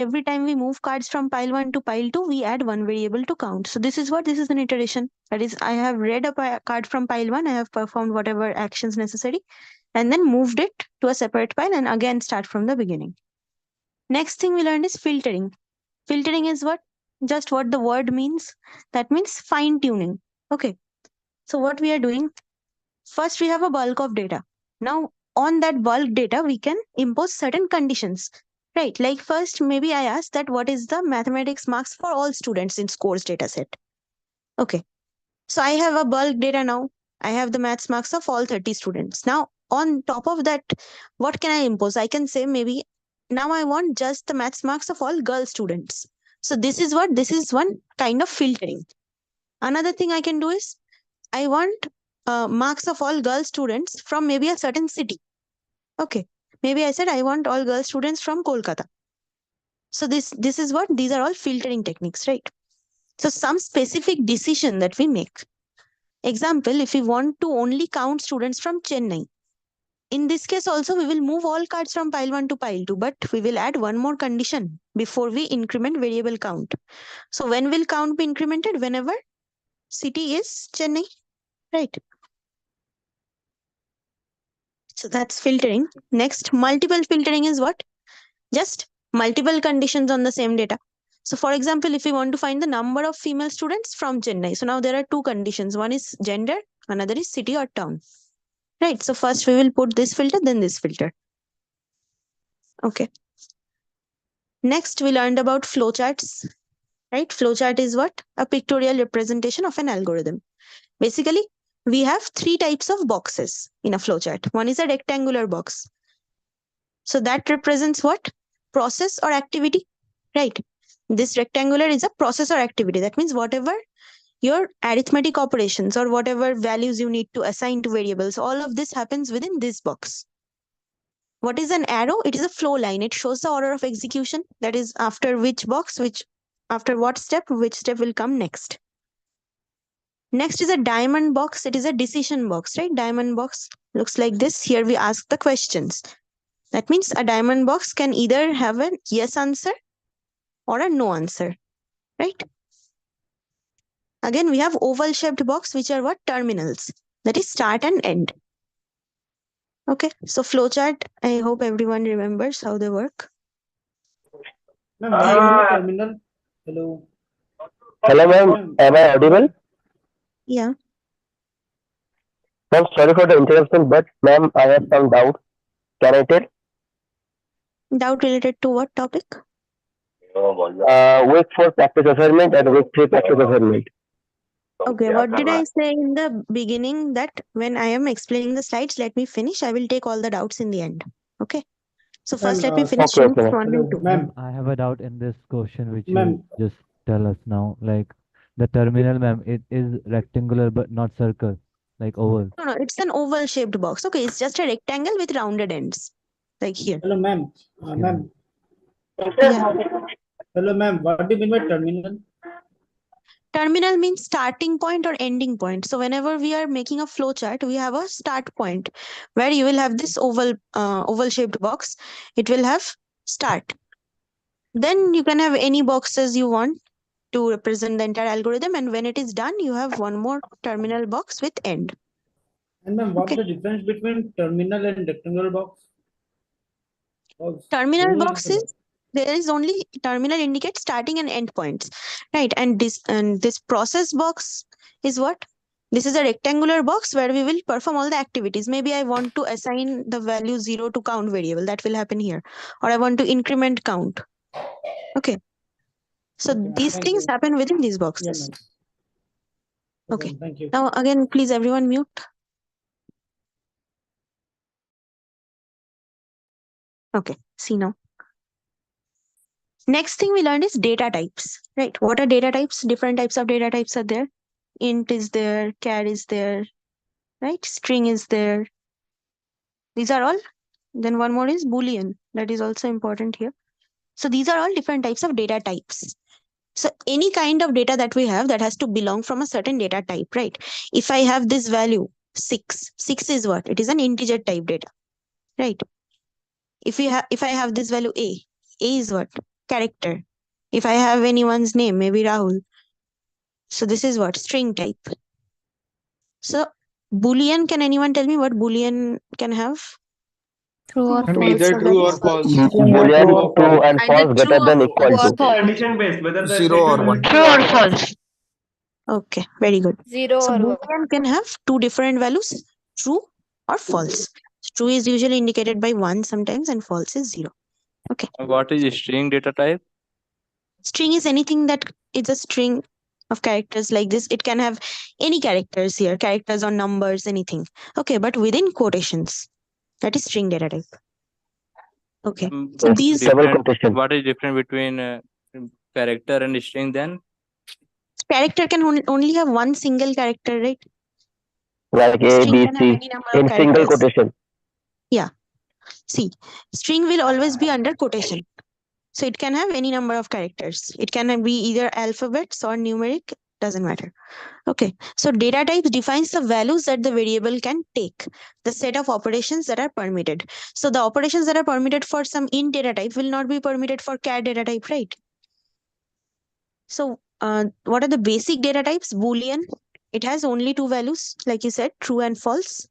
every time we move cards from pile 1 to pile 2, we add one variable to count. So this is what? This is an iteration. That is, I have read a card from pile 1, I have performed whatever actions necessary, and then moved it to a separate pile and again start from the beginning. Next thing we learned is filtering. Filtering is what? Just what the word means. That means fine tuning. Okay. So what we are doing, first we have a bulk of data. Now on that bulk data, we can impose certain conditions. Right, like first, maybe I ask that what is the mathematics marks for all students in scores data set. Okay, so I have a bulk data now. I have the maths marks of all 30 students. Now, on top of that, what can I impose? I can say maybe now I want just the maths marks of all girl students. So this is what? This is one kind of filtering. Another thing I can do is I want marks of all girl students from maybe a certain city. Okay. Maybe I said I want all girl students from Kolkata. So this is what? These are all filtering techniques, right? So some specific decision that we make. Example, if we want to only count students from Chennai, in this case also we will move all cards from pile 1 to pile 2, but we will add one more condition before we increment variable count. So when will count be incremented? Whenever city is Chennai, right? So that's filtering. Next, multiple filtering is what? Just multiple conditions on the same data. So for example, if we want to find the number of female students from Chennai, so now there are two conditions. One is gender, another is city or town. Right. So first we will put this filter, then this filter. Okay. Next, we learned about flowcharts. Right. Flowchart is what? A pictorial representation of an algorithm. Basically, we have three types of boxes in a flowchart. One is a rectangular box. So that represents what? Process or activity, right? This rectangular is a process or activity. That means whatever your arithmetic operations or whatever values you need to assign to variables, all of this happens within this box. What is an arrow? It is a flow line. It shows the order of execution. That is after which box, after what step, which step will come next. Next is a diamond box. It is a decision box, right? Diamond box looks like this. Here we ask the questions. That means a diamond box can either have a yes answer or a no answer, right? Again, we have oval shaped box, which are what? Terminals. That is start and end. Okay, so flowchart, I hope everyone remembers how they work. Ma'am, what do you mean terminal? Hello. Hello, ma'am. Am I audible? Yeah. Ma'am, sorry for the interruption, but ma'am, I have some doubt. Can I tell? Doubt related to what topic? Week 4 practice assignment and week 3 practice assignment. Okay, what did I say in the beginning? That when I am explaining the slides, let me finish. I will take all the doubts in the end. Okay. So first, let me finish okay, okay. one and two. Ma'am, I have a doubt in this question, which Ma'am. you just tell us now. Like the terminal, ma'am, it is rectangular but not circle, like oval. No, it's an oval shaped box. Okay, it's just a rectangle with rounded ends, like here. Hello, ma'am. Okay, Ma'am. Yeah. Hello, ma'am. What do you mean by terminal? Terminal means starting point or ending point. So whenever we are making a flow chart, we have a start point where you will have this oval shaped box. It will have start. Then you can have any boxes you want to represent the entire algorithm. And when it is done, you have one more terminal box with end. And ma'am, what's Okay. the difference between terminal and rectangular box? Terminal box is, there is only terminal indicates starting and end points, right? And this process box is what? This is a rectangular box where we will perform all the activities. Maybe I want to assign the value 0 to count variable. That will happen here. Or I want to increment count. Okay. So these things happen within these boxes. Yeah, okay. Thank you. Now again, please everyone mute. Okay. See now. Next thing we learned is data types, right? What are data types? Different types of data types are there. Int is there, char is there, right? String is there. These are all. Then one more is Boolean. That is also important here. So these are all different types of data types. So any kind of data that we have that has to belong from a certain data type, right? If I have this value 6, 6 is what? It is an integer type data, right? If I have this value a is what? character. If I have anyone's name, maybe Rahul. So this is what? String type. So Boolean, can anyone tell me what Boolean can have? True or Ma'am, false. either true or false. Boolean true and false greater than equal to. Condition based, whether the Zero or statement one. is True or false? Okay, very good. 0 So or 1. Boolean can have two different values, true or false. True is usually indicated by 1 sometimes and false is 0. Okay. What is string data type? String is anything that is a string of characters like this. It can have any characters here, characters or numbers, anything. Okay, but within quotations. That is string data type. Okay. So Yes, these double Different. quotation. What is different between character and string then? character can only have one single character, right? Like A, String B, can have C any number of in single characters. quotation. See, string will always be under quotation. So it can have any number of characters. It can be either alphabets or numeric, doesn't matter. Okay, so data type defines the values that the variable can take, the set of operations that are permitted. So the operations that are permitted for some int data type will not be permitted for char data type, right? So what are the basic data types? Boolean, it has only two values, like you said, true and false.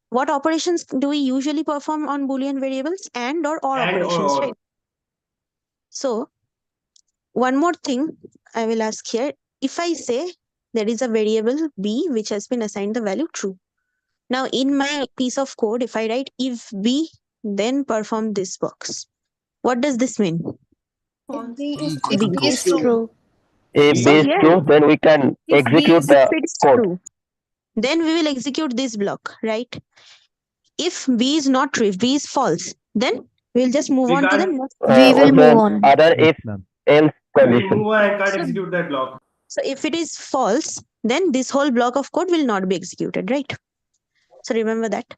What operations do we usually perform on Boolean variables? And or operations, right? So one more thing I will ask here. If I say there is a variable b which has been assigned the value true. Now in my piece of code, if I write if b, then perform this box. What does this mean? If B is, B if B is true. A, B B is here, true, then we can If B execute is the it's code. true, then we will execute this block, right? If b is not true, if b is false, then we'll just move on to the next. We will What's move the on. other Yes, if ma'am. else condition? move on, I can't So- execute that block. So if it is false, then this whole block of code will not be executed, right? So remember that.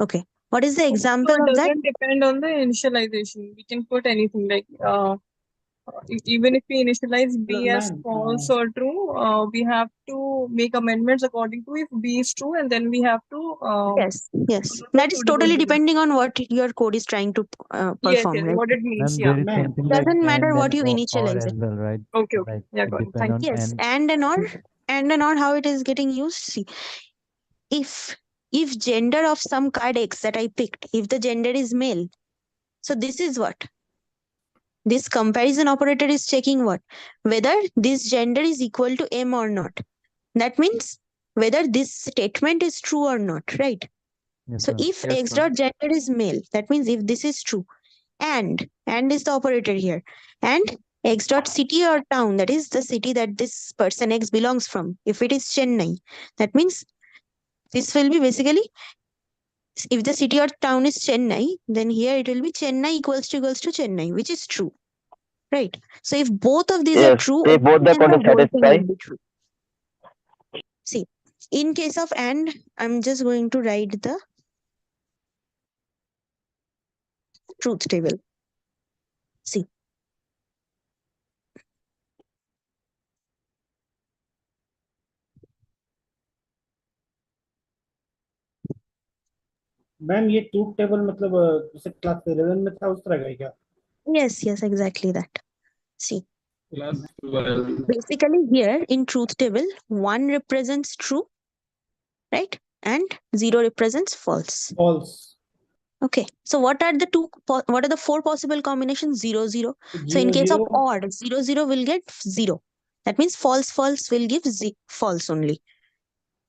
Okay. What is the example So it of that? doesn't depend on the initialization. We can put anything like even if we initialize B as Man, false or true, we have to make amendments according to if B is true, and then we have to Yes, yes. follow the That is suitable totally rules. depending on what your code is trying to Yes, perform, yes, right? what it means. Ma'am, Yeah. there is Man, something like Doesn't matter and what and you or initialize as it. well, right? Okay. Okay. Like Yeah, it got it. depend Thank on you. Yes, and and or, how it is getting used. See, if gender of some card X that I picked, if the gender is male, so this is what? This comparison operator is checking what? Whether this gender is equal to M or not. That means whether this statement is true or not, right? yes, So ma'am. if Yes, X ma'am. dot gender is male, that means if this is true, and is the operator here, and X dot city or town, that is the city that this person X belongs from, if it is Chennai, that means this will be basically, if the city or town is Chennai, then here it will be Chennai equals to Chennai, which is true, right? So if both of these are Yes, true, if both the then conditions whole thing satisfy. will be true. See, in case of and, I'm just going to write the truth table. See, ma'am ये truth table मतलब जैसे class 11 में था उस तरह का है क्या? yes, exactly that. See, Class 12. basically here in truth table, 1 represents true, right? And 0 represents false. False. Okay, so what are the 4 possible combinations? 0, 0. So in case of odd, 0, 0 will get 0. That means false, false will give false only.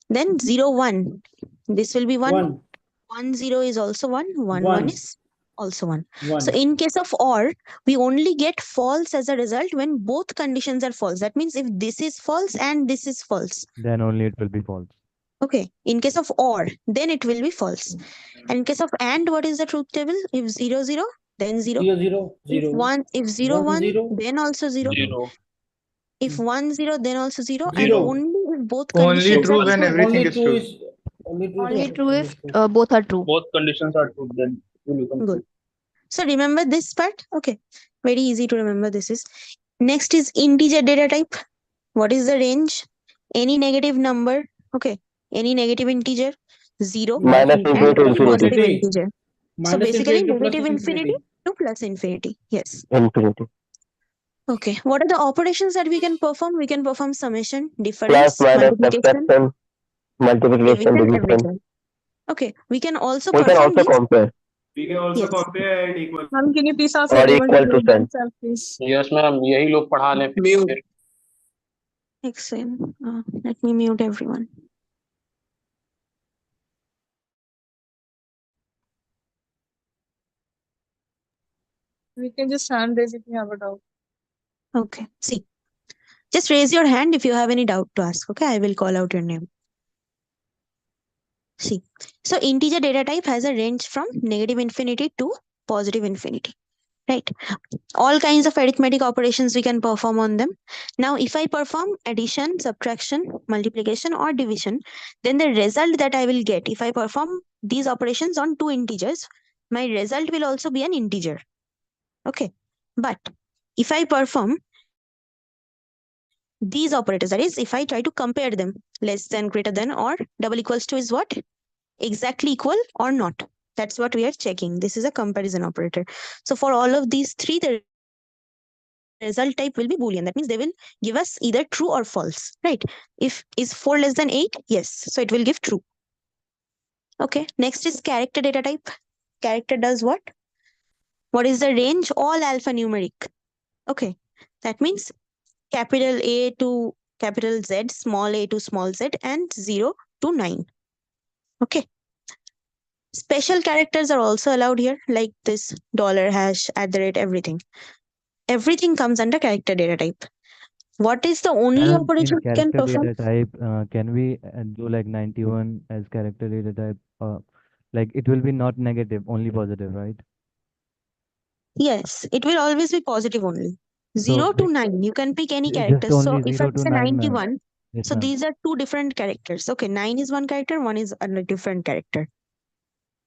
Then 0, 1. This will be 1. 1, 0 is also 1. 1, 1 is also 1. So in case of OR, we only get false as a result when both conditions are false. That means if this is false and this is false. Then only it will be false. Okay. In case of OR, then it will be false. And in case of AND, what is the truth table? If 0, 0, then 0. 0, 0, 0. If 0, 1, 0. then also 0. 0. If 1, 0, then also 0. And 0. only if both Only conditions true are when true. everything is true. Only true if both are true. Both conditions are true, then it will become Good. So remember this part? Okay. Very easy to remember this is. Next is integer data type. What is the range? Any negative number. Okay. Any negative integer. 0. Minus and infinity to infinity. positive integer. So Minus basically infinity to plus negative infinity. infinity to plus infinity. Yes. Infinity. Okay. What are the operations that we can perform? We can perform summation, Plus, difference, minus, multiplication, subtraction, multiplication, division, division. everything. Okay. We can also We can perform also these. compare We can also Yes. compare and equal. Ma'am, can you please ask or everyone to equal to mute 10. themselves, please? Yes ma'am यही लोग पढ़ा लें फिर Excellent. Let me mute everyone. We can just hand raise if you have a doubt. Okay. See. Just raise your hand if you have any doubt to ask. Okay. I will call out your name. See. So integer data type has a range from negative infinity to positive infinity. Right. All kinds of arithmetic operations we can perform on them. Now, if I perform addition, subtraction, multiplication, or division, then the result that I will get, if I perform these operations on two integers, my result will also be an integer. Okay. But if I perform these operators, that is, if I try to compare them, less than, greater than, or double equals to is what? Exactly equal or not. That's what we are checking. This is a comparison operator. So for all of these three, the result type will be Boolean. That means they will give us either true or false, right? If is 4 less than 8, yes. So it will give true. Okay. Next is character data type. Character does what? What is the range? All alphanumeric. Okay. That means capital A to capital Z, small a to small z, and 0 to 9. Okay. Special characters are also allowed here, like this $hash, everything. Everything comes under character data type. What is the only And operation in we can character perform? data type, can we do like 91 as character data type? Like it will be not negative, only positive, right? Yes, it will always be positive only. So 0 to 9, you can pick any just characters. So only if I 0 to say 9, ma'am. 91, Yes, so ma'am. these are two different characters. Okay, 9 is one character, 1 is a different character.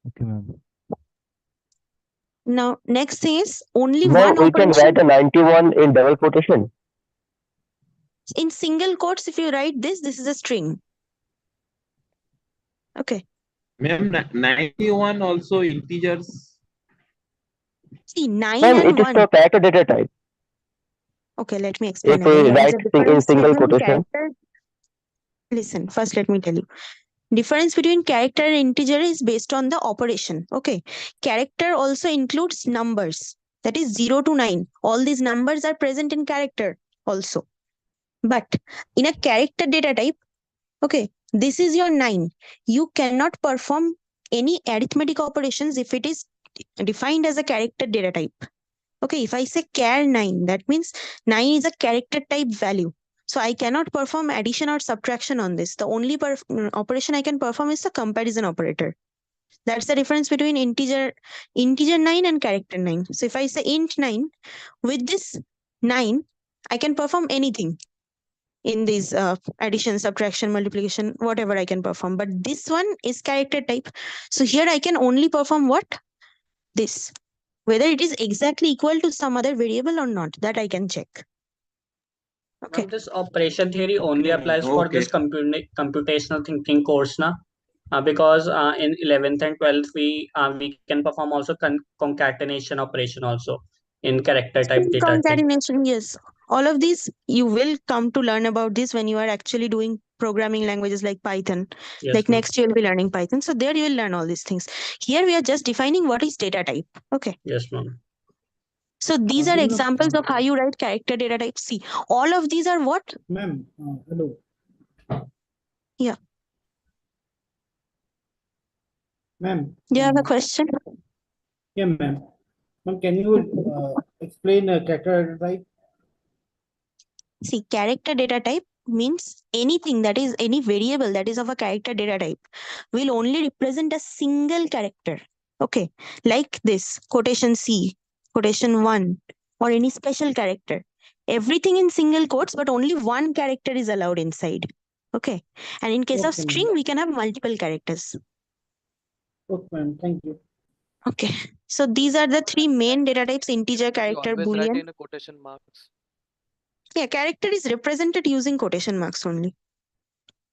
Okay, ma'am. Now, next thing is only Now one we can operation. write a 91 in double quotation. In single quotes, if you write this is a string. Okay. Ma'am, 91 also integers. See, 9 Ma'am, and it is 1. for character data type. Okay, let me explain If we again. What is write the in difference single between quotation. character? Listen, first let me tell you. Difference between character and integer is based on the operation. Okay. Character also includes numbers. That is 0 to 9. All these numbers are present in character also. But in a character data type, okay, this is your 9. You cannot perform any arithmetic operations if it is defined as a character data type. Okay, if I say char 9, that means 9 is a character type value. So I cannot perform addition or subtraction on this. The only operation I can perform is the comparison operator. That's the difference between integer 9 and character 9. So if I say int 9, with this 9, I can perform anything in these addition, subtraction, multiplication, whatever I can perform. But this one is character type. So here I can only perform what? This. Whether it is exactly equal to some other variable or not, that I can check. Okay. Ma'am, this operation theory only applies for this computational thinking course, na? Because in 11th and 12th we can perform also concatenation operation also in character type String data type. concatenation, yes. All of these you will come to learn about this when you are actually doing programming languages like Python. Yes, like ma'am. next you will be learning Python. So there you will learn all these things. Here we are just defining what is data type. Okay. Yes, ma'am. So these are examples of how you write character data type. See, all of these are what? Ma'am, hello. Yeah. Ma'am. Do you have a question? Yeah, ma'am. Ma'am, can you explain character type? See, character data type means anything that is any variable that is of a character data type will only represent a single character. Okay, like this quotation C, quotation 1, or any special character. Everything in single quotes, but only one character is allowed inside. Okay, and in case of string, we can have multiple characters. Okay, ma'am. Thank you. Okay, so these are the three main data types: integer, character, Boolean. Write in a quotation marks. Yeah, character is represented using quotation marks only.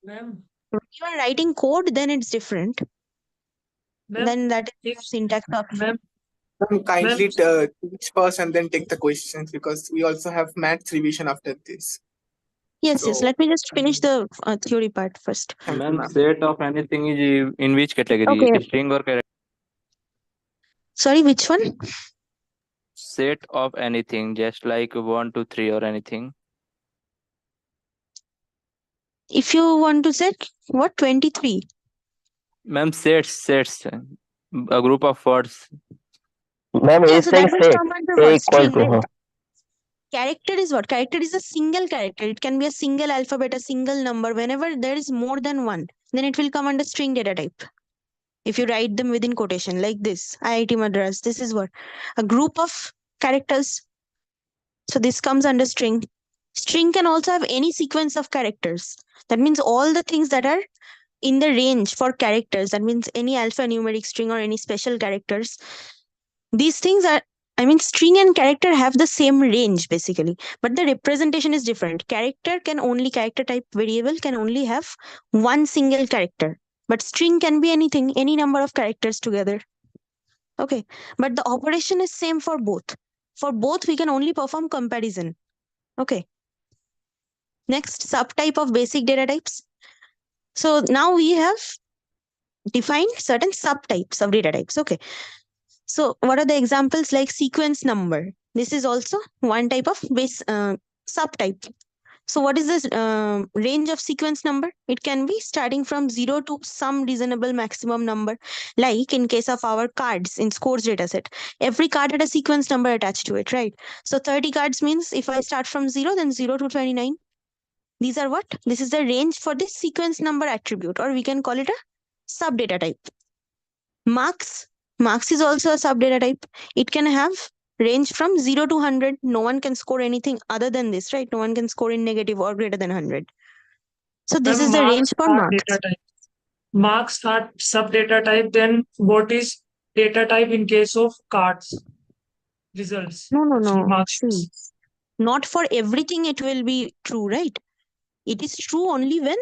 Ma'am. If you are writing code, then it's different. Then that is syntax of. Kindly teach first and then take the questions because we also have maths revision after this. Yes, yes. So, Let me just finish the theory part first. thank you, Ma'am, ma'am. set of anything is in which category? Okay. String or character? Sorry, which one? Set of anything, just like 1, 2, 3 or anything. If you want to set what 23. Ma'am, sets. A group of words. Ma'am, Yeah, he's so saying that will set. come under A what? equal String, to, right? Character is what? Character is a single character. It can be a single alphabet, a single number. Whenever there is more than one, then it will come under string data type. If you write them within quotation like this, IIT Madras, this is what? A group of characters. So this comes under string. String can also have any sequence of characters. That means all the things that are in the range for characters. That means any alphanumeric string or any special characters. These things are, I mean, string and character have the same range basically, but the representation is different. Character type variable can only have one single character, but string can be anything, any number of characters together. Okay, but the operation is same for both. For both, we can only perform comparison. Okay. Next, subtype of basic data types. So now we have defined certain subtypes of data types. Okay. So what are the examples like sequence number? This is also one type of base subtype. So what is this range of sequence number? It can be starting from 0 to some reasonable maximum number. Like in case of our cards in scores dataset, every card had a sequence number attached to it, right? So 30 cards means if I start from 0, then 0 to 29. These are what? This is the range for this sequence number attribute, or we can call it a subdata type. Marks is also a subdata type. It can have range from 0 to 100. No one can score anything other than this, right? No one can score in negative or greater than 100. So this is the range for marks. Data type. Marks are sub-data type. Then what is data type in case of cards? Results. No. Marks. See, not for everything it will be true, right? It is true only when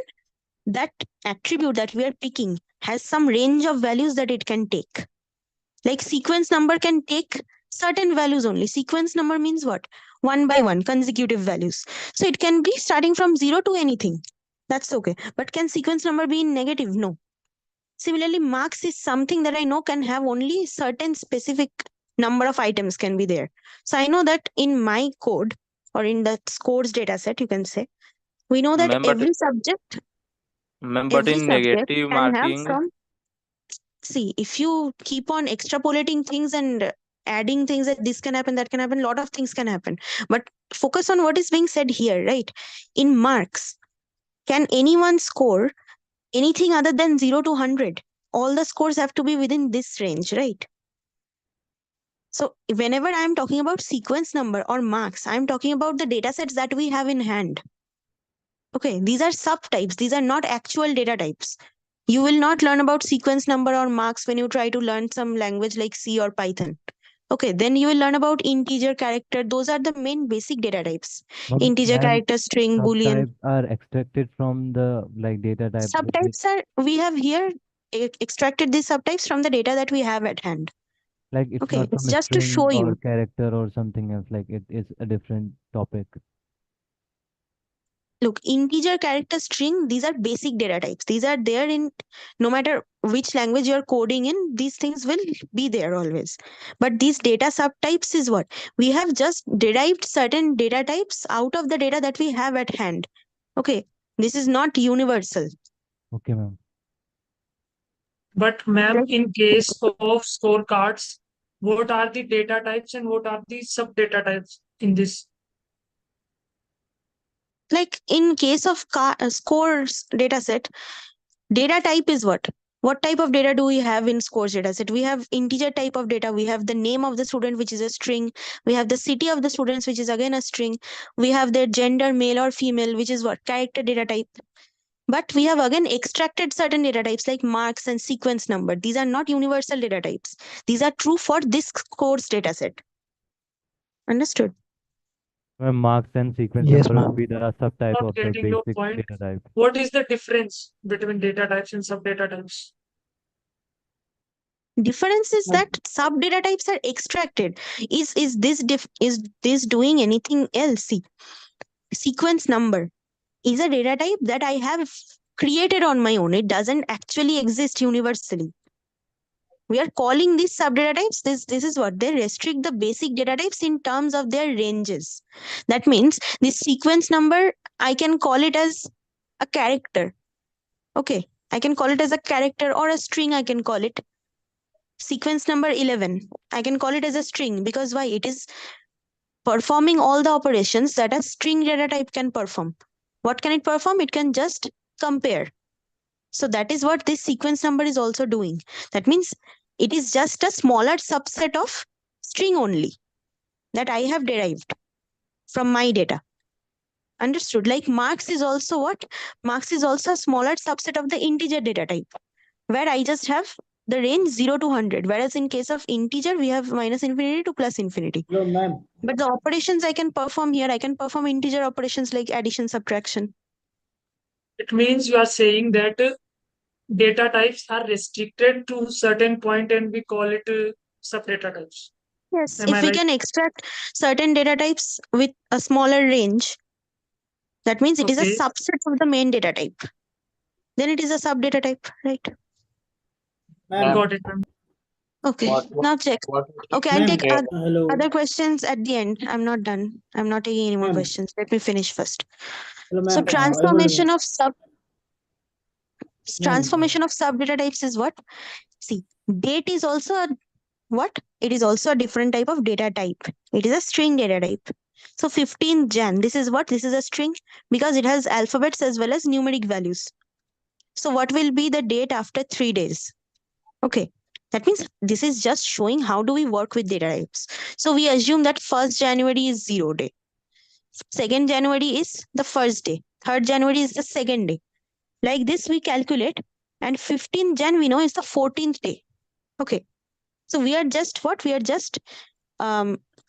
that attribute that we are picking has some range of values that it can take. Like sequence number can take certain values only. Sequence number means what? 1 by 1 consecutive values. So it can be starting from 0 to anything. That's okay. But can sequence number be in negative? No. Similarly, marks is something that I know can have only certain specific number of items can be there. So I know that in my code or in the scores data set, you can say, we know that every subject But in negative can have marking, some. See, if you keep on extrapolating things and adding things that this can happen, that can happen, a lot of things can happen. But focus on what is being said here, right? In marks, can anyone score anything other than 0 to 100? All the scores have to be within this range, right? So whenever I'm talking about sequence number or marks, I'm talking about the data sets that we have in hand. Okay, these are subtypes. These are not actual data types. You will not learn about sequence number or marks when you try to learn some language like C or Python. Okay, then you will learn about integer, character. Those are the main basic data types. Integer, character, string, Boolean. Subtypes are extracted from the data type. Subtypes are, we have here extracted these subtypes from the data that we have at hand. Like it's Okay, not it's from just to string show or you. character or something else. Like it is a different topic. Look, integer, character, string, these are basic data types. These are there in no matter which language you're coding in, these things will be there always. But these data subtypes is what? We have just derived certain data types out of the data that we have at hand. Okay, this is not universal. Okay, ma'am. But ma'am, in case of scorecards, what are the data types and what are the sub-data types in this? Like in case of scores dataset, data type is what? What type of data do we have in scores dataset? We have integer type of data. We have the name of the student, which is a string. We have the city of the students, which is again a string. We have their gender, male or female, which is what? Character data type. But we have again extracted certain data types like marks and sequence number. These are not universal data types. These are true for this scores dataset. Understood? Marks and sequence Yes, number ma'am. would be the subtype Not of the getting your basic point. data type. What is the difference between data types and sub-data types? Difference is that sub data types are extracted. Is this doing anything else? See, sequence number is a data type that I have created on my own. It doesn't actually exist universally. We are calling these subdata types. This is what they restrict the basic data types in terms of their ranges. That means this sequence number, I can call it as a character. Okay, I can call it as a character or a string. I can call it sequence number 11. I can call it as a string because why? It is performing all the operations that a string data type can perform. What can it perform? It can just compare. So that is what this sequence number is also doing. That means it is just a smaller subset of string only that I have derived from my data. Understood? Like marks is also what? Marks is also a smaller subset of the integer data type, where I just have the range 0 to 100. Whereas in case of integer, we have minus infinity to plus infinity. Hello, ma'am. But the operations I can perform here, I can perform integer operations like addition, subtraction. It means you are saying that data types are restricted to certain point and we call it subdata types. Yes, Am if I we right? can extract certain data types with a smaller range, that means it is a Okay. subset of the main data type. Then it is a sub data type, right? Ma'am. Got it, ma'am. Okay, now check. Okay, I'll Ma'am, take hello. other questions at the end. I'm not done. I'm not taking any more Ma'am. questions. Let me finish first. Hello, So ma'am. transformation of sub Ma'am. transformation of sub data types is what? See, date is also a what? It is also a different type of data type. It is a string data type. So 15th Jan, this is what? This is a string because it has alphabets as well as numeric values. So what will be the date after 3 days? Okay, that means this is just showing how do we work with data types. So we assume that 1st January is 0 day. 2nd January is the first day. 3rd January is the second day. Like this we calculate, and 15th Jan we know is the 14th day. Okay, so we are just what? We are just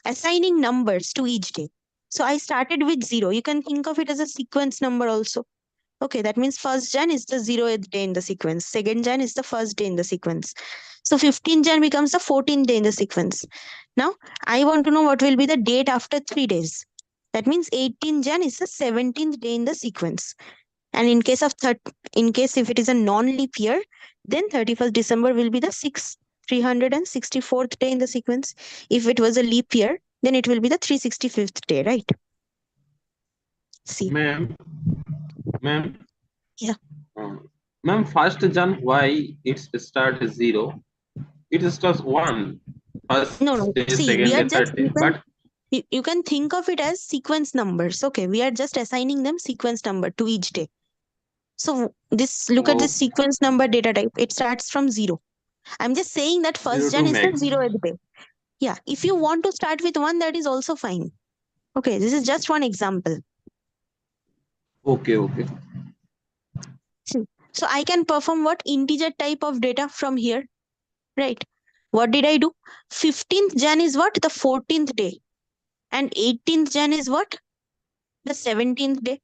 assigning numbers to each day. So I started with 0. You can think of it as a sequence number also. Okay, that means 1st Jan is the 0th day in the sequence. 2nd Jan is the 1st day in the sequence. So 15th Jan becomes the 14th day in the sequence. Now, I want to know what will be the date after 3 days. That means 18th Jan is the 17th day in the sequence. And in case of if it is a non-leap year, then 31st December will be the 364th day in the sequence. If it was a leap year, then it will be the 365th day, right? See. Ma'am. Yeah. Ma'am, 1st Jan, why it's start 0? It starts 1. First No. day, See, second we are day, just third day. But you can think of it as sequence numbers. Okay, we are just assigning them sequence number to each day. So look at this sequence number data type. It starts from 0. I'm just saying that 1st Jan is the 0th day. Yeah, if you want to start with 1, that is also fine. Okay, this is just one example. okay. So I can perform what? Integer type of data from here, right? What did I do? 15th Jan is what? The 14th day. And 18th Jan is what? The 17th day.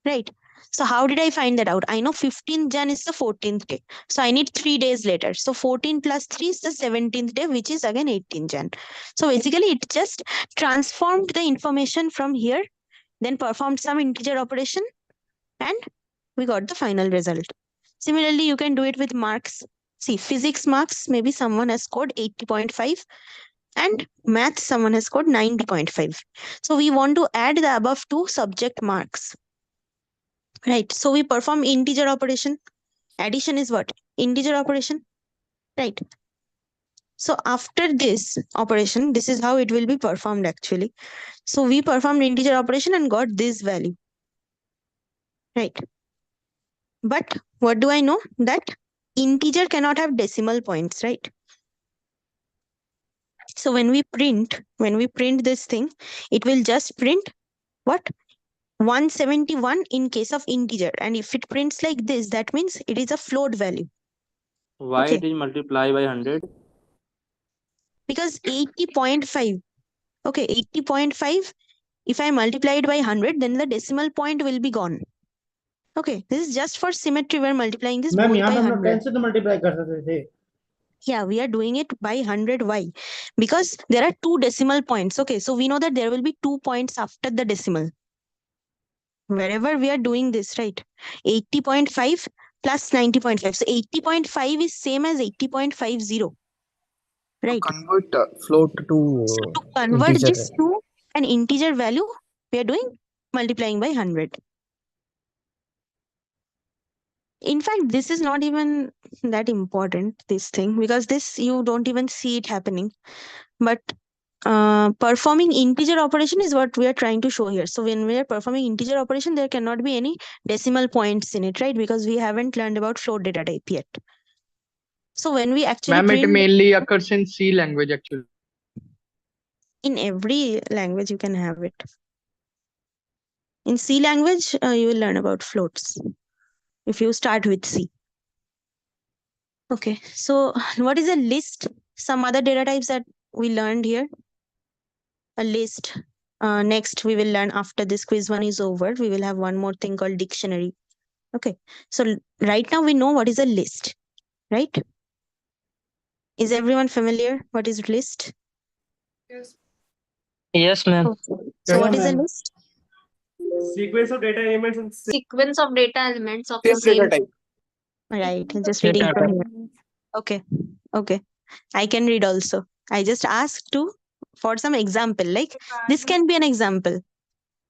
Right. So how did I find that out? I know 15th Jan is the 14th day. So I need 3 days later. So 14 plus 3 is the 17th day, which is again 18th Jan. So basically it just transformed the information from here, then performed some integer operation, and we got the final result. Similarly, you can do it with marks. See, physics marks, maybe someone has scored 80.5 and math, someone has scored 90.5. So we want to add the above two subject marks. Right. So we perform integer operation. Addition is what? Integer operation. Right. So after this operation, this is how it will be performed actually. So we performed integer operation and got this value. Right. But what do I know? That integer cannot have decimal points, right? So when we print this thing, it will just print what? 171 in case of integer. And if it prints like this, that means it is a float value. Why Okay. it is multiplied by 100? Because 80.5. Okay, 80.5. If I multiply it by 100, then the decimal point will be gone. Okay, this is just for symmetry. We're multiplying this Ma'am, both यहाँ by पे हम लोग 100. कैसे तो multiply कर सकते थे? Yeah, we are doing it by 100. Why? Because there are two decimal points. Okay, so we know that there will be 2 points after the decimal. Wherever we are doing this, right? 80.5 plus 90.5. So 80.5 is same as 80.50. Right. Convert float So to to convert integer. this to an integer value, we are doing multiplying by 100. In fact, this is not even that important, this thing, because this you don't even see it happening. But performing integer operation is what we are trying to show here. So when we are performing integer operation, there cannot be any decimal points in it, right? Because we haven't learned about float data type yet. So when we actually Ma'am, it print, mainly occurs in C language actually. in every language you can have it. In C language, you will learn about floats if you start with C. Okay, so what is a list? Some other data types that we learned here. A list. Next, we will learn after this quiz one is over. We will have one more thing called dictionary. Okay, so right now we know what is a list, right? Is everyone familiar? What is list? Yes, ma'am. So what is a list? Sequence of data elements and Sequence of data elements of Same the same. data type. Right, I'm just reading from here. Okay, okay. I can read also. I just asked to for some example. Like this can be an example.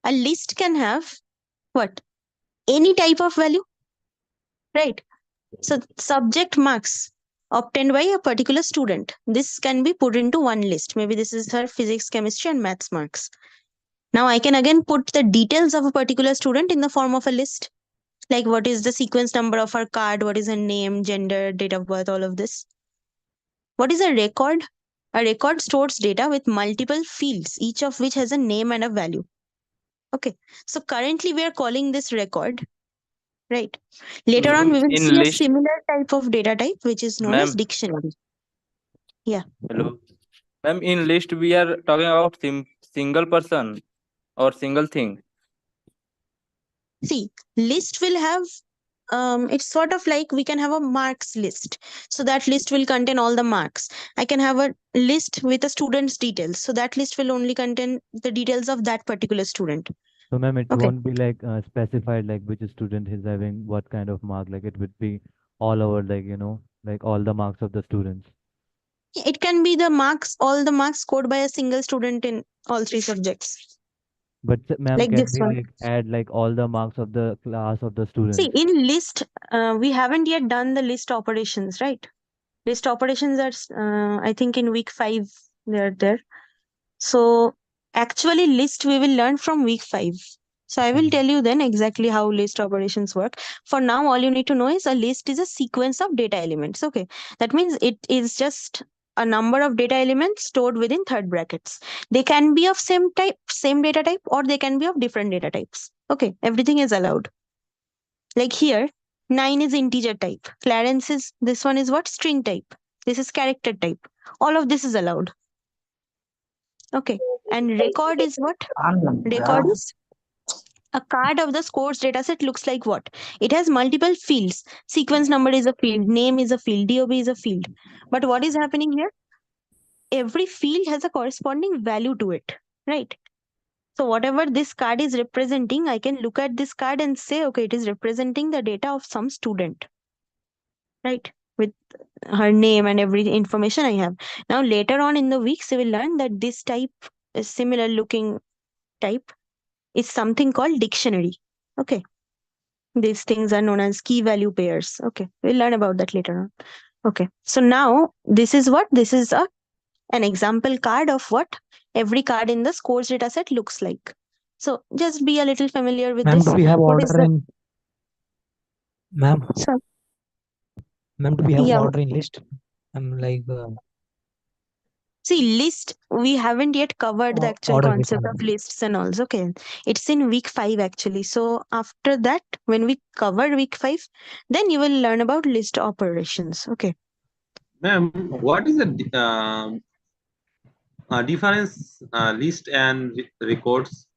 A list can have what? Any type of value, right? So subject marks obtained by a particular student. This can be put into one list. Maybe this is her physics, chemistry, and maths marks. Now I can again put the details of a particular student in the form of a list. Like what is the sequence number of her card, what is her name, gender, date of birth, all of this. What is a record? A record stores data with multiple fields, each of which has a name and a value. Okay, so currently we are calling this record, right? Later on, we will In see a list, similar type of data type, which is known as ma'am. dictionary. Yeah. Hello. Ma'am, in list we are talking about single person or single thing. See, list will have it's sort of like we can have a marks list. So that list will contain all the marks. I can have a list with a student's details. So that list will only contain the details of that particular student. So, ma'am, it Okay. won't be like specified like which student is having what kind of mark. Like it would be all over, like like all the marks of the students. It can be the marks, all the marks scored by a single student in all three subjects. But ma'am, Like can this we one. like add like all the marks of the class of the See, students? in list, we haven't yet done the list operations, right? List operations are, I think, in week 5 they're there. So actually, list we will learn from week 5. So I will tell you then exactly how list operations work. For now, all you need to know is a list is a sequence of data elements. Okay, that means it is just a number of data elements stored within third brackets. They can be of same type, same data type, or they can be of different data types. Okay, everything is allowed. Like here, 9 is integer type. Clarence is, this one is what? String type. This is character type. All of this is allowed. Okay. And record is what? Record is a card of the scores dataset looks like what? It has multiple fields. Sequence number is a field, name is a field, DOB is a field. But what is happening here? Every field has a corresponding value to it, right? So whatever this card is representing, I can look at this card and say, okay, it is representing the data of some student, right? With her name and every information I have. Now later on in the weeks, we will learn that this type, a similar looking type, is something called dictionary. Okay. These things are known as key value pairs. Okay. We'll learn about that later on. Okay. So now this is what? This is an example card of what every card in the scores dataset looks like. So just be a little familiar with Ma'am, this. do we have What is order the... in? Ma'am, So, ma'am, do we have yeah. order in list? I'm like See, list, we haven't yet covered the actual order concept of lists and all. Okay. It's in week 5 actually. So after that, when we cover week 5, then you will learn about list operations. Okay. Ma'am, what is the difference list and records?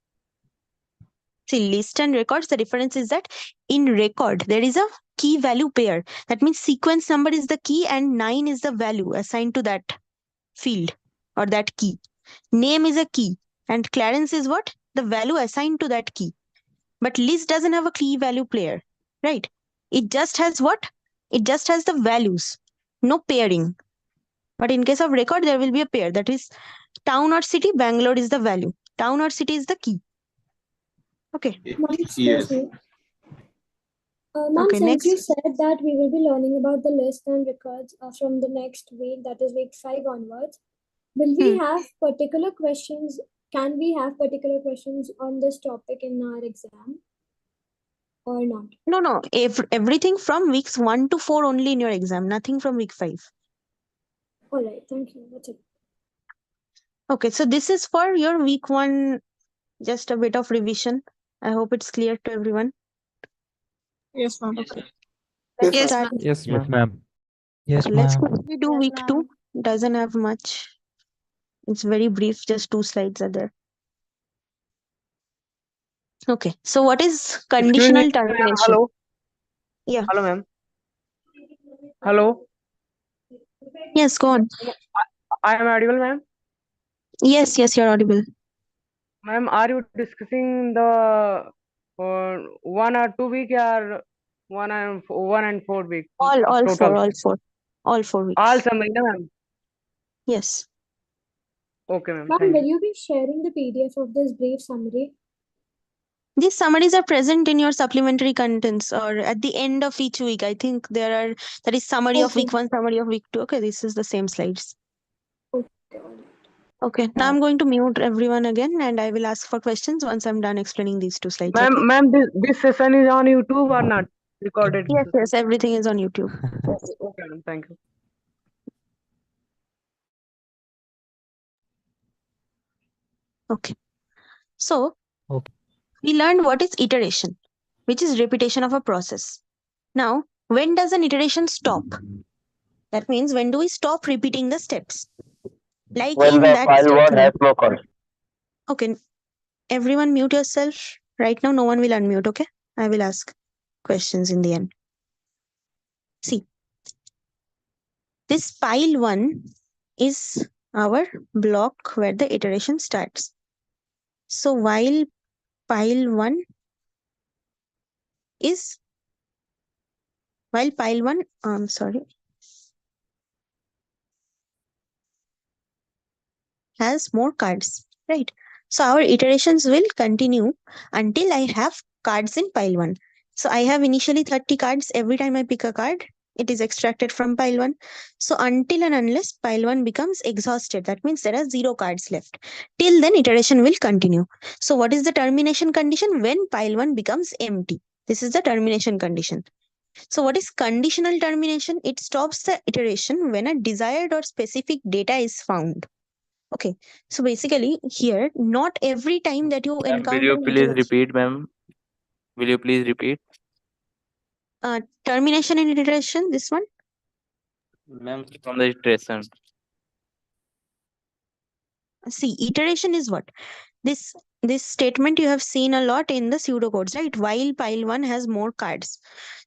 See, list and records, the difference is that in record, there is a key value pair. That means sequence number is the key and 9 is the value assigned to that field or that key. Name is a key and Clarence is what? The value assigned to that key. But list doesn't have a key value pair, right? It just has what? It just has the values, no pairing. But in case of record, there will be a pair. That is town or city, Bangalore is the value. Town or city is the key. Okay. Yes. Ma'am, Okay, since you next. said that we will be learning about the list and records from the next week, that is week 5 onwards, will we have particular questions? Can we have particular questions on this topic in our exam or not? No. Everything from weeks 1 to 4 only in your exam, nothing from week 5. All right, thank you. That's it. Okay, so this is for your week 1, just a bit of revision. I hope it's clear to everyone. Yes, ma'am. Okay. Yes, Let's ma'am. start. Yes, ma'am. Yes, So let's ma'am. quickly do week 2. Doesn't have much. It's very brief, just 2 slides are there. Okay, so what is conditional termination? Hello. Yeah. Hello, ma'am. Hello. Yes, go on. I am audible, ma'am. Yes, you're audible. Ma'am, are you discussing the 1 or 2 week or 1 and 4 week All total? 4 all 4 weeks. All summary, na, ma'am. Yes. Okay, ma'am. Ma'am, Thank will you. you be sharing the PDF of this brief summary? These summaries are present in your supplementary contents or at the end of each week. I think that is summary of week 1, summary of week 2. Okay, this is the same slides. Okay, now I'm going to mute everyone again and I will ask for questions once I'm done explaining these 2 slides. Okay? Ma'am, this session is on YouTube or not? Recorded? Yes, everything is on YouTube. Okay, ma'am. Thank you. Okay. So, Okay. we learned what is iteration, which is repetition of a process. Now, when does an iteration stop? That means when do we stop repeating the steps? Like When in the that file 1 statement. has no code. Okay, everyone mute yourself. Right now, no one will unmute, okay? I will ask questions in the end. See, this pile 1 is our block where the iteration starts. So while pile 1 has more cards, right? So our iterations will continue until I have cards in pile 1. So I have initially 30 cards. Every time I pick a card, it is extracted from pile 1. So until and unless pile 1 becomes exhausted, that means there are 0 cards left. Till then, iteration will continue. So what is the termination condition? When pile 1 becomes empty. This is the termination condition. So what is conditional termination? It stops the iteration when a desired or specific data is found. Okay, so basically here, not every time that you Ma'am, encounter will you an please iteration. repeat, ma'am? Will you please repeat? Termination and iteration, this one. Ma'am, from the iteration. See, iteration is what? This statement you have seen a lot in the pseudocodes, right? While pile 1 has more cards.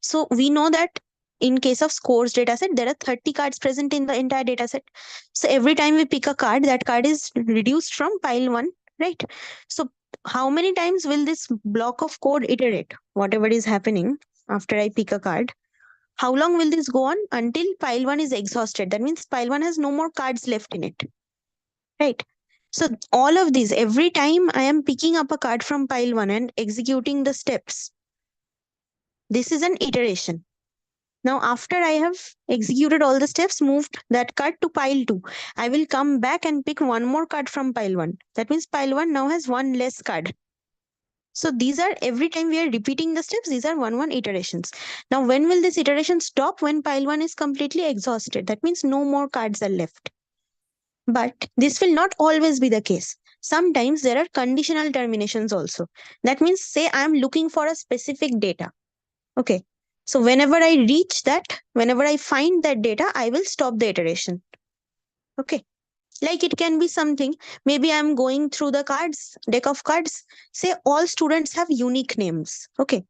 So we know that in case of scores dataset, there are 30 cards present in the entire dataset. So every time we pick a card, that card is reduced from pile 1, right? So how many times will this block of code iterate? Whatever is happening after I pick a card. How long will this go on? Until pile 1 is exhausted. That means pile 1 has no more cards left in it, right? So all of these, every time I am picking up a card from pile 1 and executing the steps, this is an iteration. Now, after I have executed all the steps, moved that card to pile 2, I will come back and pick one more card from pile 1. That means pile 1 now has one less card. So these are, every time we are repeating the steps, these are 1 iterations. Now, when will this iteration stop? When pile 1 is completely exhausted. That means no more cards are left. But this will not always be the case. Sometimes there are conditional terminations also. That means, say I am looking for a specific data. Okay. So whenever I reach that, whenever I find that data, I will stop the iteration. Okay. Like it can be something, maybe I'm going through the cards, deck of cards. Say all students have unique names. Okay.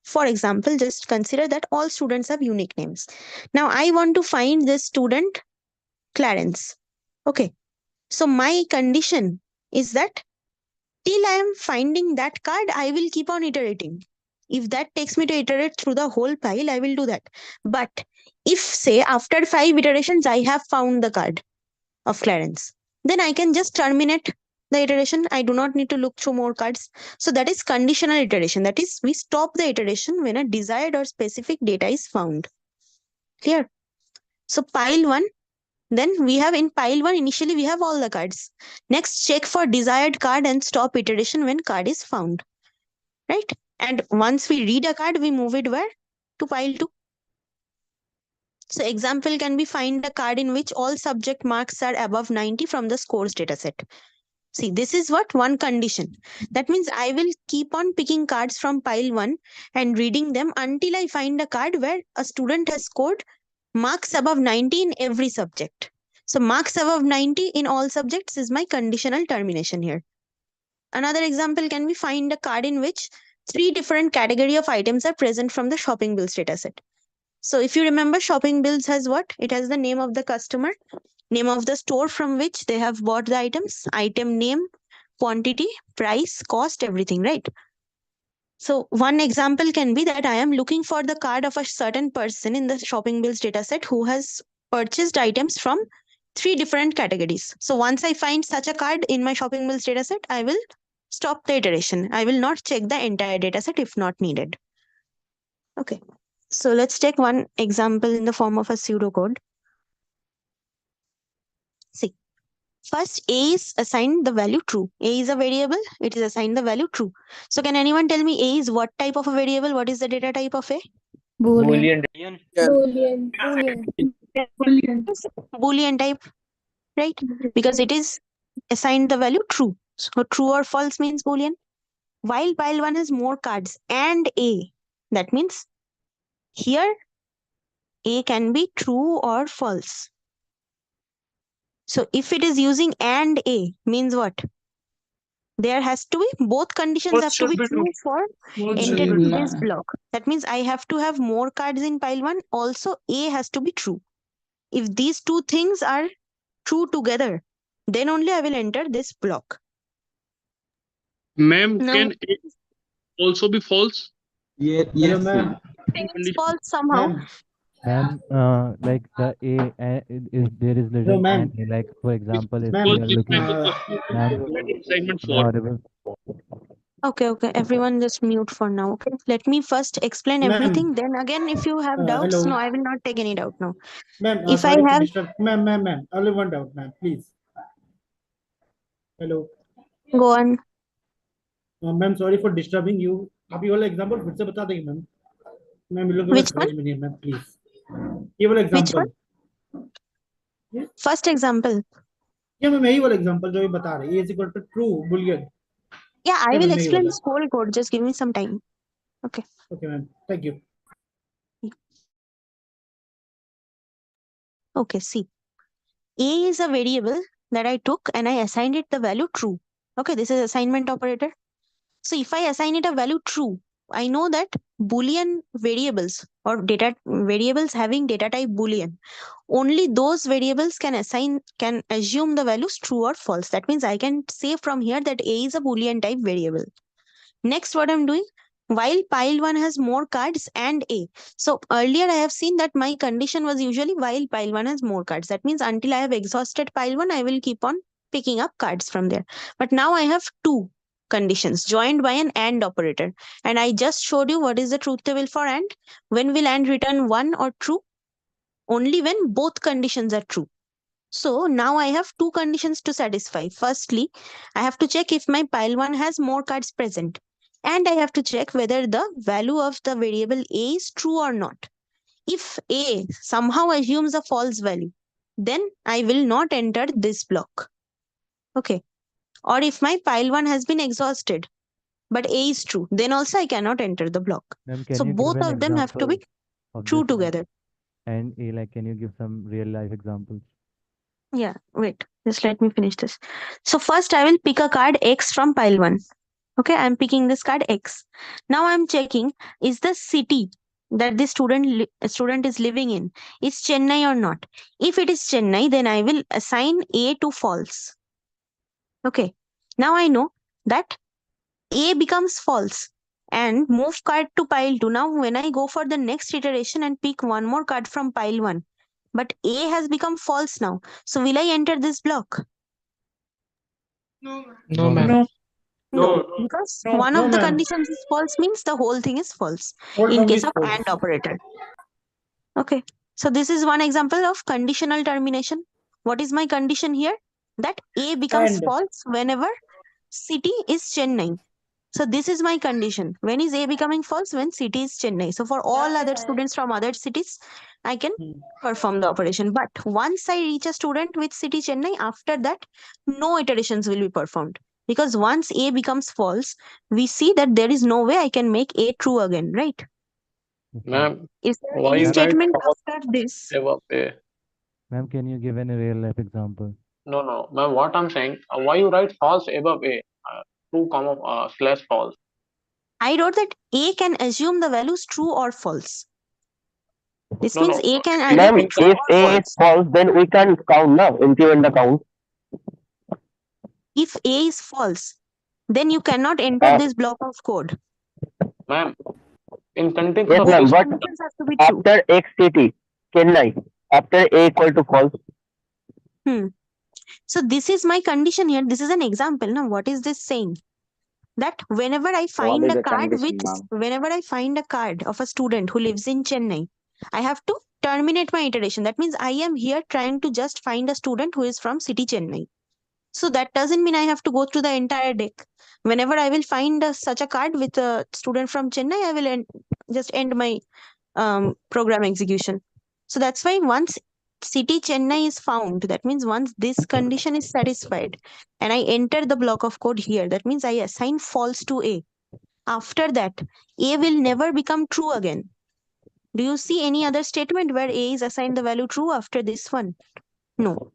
For example, just consider that all students have unique names. Now I want to find this student Clarence. Okay. So my condition is that till I am finding that card, I will keep on iterating. If that takes me to iterate through the whole pile, I will do that. But if, say, after 5 iterations, I have found the card of Clarence, then I can just terminate the iteration. I do not need to look through more cards. So that is conditional iteration. That is, we stop the iteration when a desired or specific data is found. Clear? So pile 1, then we have in pile 1, initially we have all the cards. Next, check for desired card and stop iteration when card is found. Right? And once we read a card, we move it where? To pile 2. So example can be find a card in which all subject marks are above 90 from the scores dataset. See, this is what one condition. That means I will keep on picking cards from pile 1 and reading them until I find a card where a student has scored marks above 90 in every subject. So marks above 90 in all subjects is my conditional termination here. Another example can be find a card in which 3 different category of items are present from the shopping bills dataset. So if you remember, shopping bills has what? It has the name of the customer, name of the store from which they have bought the items, item name, quantity, price, cost, everything, right? So one example can be that I am looking for the card of a certain person in the shopping bills dataset who has purchased items from 3 different categories. So once I find such a card in my shopping bills dataset, I will stop the iteration. I will not check the entire dataset if not needed. Okay. So let's take one example in the form of a pseudocode. See, first A is assigned the value true. A is a variable, it is assigned the value true. So can anyone tell me A is what type of a variable? What is the data type of A? Boolean. Boolean. Boolean. Boolean type, right? Because it is assigned the value true. So true or false means Boolean. While pile 1 has more cards and A, that means here A can be true or false. So if it is using and A means what? There has to be both conditions Both have to should be be true true. for Both should entering be this block. That means I have to have more cards in pile 1. Also, A has to be true. If these two things are true together, then only I will enter this block. Ma'am, Now, can it also be false? Yes, Hello, yes. ma'am. it's false somehow. Ma'am. Ma'am, like the is there is Hello, little ma'am. and like for example, if Ma'am. we are looking, ma'am, Assignment am I for. audible? Okay. Everyone just mute for now. Okay. Let me first explain everything. Ma'am. Then again, if you have doubts, Hello. no, I will not take any doubt now. Ma'am, If I sorry to have, disturb. Ma'am. Only one doubt, ma'am, please. Hello. go on. Ma'am sorry for disturbing you आप ये वाला example फिर से बता देंगे ma'am ma'am लोग Which one? समझ में नहीं मैम प्लीज ये वाला Which one? Example First example. या मैम यही वाला एग्जांपल जो ये बता रहे हैं is equal to true boolean Yeah, I Yeah, will ma'am, explain यही this whole code. Just give me some time. Okay. Okay, ma'am. Thank you. Okay, see. A is a variable that I took and I assigned it the value true. Okay, this is assignment operator. So if I assign it a value true, I know that Boolean variables or data variables having data type Boolean, only those variables can assume the values true or false. That means I can say from here that A is a Boolean type variable. Next, what I'm doing, while pile 1 has more cards and A. So earlier I have seen that my condition was usually while pile 1 has more cards. That means until I have exhausted pile 1, I will keep on picking up cards from there. But now I have two conditions joined by an AND operator. And I just showed you what is the truth table for AND. When will AND return 1 or true? Only when both conditions are true. So now I have two conditions to satisfy. Firstly, I have to check if my pile 1 has more cards present. And I have to check whether the value of the variable A is true or not. If A somehow assumes a false value, then I will not enter this block. Okay. Or if my pile 1 has been exhausted, but A is true, then also I cannot enter the block. So both of them have to be true together. And A, like, can you give some real life examples? Yeah, wait, just let me finish this. So first I will pick a card X from pile 1. Okay, I'm picking this card X. Now I'm checking, is the city that the student is living in is Chennai or not? If it is Chennai, then I will assign A to false. Okay, now I know that A becomes false and move card to pile 2. Now when I go for the next iteration and pick one more card from pile 1, but A has become false now. So will I enter this block? No, No, ma'am. No. No, because one No, of the ma'am. conditions is false means the whole thing is false Whole in term case is of false. AND operator. Okay, so this is one example of conditional termination. What is my condition here? That A becomes And false whenever city is Chennai. So this is my condition. When is A becoming false? When city is Chennai. So for all other students from other cities, I can perform the operation. But once I reach a student with city Chennai, after that, no iterations will be performed. Because once A becomes false, we see that there is no way I can make A true again, right? Ma'am, Is there why any you write statement false after this? above A? ma'am, can you give any real life example? No, no, ma'am. What I'm saying, why you write false above A? True comma slash false. I wrote that A can assume the values true or false. This No, means no. A can either Ma'am, be true if or A is false. false, then we can count now, increment the count. If A is false, then you cannot enter this block of code. Ma'am, in context Yes, of ma'am, this, but Conditions have to be true. after X city, Chennai, after A equal to false. So this is my condition here. This is an example. Now, what is this saying? That whenever I find a card whenever I find a card of a student who lives in Chennai, I have to terminate my iteration. That means I am here trying to just find a student who is from city Chennai. So that doesn't mean I have to go through the entire deck. Whenever I will find such a card with a student from Chennai, I will just end my program execution. So that's why once city Chennai is found, that means once this condition is satisfied and I enter the block of code here, that means I assign false to A. After that, A will never become true again. Do you see any other statement where A is assigned the value true after this one? No.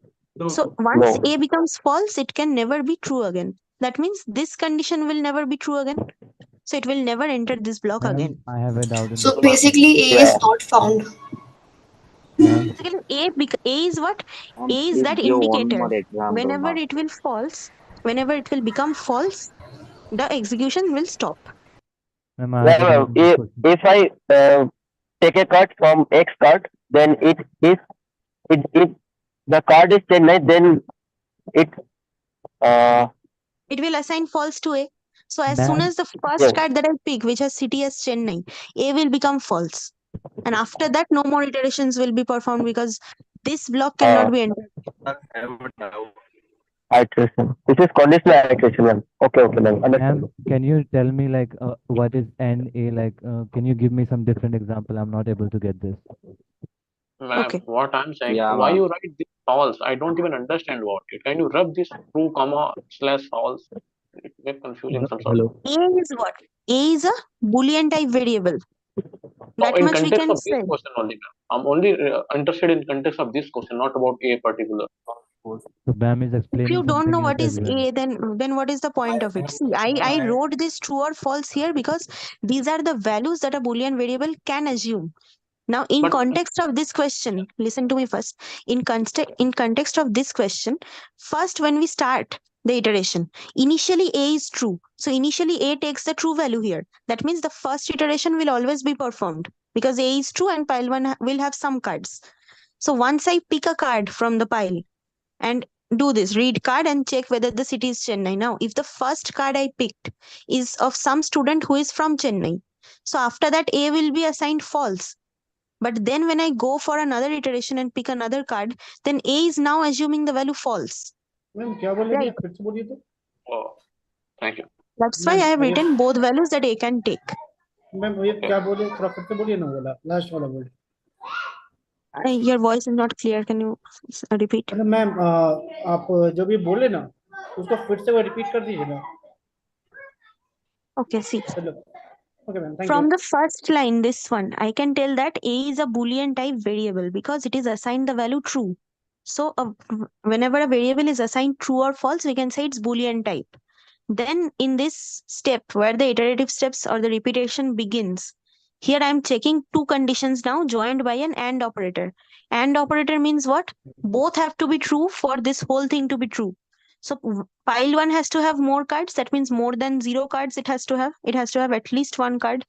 So once A becomes false, it can never be true again. That means this condition will never be true again. So it will never enter this block Ma'am, again. I have a doubt in So this question. basically, A is not found. Ma'am, Basically, A is what? A is Please that give one indicator. more example, Whenever ma'am. it will false, whenever it will become false, the execution will stop. ma'am, I have Yeah, a doubt ma'am, in this question. if I take a card from X card, then it the card is Chennai, then it uh It will assign false to A. So as soon Ma'am, as the first yes. card that I pick, which has city as Chennai, A will become false. And after that, no more iterations will be performed because this block cannot be entered. Iteration. This is conditional iteration, ma'am. Okay, ma'am. ma'am, Understand. can you tell me like what is NA like? Can you give me some different example? I'm not able to get this. ma'am, Okay. what I'm saying, Yeah, why ma'am. you write this false? I don't even understand what it. Can you rub this true comma slash false? It make confusing some sort. Hello. A is what? A is a Boolean type variable. No, That in much we context can of this say. question only, ma'am. I'm only interested in context of this question, not about a particular. So ma'am is If explaining you don't know something else what as is well. A, then what is the point of it? See, I wrote this true or false here because these are the values that a Boolean variable can assume. Now, in But context of this question, listen to me first. In context of this question, first when we start the iteration, initially A is true. So initially A takes the true value here. That means the first iteration will always be performed because A is true and pile 1 will have some cards. So once I pick a card from the pile and do this, read card and check whether the city is Chennai. Now, if the first card I picked is of some student who is from Chennai, so after that A will be assigned false. But then when I go for another iteration and pick another card, then A is now assuming the value false. Ma'am क्या बोल रही थी Right. आप फिर से बोलिए तो oh, thank you. That's why I ma'am have written both values that A can take. Ma'am ये क्या बोले थोड़ा फिर से बोलिए ना बोला लास्ट वाला word Your voice is not clear. Can you repeat? मतलब मैम आप जो भी बोले ना उसको फिर से वो रिपीट कर दीजिए ना Okay, see. चलो okay ma'am thank From you the first line, this one, I can tell that A is a Boolean type variable because it is assigned the value true. So whenever a variable is assigned true or false, we can say it's Boolean type. Then in this step where the iterative steps or the repetition begins, here I am checking two conditions now joined by an AND operator. AND operator means what? Both have to be true for this whole thing to be true. So pile 1 has to have more cards. That means more than 0 cards it has to have. It has to have at least one card.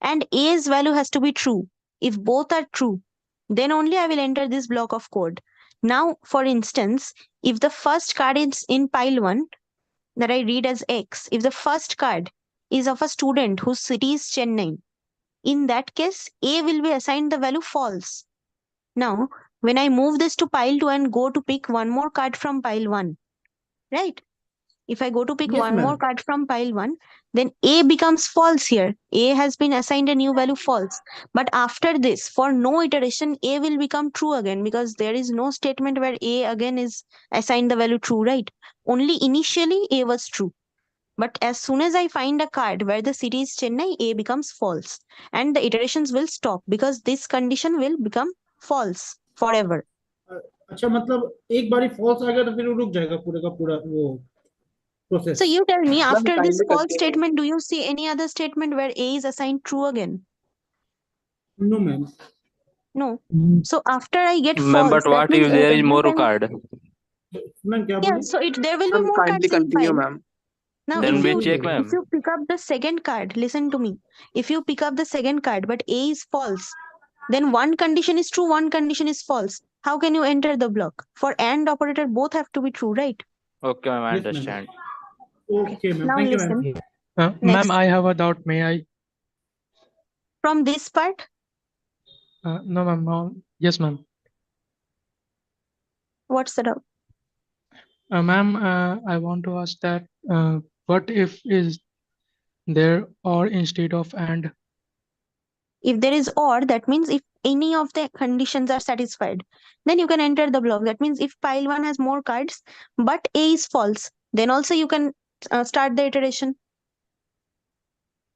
And A's value has to be true. If both are true, then only I will enter this block of code. Now, for instance, if the first card is in pile 1, that I read as X, if the first card is of a student whose city is Chennai, in that case, A will be assigned the value false. Now, when I move this to pile 2 and go to pick one more card from pile 1, right? If I go to pick Yes, one more ma'am. card from pile 1, then A becomes false here. A has been assigned a new value false. But after this, for no iteration, A will become true again because there is no statement where A again is assigned the value true, right? Only initially A was true. But as soon as I find a card where the city is Chennai, A becomes false. And the iterations will stop because this condition will become false forever. अच्छा मतलब एक बारी false आ गया तो फिर वो रुक जाएगा पूरे का पूरा वो process. So you tell me, Ma'am, after this kindly false continue. statement, do you see any other statement where A is assigned true again? No, ma'am. No. So after I get Ma'am, false, but that what means if there is every more time, card? Ma'am, क्या yeah, बोली? so there will be Ma'am, more kindly cards in continue, pile. ma'am. Now, Then if we you check, if ma'am. you pick up the second card, listen to me. If you pick up the second card, but A is false, then one condition is true, one condition is false. How can you enter the block? For AND operator, both have to be true, right? Okay, ma'am, I Yes, ma'am. understand. Okay, ma'am. Now Thank you, listen. ma'am. Ma'am, Next, I have a doubt. May I? from this part, No, ma'am. No. Yes, ma'am. what's the doubt? Ma'am, I want to ask that what if is there or instead of and? If there is OR, that means if any of the conditions are satisfied, then you can enter the block. That means if pile 1 has more cards, but A is false, then also you can start the iteration.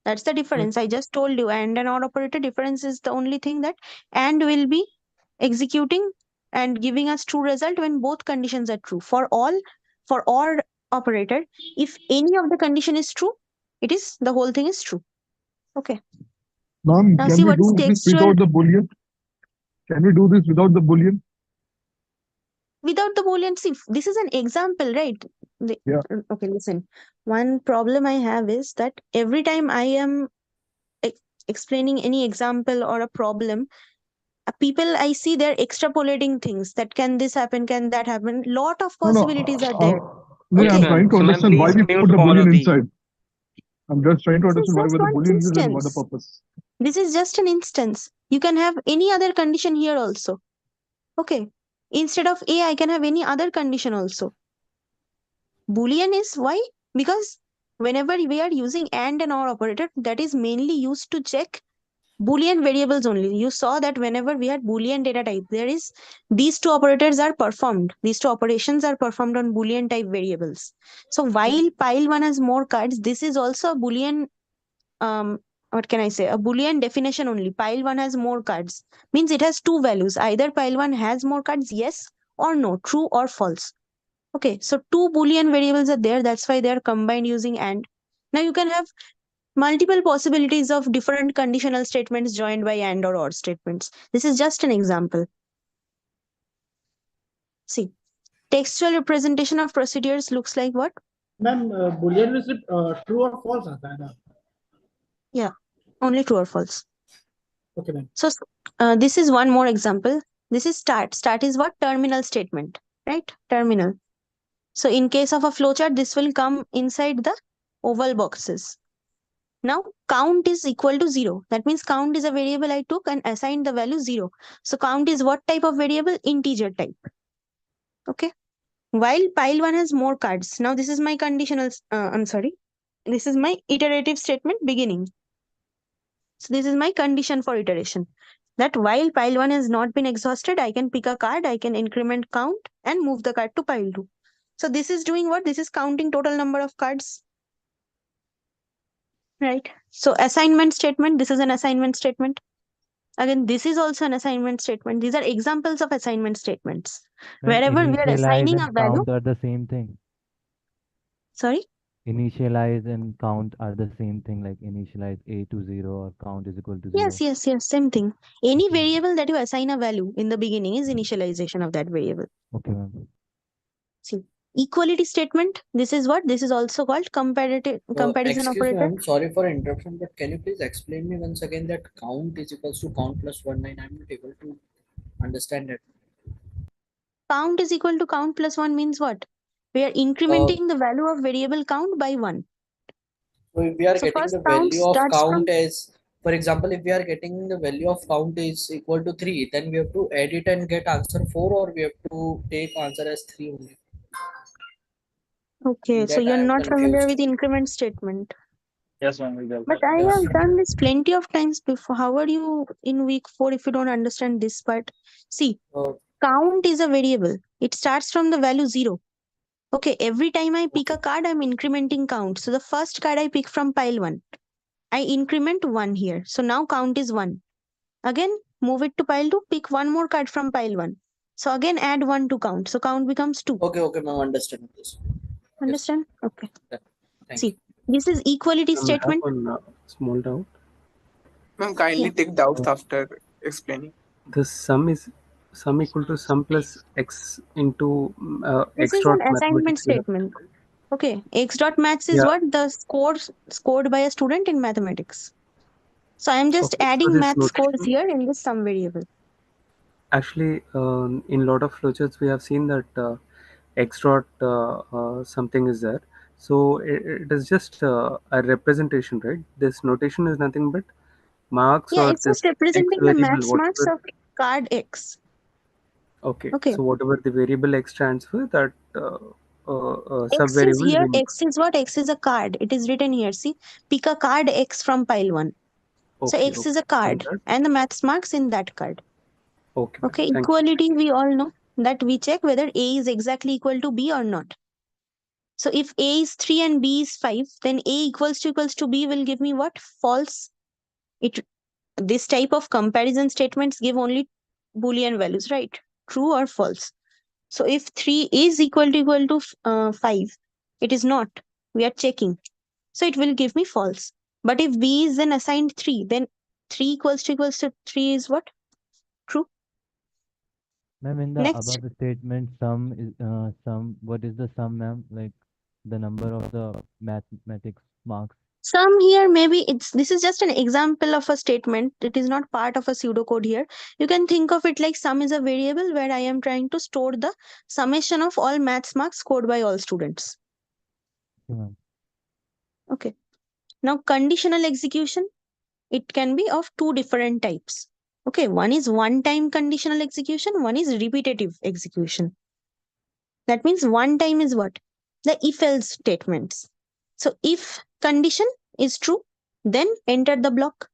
That's the difference. I just told you. And an OR operator difference is the only thing that AND will be executing and giving us true result when both conditions are true. For OR operator, if any of the condition is true, it is the whole thing is true. Okay. Ma'am, Now can see we what is do this textual. without the Boolean? Can we do this without the Boolean? Without the Boolean, see, this is an example, right? Yeah. Okay, listen. One problem I have is that every time I am explaining any example or a problem, people I see they're extrapolating things that can this happen, can that happen. Lot of No, no. possibilities are there. No, Okay. I'm trying to So, ma'am, understand why please we mute put the all Boolean of the. inside. I'm just trying to This is understand why just the one Boolean is and what the instance. purpose. This is just an instance. You can have any other condition here also. Okay. Instead of A, I can have any other condition also. Boolean is why? Because whenever we are using AND and OR operator, that is mainly used to check Boolean variables only. You saw that whenever we had Boolean data type, there is these two operators are performed. These two operations are performed on Boolean type variables. So while pile 1 has more cards, this is also a Boolean, what can I say? A Boolean definition only. Pile 1 has more cards. Means it has two values. Either pile 1 has more cards, yes or no, true or false. Okay, so two Boolean variables are there. That's why they are combined using AND. Now you can have multiple possibilities of different conditional statements joined by AND or OR statements. This is just an example. See, textual representation of procedures looks like what? Ma'am, Boolean में सिर्फ true or false आता है ना? Yeah, only true or false. Okay, ma'am. So this is one more example. This is start. Start is what? Terminal statement, right? Terminal. So in case of a flowchart, this will come inside the oval boxes. Now count is equal to 0. That means count is a variable I took and assigned the value 0. So count is what type of variable? Integer type. Okay. While pile 1 has more cards. Now this is my conditional, this is my iterative statement beginning. So this is my condition for iteration. That while pile 1 has not been exhausted, I can pick a card, I can increment count and move the card to pile 2. So this is doing what? This is counting total number of cards. Right. So assignment statement, this is an assignment statement. Again, this is also an assignment statement. These are examples of assignment statements. Ma'am, Wherever we are initialize assigning a and value. count are the same thing. Sorry? initialize and count are the same thing, like initialize a to 0 or count is equal to 0. Yes, same thing. Any Okay. variable that you assign a value in the beginning is initialization of that variable. Okay, ma'am. See, equality statement, this is what? This is also called comparison Excuse me, operator. I'm sorry for interruption, but can you please explain me once again that count is equals to count plus 1 9? I'm not able to understand it. Count is equal to count plus 1 means what? We are incrementing the value of variable count by 1. So if we are So getting first the count value of starts count from as, for example, if we are getting the value of count is equal to 3, then we have to add it and get answer 4, or we have to take answer as 3 only. Okay, so That you're I am not familiar confused. with increment statement. Yes, ma'am. We will. But I Yes. have done this plenty of times before. How are you in week 4 if you don't understand this part? See, count is a variable. It starts from the value 0. Okay, every time I pick a card, I'm incrementing count. So the first card I pick from pile 1, I increment 1 here. So now count is 1. Again, move it to pile 2, pick one more card from pile 1. So again, add 1 to count. So count becomes 2. Okay, ma'am, understand this. Understand? Okay. Thank See, this is equality I have statement. one small doubt. Ma'am, kindly Yeah. take doubts after explaining. The sum equal to sum plus x into This x is dot an assignment mathematics. statement. Okay, x dot maths is Yeah. what? The scores scored by a student in mathematics. So I'm just Okay. So adding this math scores notation, here in this sum variable. actually, in lot of flowcharts we have seen that x dot something is there. So it is just a representation, right? This notation is nothing but marks Yeah, or it's just this x representing the variable, max marks whatever. of card X. Okay. Okay. So whatever the variable x stands for, that sub X is variable here. will. X is what? X is a card. It is written here. See, pick a card X from pile 1. So Okay. X is Okay. a card and the maths marks in that card. Okay. Ma'am. Okay, Thank you. equality we all know that we check whether A is exactly equal to B or not. So if A is 3 and B is 5, then A equals to B will give me what? False. This type of comparison statements give only Boolean values, right? True or false. So if 3 is equal to 5, it is not. We are checking. So it will give me false. But if B is then assigned 3, then 3 equals to 3 is what? True. Ma'am, in the Next. above statement, sum is sum. What is the sum, ma'am? Like the number of the mathematics marks. Some here maybe this is just an example of a statement. It is not part of a pseudocode here. You can think of it like sum is a variable where I am trying to store the summation of all maths marks scored by all students. Okay. Now conditional execution, it can be of two different types. Okay, one is one-time conditional execution, one is repetitive execution. That means one time is what? The if-else statements. So if condition is true, then enter the block.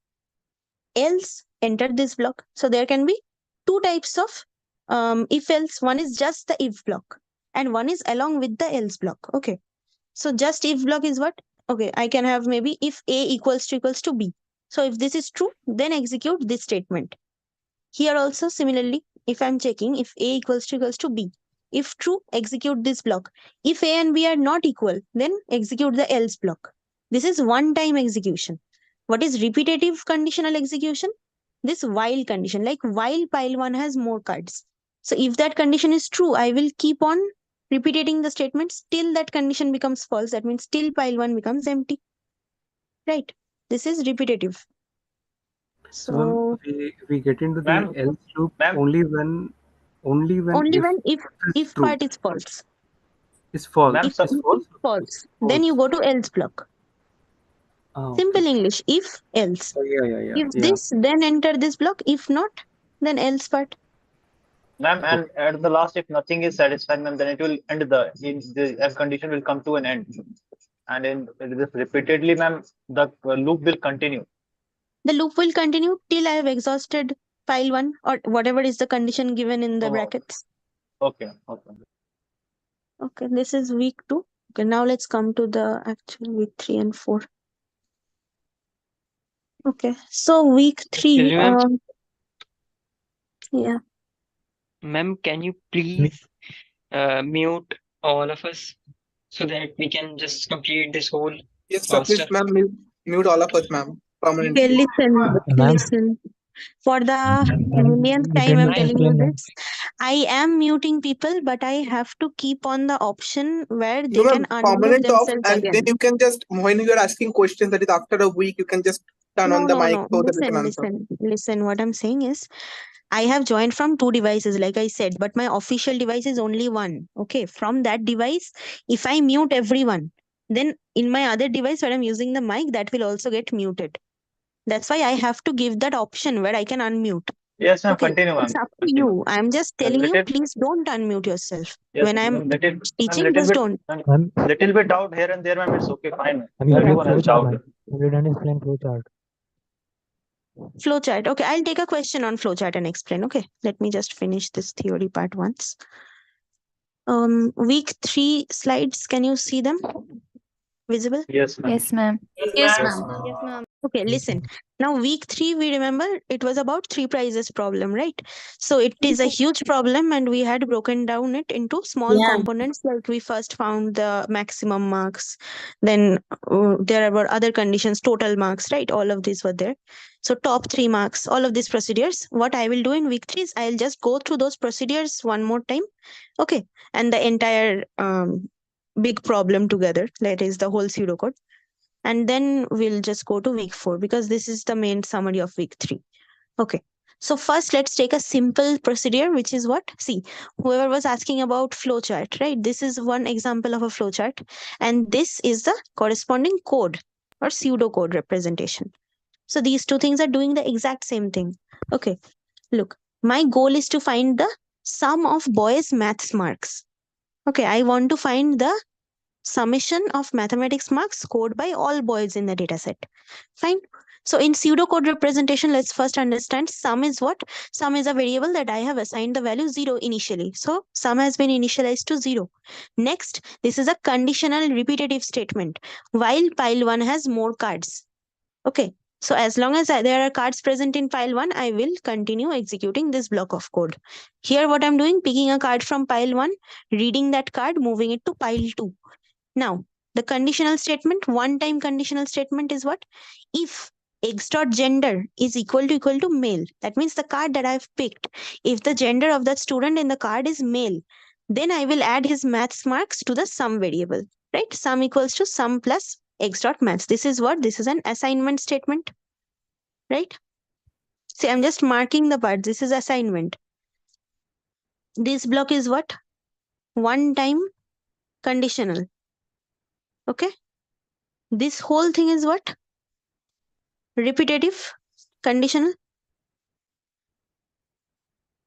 Else, enter this block. So there can be two types of if-else. One is just the if block and one is along with the else block. Okay. So just if block is what? Okay, I can have maybe if A equals to B. So if this is true, then execute this statement. Here also similarly, if I'm checking if A equals to B. If true, execute this block. If A and B are not equal, then execute the else block. This is one-time execution. What is repetitive conditional execution? This while condition, like while pile 1 has more cards. So if that condition is true, I will keep on repeating the statements till that condition becomes false. That means till pile 1 becomes empty. Right. This is repetitive. So ma'am, we get into the Ma'am, else loop ma'am. only when if true. part is false. Is false. Ma'am, If Is false. false, then you go to else block. Simple Okay. English. If else. Oh, yeah. If this, then enter this block. If not, then else part. Ma'am, and at the last, if nothing is satisfied, ma'am, then it will end the if condition will come to an end. And in this repeatedly, ma'am, the loop will continue. The loop will continue till I have exhausted file 1 or whatever is the condition given in the brackets. Okay. Okay, this is week 2. Okay, now let's come to the actual week 3 and 4. Okay, so week 3. Yeah. Ma'am, can you please mute all of us? so that we can just complete this whole Yes, sir. Please, faster. ma'am, mute all of us, ma'am, Okay, permanently. listen, Ma'am, listen. For the millionth you time, can I'm telling you explain, ma'am. this. I am muting people, but I have to keep on the option where No, they can ma'am, unmute permanent off, themselves and then again. you can just, when you are asking questions, that is after a week, you can just turn on the mic No. so that we can Listen, answer. listen. What I'm saying is, I have joined from two devices, like I said, but my official device is only one. Okay, from that device, if I mute everyone, then in my other device where I'm using the mic, that will also get muted. That's why I have to give that option where I can unmute. Yes, ma'am. Okay, Continue, it's ma'am. up to Continue. you. I'm just And telling you, little, please don't unmute yourself. yes, When I'm ma'am, little, ma'am, teaching, little just bit, don't. ma'am, little bit doubt here and there, ma'am. It's okay, fine. Ma'am, you have Everyone has flowchart, doubt. ma'am. You didn't explain flowchart. Flowchart. Okay, I'll take a question on flowchart and explain. Okay, let me just finish this theory part once. Week 3 slides, can you see them? Visible? Yes, ma'am. Yes, ma'am. Yes, Yes, ma'am. ma'am. Yes, ma'am. Okay, listen. Now, week 3, we remember it was about 3 prizes problem, right? So it is a huge problem, and we had broken down it into small Yeah. components. Like we first found the maximum marks, then there were other conditions, total marks, right? All of these were there. So top 3 marks, all of these procedures. What I will do in week 3 is I'll just go through those procedures one more time. Okay, and the entire big problem together, that is the whole pseudocode. And then we'll just go to week 4 because this is the main summary of week 3. Okay. So first, let's take a simple procedure, which is what? See, whoever was asking about flowchart, right? This is one example of a flowchart, and this is the corresponding code or pseudocode representation. So these two things are doing the exact same thing. Okay. Look, my goal is to find the sum of boys' maths marks. Okay, I want to find the summation of mathematics marks scored by all boys in the dataset. Fine. So in pseudocode representation, let's first understand sum is what? Sum is a variable that I have assigned the value 0 initially. So sum has been initialized to 0. Next, this is a conditional repetitive statement while pile 1 has more cards. Okay. So as long as there are cards present in pile 1, I will continue executing this block of code. Here what I'm doing, picking a card from pile 1, reading that card, moving it to pile 2. Now, the conditional statement, one-time conditional statement is what? If x dot gender is equal to male, that means the card that I've picked, if the gender of that student in the card is male, then I will add his maths marks to the sum variable, right? Sum equals to sum plus x dot maths. This is what? This is an assignment statement, right? See, I'm just marking the part. This is assignment. This block is what? One-time conditional. Okay? This whole thing is what? Repetitive conditional.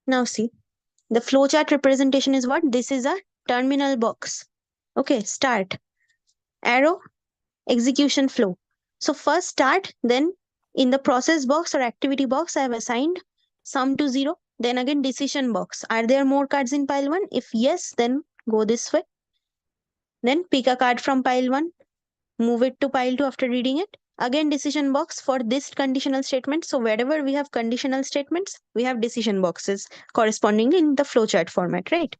Now see, the flowchart representation is what? This is a terminal box. Okay, start, arrow, execution flow. So first start, then in the process box or activity box, I have assigned sum to 0. Then again decision box. Are there more cards in pile 1? If yes, then go this way. Then pick a card from pile 1, move it to pile 2 after reading it. Again, decision box for this conditional statement. So wherever we have conditional statements, we have decision boxes correspondingly in the flowchart format, right?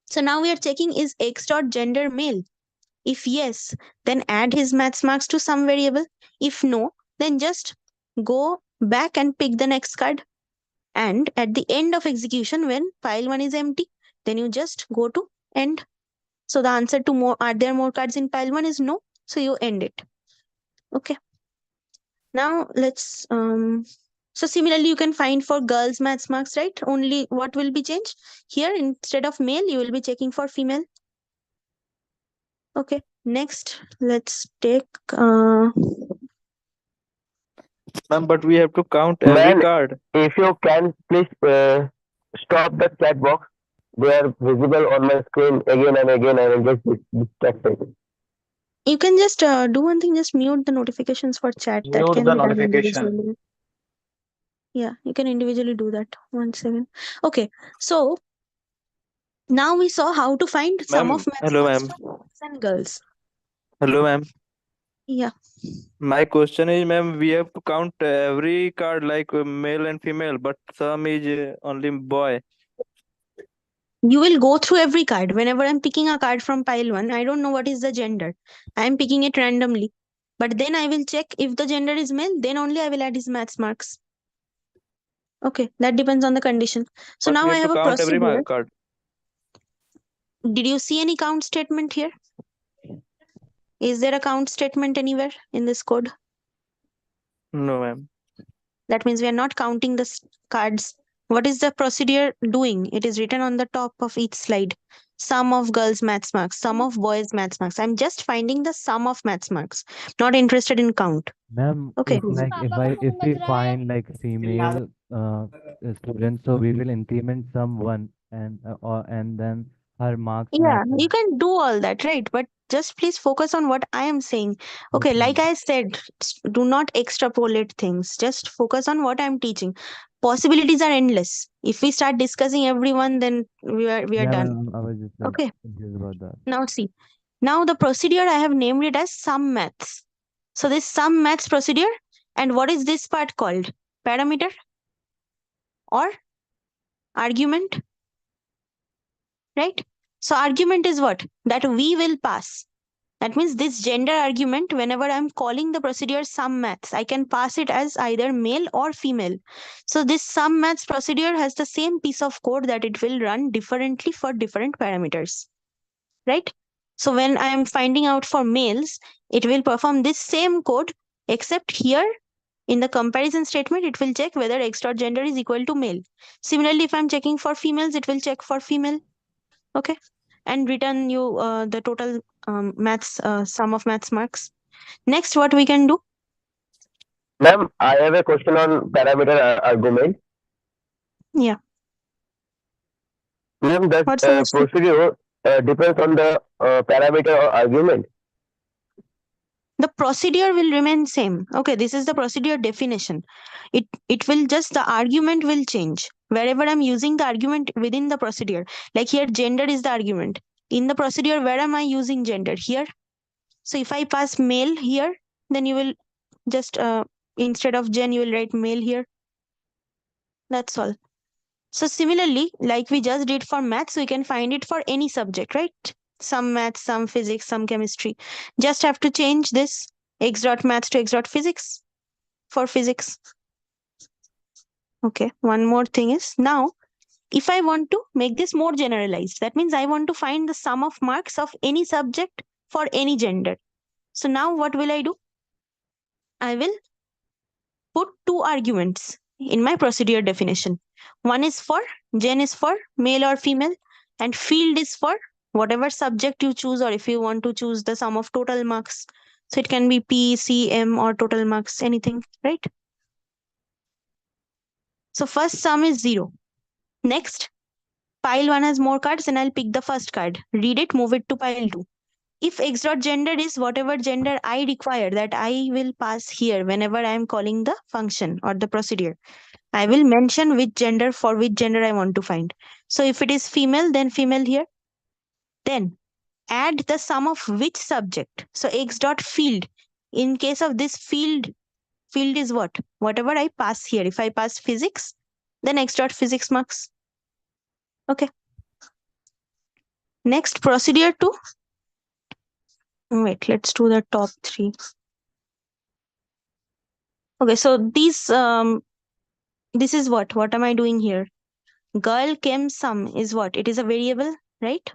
So now we are checking, is x dot gender male? If yes, then add his maths marks to some variable. If no, then just go back and pick the next card. And at the end of execution, when pile 1 is empty, then you just go to end. So the answer to more, are there more cards in pile 1 is no. So you end it. Okay. Now let's so similarly you can find for girls maths marks, right? Only what will be changed? Here instead of male, you will be checking for female. Okay. Next, let's take Ma'am, but we have to count every Man, card. if you can please stop the chat box. They are visible on my screen again and again. I will get distracted. you can just do one thing, just mute the notifications for chat. That Mute can the be done notification. individually. Yeah, you can individually do that. 1 second. Okay, so now we saw how to find sum Ma'am, of maths hello, marks ma'am. for boys and girls. Hello, ma'am. Yeah. My question is, ma'am, we have to count every card like male and female, but some is only boy. You will go through every card. Whenever I'm picking a card from pile 1, I don't know what is the gender. I'm picking it randomly. But then I will check if the gender is male, then only I will add his maths marks. Okay, that depends on the condition. So But now we I have to have a count every procedure. card. Did you see any count statement here? Is there a count statement anywhere in this code? No, ma'am. That means we are not counting the cards. What is the procedure doing? It is written on the top of each slide. Sum of girls' maths marks, sum of boys' maths marks. I'm just finding the sum of maths marks. Not interested in count. Ma'am, Okay. if we find like female students, so we will increment some one and then her marks Yeah, math. you can do all that, right? But just please focus on what I am saying. Okay, like I said, do not extrapolate things. Just focus on what I'm teaching. Possibilities are endless. If we start discussing everyone, then we are Yeah, done. ma'am, I was just like Okay. confused about that. Now see. Now the procedure I have named it as sum maths. So this sum maths procedure, and what is this part called? Parameter or argument? Right? So argument is what? That we will pass. That means this gender argument, whenever I'm calling the procedure sum maths, I can pass it as either male or female. So this sum maths procedure has the same piece of code that it will run differently for different parameters. Right? So when I am finding out for males, it will perform this same code, except here in the comparison statement, it will check whether x dot gender is equal to male. Similarly, if I'm checking for females, it will check for female. Okay. And return you the total maths sum of maths marks. Next, what we can do? Ma'am, I have a question on parameter argument. Yeah. Ma'am, does What's the question? procedure depends on the parameter or argument? The procedure will remain same. Okay, this is the procedure definition. It will just, the argument will change wherever I'm using the argument within the procedure. Like here, gender is the argument. In the procedure, where am I using gender? Here. So if I pass male here, then you will just instead of gen, you will write male here. That's all. So similarly, like we just did for maths, we can find it for any subject, right? Some maths, some physics, some chemistry. Just have to change this x dot maths to x dot physics for physics. Okay, one more thing is, now if I want to make this more generalized, that means I want to find the sum of marks of any subject for any gender. So now what will I do? I will put two arguments in my procedure definition. One is for gen is for male or female, and field is for whatever subject you choose, or if you want to choose the sum of total marks. So it can be P, C, M, or total marks, anything, right? So first sum is 0. Next, pile 1 has more cards, and I'll pick the first card. Read it, move it to pile 2. If x dot gender is whatever gender I require, that I will pass here whenever I am calling the function or the procedure, I will mention which gender for which gender I want to find. So if it is female, then female here. Then add the sum of which subject. So x dot field. In case of this field is what? Whatever I pass here. If I pass physics, then x dot physics marks. Okay. Next, procedure 2. Wait, let's do the top 3. Okay, so these this is what? What am I doing here? Girl chem sum is what? It is a variable, right?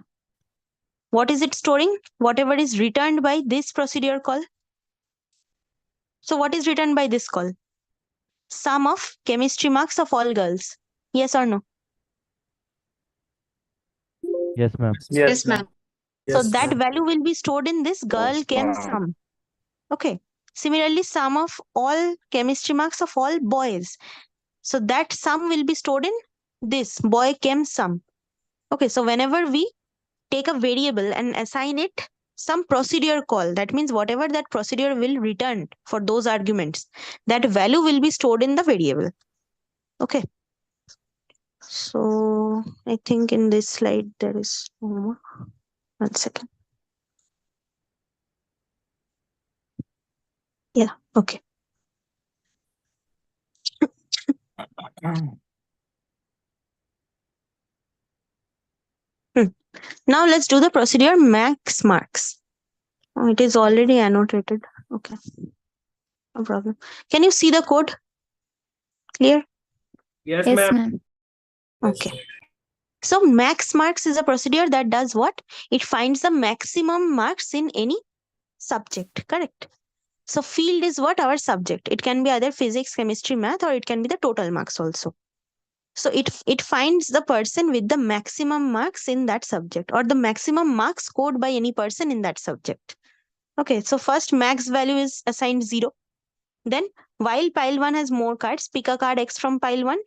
What is it storing? Whatever is returned by this procedure call. So what is returned by this call? Sum of chemistry marks of all girls. Yes or no? Yes, ma'am. Yes, ma'am. So that value will be stored in this girl chem sum. Okay. Similarly, sum of all chemistry marks of all boys. So that sum will be stored in this boy chem sum. Okay. So whenever we take a variable and assign it some procedure call, that means whatever that procedure will return for those arguments, that value will be stored in the variable. Okay. So I think in this slide there is no more. 1 second. Yeah. Okay. Now let's do the procedure max marks. Oh, it is already annotated. Okay. No problem. Can you see the code? Clear? Yes, Yes, ma'am. ma'am. Okay. So max marks is a procedure that does what? It finds the maximum marks in any subject, correct? So field is what? Our subject. It can be either physics, chemistry, math, or it can be the total marks also. So it finds the person with the maximum marks in that subject, or the maximum marks scored by any person in that subject. Okay, so first max value is assigned 0. Then while pile 1 has more cards, pick a card X from pile 1,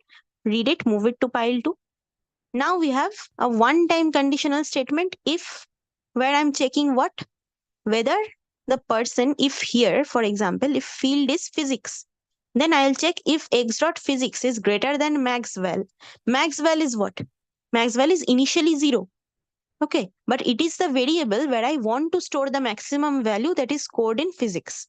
read it, move it to pile 2. Now we have a one-time conditional statement if, where I'm checking what? Whether the person, if here, for example, if field is physics, then I'll check if x dot physics is greater than maxval. Maxval is what? Maxval is initially 0. Okay, but it is the variable where I want to store the maximum value that is scored in physics.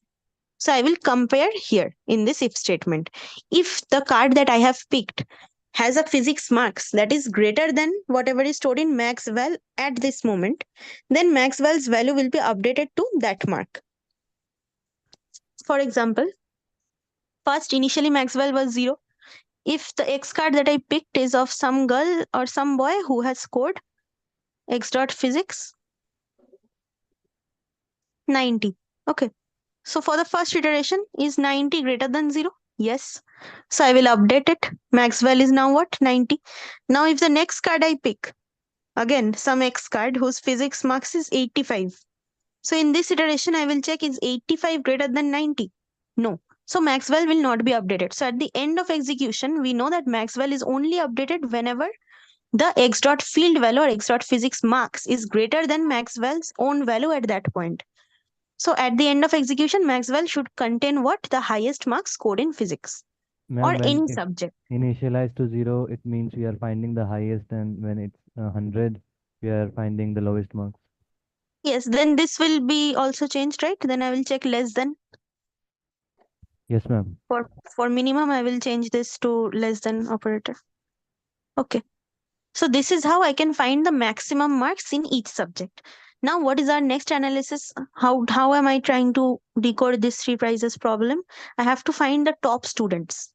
So I will compare here in this if statement. If the card that I have picked has a physics marks that is greater than whatever is stored in maxval at this moment, then maxval's value will be updated to that mark. For example, first initially maxval was 0. If the X card that I picked is of some girl or some boy who has scored X dot physics 90. Okay. So for the first iteration, is 90 greater than 0? Yes. So I will update it. Maxwell is now what? 90. Now if the next card I pick, again, some X card whose physics marks is 85. So in this iteration, I will check is 85 greater than 90? No. So Maxwell will not be updated. So at the end of execution, we know that Maxwell is only updated whenever the X dot field value or X dot physics marks is greater than Maxwell's own value at that point. So at the end of execution, Maxwell should contain what? The highest marks scored in physics or Ma'am, when any it's subject. initialized to 0, it means we are finding the highest, and when it's 100, we are finding the lowest marks. Yes, then this will be also changed, right? Then I will check less than. Yes, ma'am. For minimum, I will change this to less than operator. Okay. So this is how I can find the maximum marks in each subject. Now, what is our next analysis? How am I trying to decode this 3 prizes problem? I have to find the top students,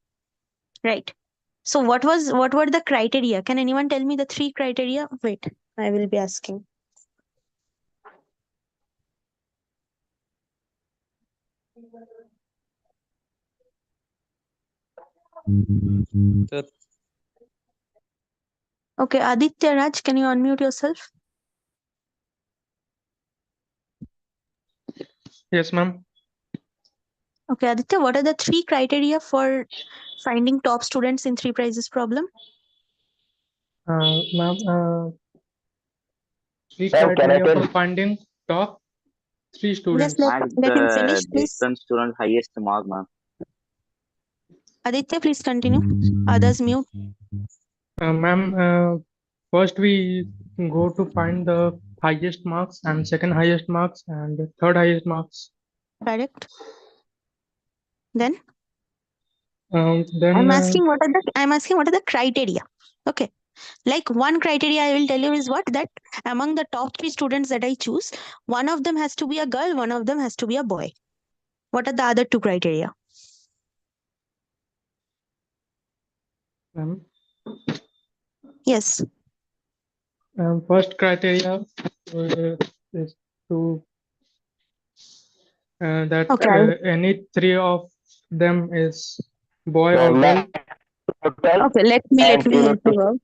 right? So what were the criteria? Can anyone tell me the 3 criteria? Wait, I will be asking. Okay, Aditya Raj, can you unmute yourself? Yes, ma'am. Okay, Aditya, what are the 3 criteria for finding top students in 3 prizes problem? Ma'am, 3 Ma'am, can I criteria tell? for finding top 3 Just students. let him finish, please. Distance student highest mark, ma'am. Aditya, please continue. Others mute. Ma'am, first we go to find the highest marks and second highest marks and third highest marks. Correct. Then Then I'm asking what are the criteria. Okay. Like one criteria I will tell you is what? That among the top 3 students that I choose, one of them has to be a girl, one of them has to be a boy. What are the other 2 criteria? ma'am, Yes. first criteria is to that Okay. any 3 of them is boy No, or girl. ma'am. Total Okay, let me and help unity. you out.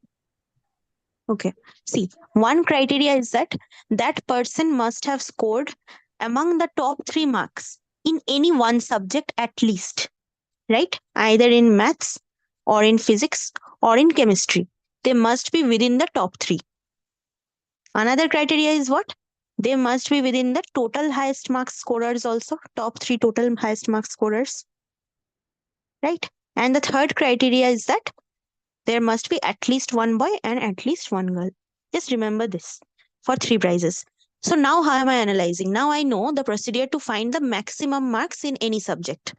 Okay. See, one criteria is that person must have scored among the top 3 marks in any one subject at least, right? Either in maths or in physics or in chemistry. They must be within the top 3. Another criteria is what? They must be within the total highest marks scorers also, top 3 total highest marks scorers, right? And the third criteria is that there must be at least one boy and at least one girl. Just remember this for 3 prizes. So now how am I analyzing? Now I know the procedure to find the maximum marks in any subject.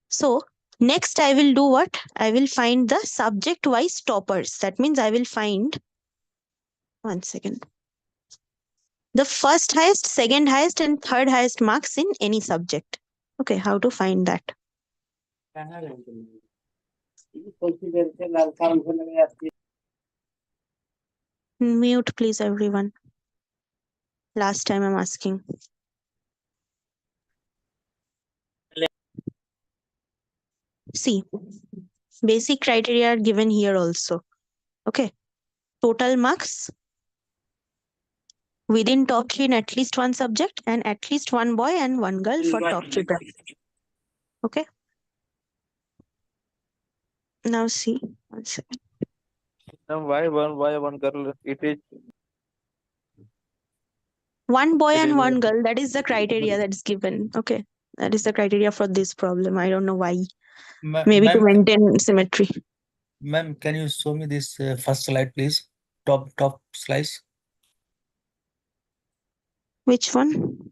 So next I will do what? I will find the subject-wise toppers. That means I will find 1 second. The first highest, second highest, and third highest marks in any subject. Okay, how to find that? Mute, please, everyone. Last time I'm asking. See, basic criteria are given here also. Okay. Total marks within top 3 in at least one subject and at least one boy and one girl for top 3 branches. Okay. Now see, 1 second. Now why one girl? It is One boy it and is one girl, that is the criteria that's given. Okay. That is the criteria for this problem. I don't know why. Maybe to Ma'am, maintain symmetry. ma'am, can you show me this first slide, please? Top slice. Which one?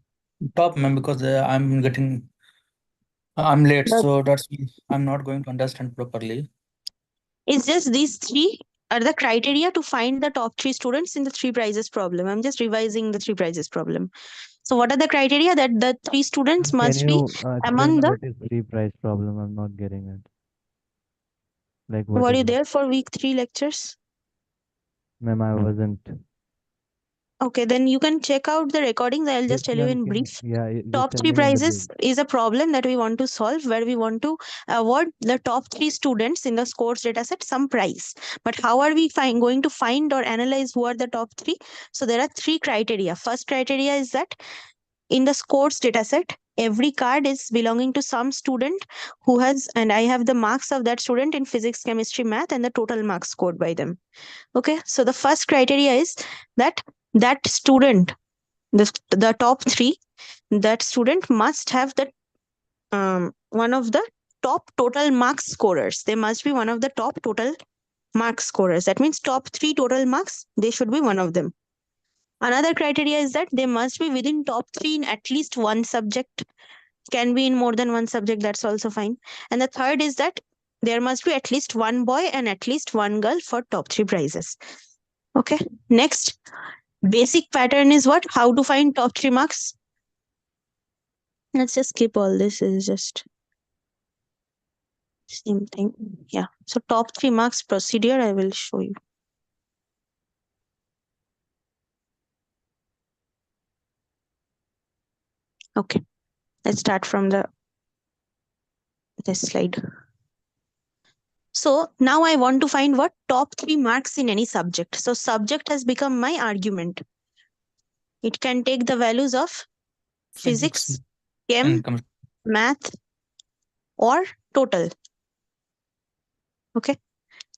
Top, ma'am, because I'm late, The- so that's I'm not going to understand properly. It's just these three are the criteria to find the top 3 students in the 3 prizes problem. I'm just revising the 3 prizes problem. So what are the criteria? That the 3 students Can must be you among explain the... what is free price problem? I'm not getting it. Like what Were is you it? there for week 3 lectures? Ma'am, I wasn't. Okay, then you can check out the recordings. I'll just tell you Ma'am, in brief. just Top tell 3 me in the prizes is a problem that we want to solve, where we want to award the top 3 students in the scores dataset some prize. But how are we going to find or analyze who are the top 3? So there are 3 criteria. First criteria is that in the scores dataset, every card is belonging to some student who has, and I have the marks of that student in physics, chemistry, math, and the total marks scored by them. Okay, so the first criteria is that that student, the top 3, that student must have the one of the top total marks scorers. They must be one of the top total mark scorers. That means top 3 total marks, they should be one of them. Another criteria is that they must be within top 3 in at least one subject. Can be in more than one subject, that's also fine. And the third is that there must be at least one boy and at least one girl for top 3 prizes. Okay, next, basic pattern is what? How to find top 3 marks? Let's just skip all this. Is just same thing. Yeah. So top 3 marks procedure, I will show you. Okay. Let's start from this slide. So now I want to find what? Top 3 marks in any subject. So subject has become my argument. It can take the values of physics, chem, math, or total. Okay.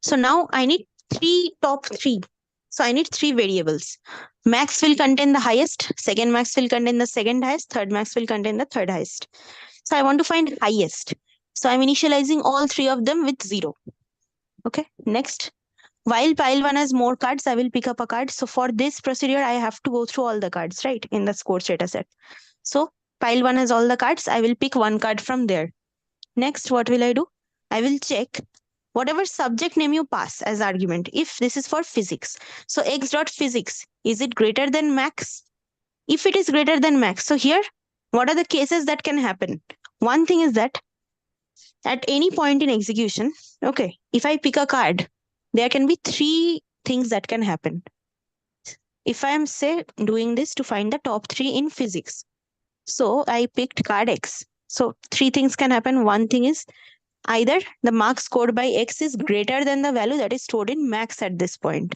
So now I need top 3. So I need 3 variables. Max will contain the highest, second max will contain the second highest, third max will contain the third highest. So I want to find highest. So I'm initializing all 3 of them with 0. Okay. Next, while pile 1 has more cards, I will pick up a card. So for this procedure, I have to go through all the cards, right, in the scores data set. So pile 1 has all the cards. I will pick one card from there. Next, what will I do? I will check whatever subject name you pass as argument. If this is for physics, so x.physics, is it greater than max? If it is greater than max, so here, what are the cases that can happen? One thing is that at any point in execution, okay, if I pick a card, there can be 3 things that can happen. If I am, say, doing this to find the top 3 in physics, so I picked card X. So 3 things can happen. One thing is either the mark scored by X is greater than the value that is stored in max at this point.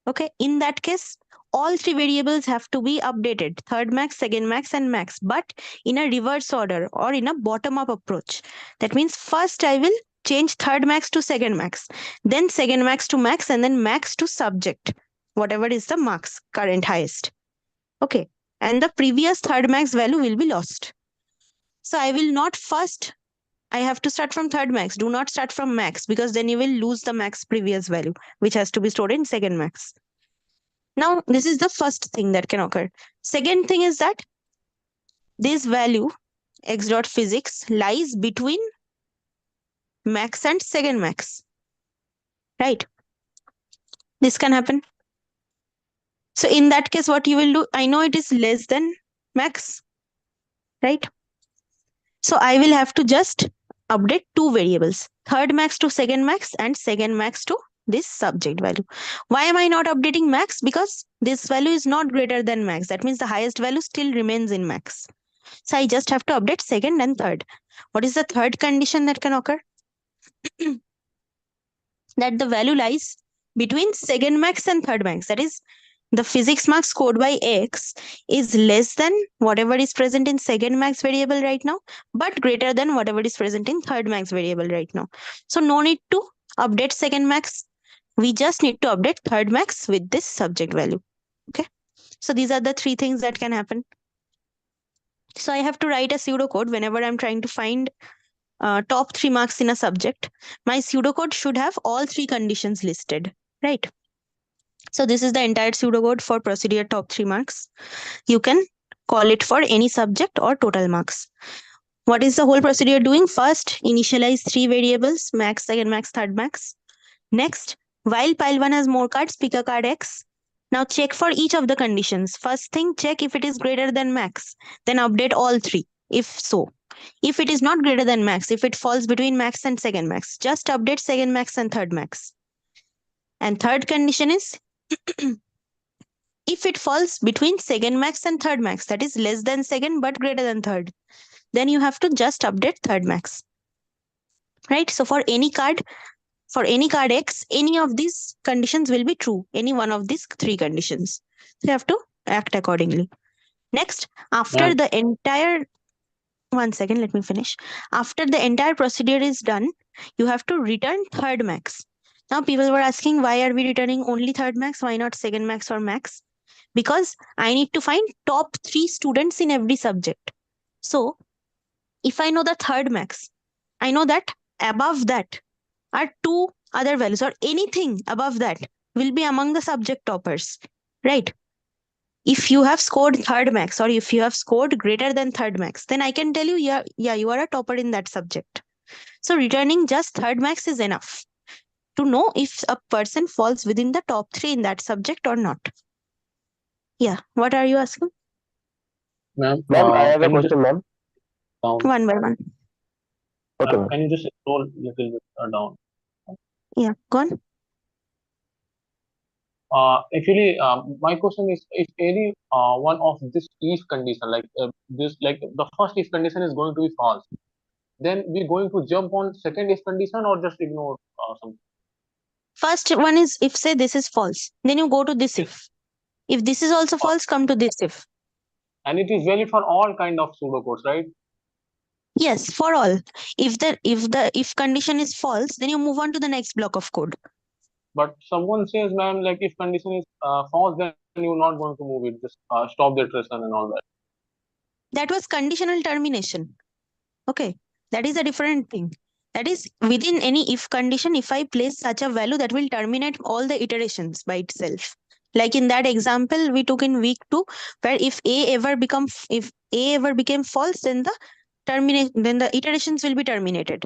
Okay, in that case, all 3 variables have to be updated: third max, second max, and max, but in a reverse order or in a bottom-up approach. That means first I will change third max to second max, then second max to max, and then max to subject, whatever is the marks current highest. Okay, and the previous third max value will be lost. So I will not first, I have to start from third max. Do not start from max, because then you will lose the max previous value, which has to be stored in second max. Now, this is the first thing that can occur. Second thing is that this value, x.physics, lies between max and second max. Right? This can happen. So in that case, what you will do, I know it is less than max, right? So I will have to just update two variables, third max to second max and second max to this subject value. Why am I not updating max? Because this value is not greater than max. That means the highest value still remains in max. So I just have to update second and third. What is the third condition that can occur? That the value lies between second max and third max. That is, the physics mark scored by X is less than whatever is present in second max variable right now, but greater than whatever is present in third max variable right now. So no need to update second max. We just need to update third max with this subject value. Okay. So these are the three things that can happen. So I have to write a pseudocode whenever I'm trying to find top 3 marks in a subject. My pseudocode should have all 3 conditions listed, right? So this is the entire pseudocode for procedure top 3 marks. You can call it for any subject or total marks. What is the whole procedure doing? First, initialize 3 variables, max, second max, third max. Next, while pile 1 has more cards, pick a card X. Now check for each of the conditions. First thing, check if it is greater than max. Then update all 3, if so. If it is not greater than max, if it falls between max and second max, just update second max and third max. And third condition is if it falls between second max and third max, that is less than second but greater than third, then you have to just update third max. Right? So for any card X, any of these conditions will be true. Any one of these 3 conditions. So you have to act accordingly. Next, after the entire 1 second, let me finish. After the entire procedure is done, you have to return third max. Now people were asking, why are we returning only third max? Why not second max or max? Because I need to find top 3 students in every subject. So if I know the third max, I know that above that are 2 other values, or anything above that will be among the subject toppers, right? If you have scored third max or if you have scored greater than third max, then I can tell you, yeah, you are a topper in that subject. So returning just third max is enough to know if a person falls within the top 3 in that subject or not. Yeah, what are you asking? Ma'am, I have a can you just question, ma'am. down? One by one. Okay, Can you just scroll a little bit down? Yeah, go on. Actually, my question is if any one of this if condition, like the first if condition is going to be false, then we're going to jump on second if condition or just ignore something. First one is if say this is false, then you go to this if. If this is also false, come to this if. And it is valid for all kind of pseudocodes, right? Yes, for all. If the if condition is false, then you move on to the next block of code. But someone says, ma'am, like if condition is false, then you're not going to move it. Just stop the iteration and all that. That was conditional termination. Okay, that is a different thing. That is within any if condition, if I place such a value that will terminate all the iterations by itself. Like in that example we took in week 2, where if A ever became false, then the iterations will be terminated.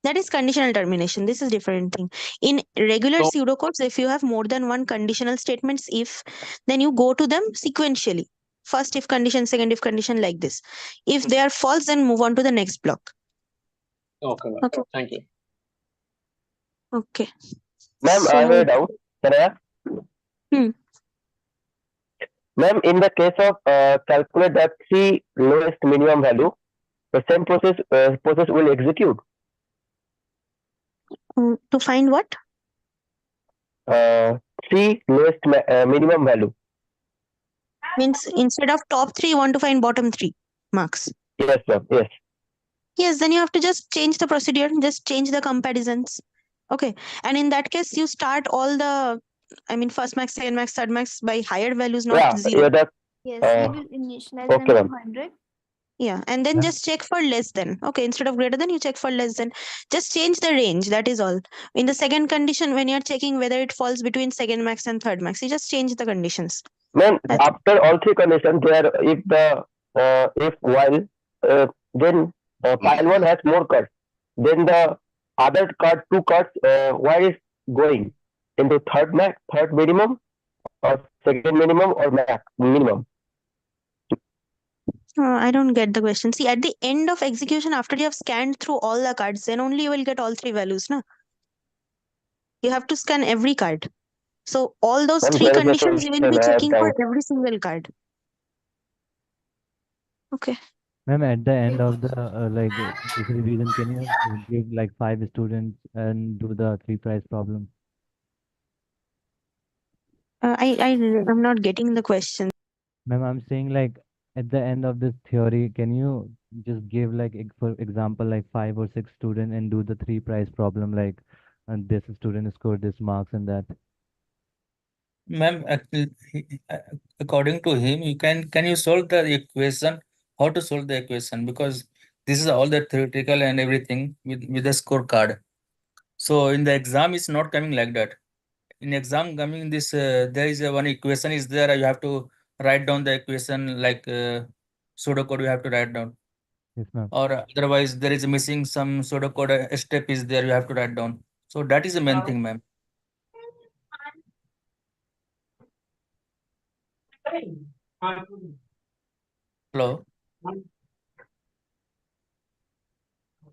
That is conditional termination. This is different thing. In regular pseudocodes, if you have more than one conditional statements, if, then you go to them sequentially. First if condition, second if condition, like this. If they are false, then move on to the next block. Okay, ma'am. Okay. Thank you. Okay. Ma'am, I have a doubt. Can I ask? Ma'am, in the case of calculate the 3 lowest minimum value, the same process will execute. To find what? 3 lowest minimum value. Means instead of top 3, you want to find bottom 3 marks. Yes, ma'am. Yes. Yes, then you have to just change the procedure, just change the comparisons. Okay. And in that case, you start all the, first max, second max, third max by higher values, not 0. Yes, we will initialize them to 100. Yeah, and then just check for less than. Okay, instead of greater than, you check for less than. Just change the range, that is all. In the second condition, when you're checking whether it falls between second max and third max, you just change the conditions. Ma'am, after all 3 conditions, if while then pile 1 has more cards, then the other card 2 cards, why is going into third minimum or second minimum or max minimum? I don't get the question. See, at the end of execution, after you have scanned through all the cards, then only you will get all three values. No? You have to scan every card. So all those Ma'am, three there is a conditions you will be question I have checking for time. every single card. Okay. Ma'am, at the end of the this revision, can you give like 5 students and do the 3 prize problem? I'm not getting the question. Ma'am, I'm saying like at the end of this theory, can you just give like for example like 5 or 6 students and do the 3 prize problem like and this student scored this marks and that. Ma'am, according to him, can you solve the equation? How to solve the equation? Because this is all the theoretical and everything with the scorecard. So in the exam, it's not coming like that. In exam coming this, there is one equation is there. You have to write down the equation like pseudocode. You have to write down. Yes, ma'am. Or otherwise, there is missing some pseudocode step is there. You have to write down. So that is the main thing, ma'am. Hello.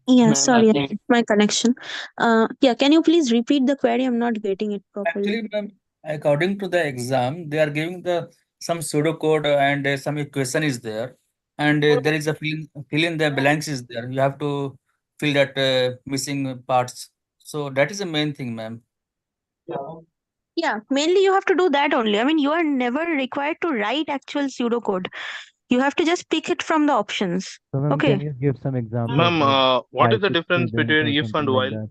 Yeah, Ma'am, sorry, I think my connection. Yeah, can you please repeat the query? I'm not getting it properly. actually, ma'am, according to the exam, they are giving the some pseudocode and some equation is there, and there is a fill in the blanks is there. You have to fill that missing parts. So that is the main thing, ma'am. Yeah, mainly you have to do that only. I mean, you are never required to write actual pseudocode. You have to just pick it from the options. So ma'am, Okay. can you give some examples Ma'am, like what is 5, the 6 difference students between or if something and like while? that?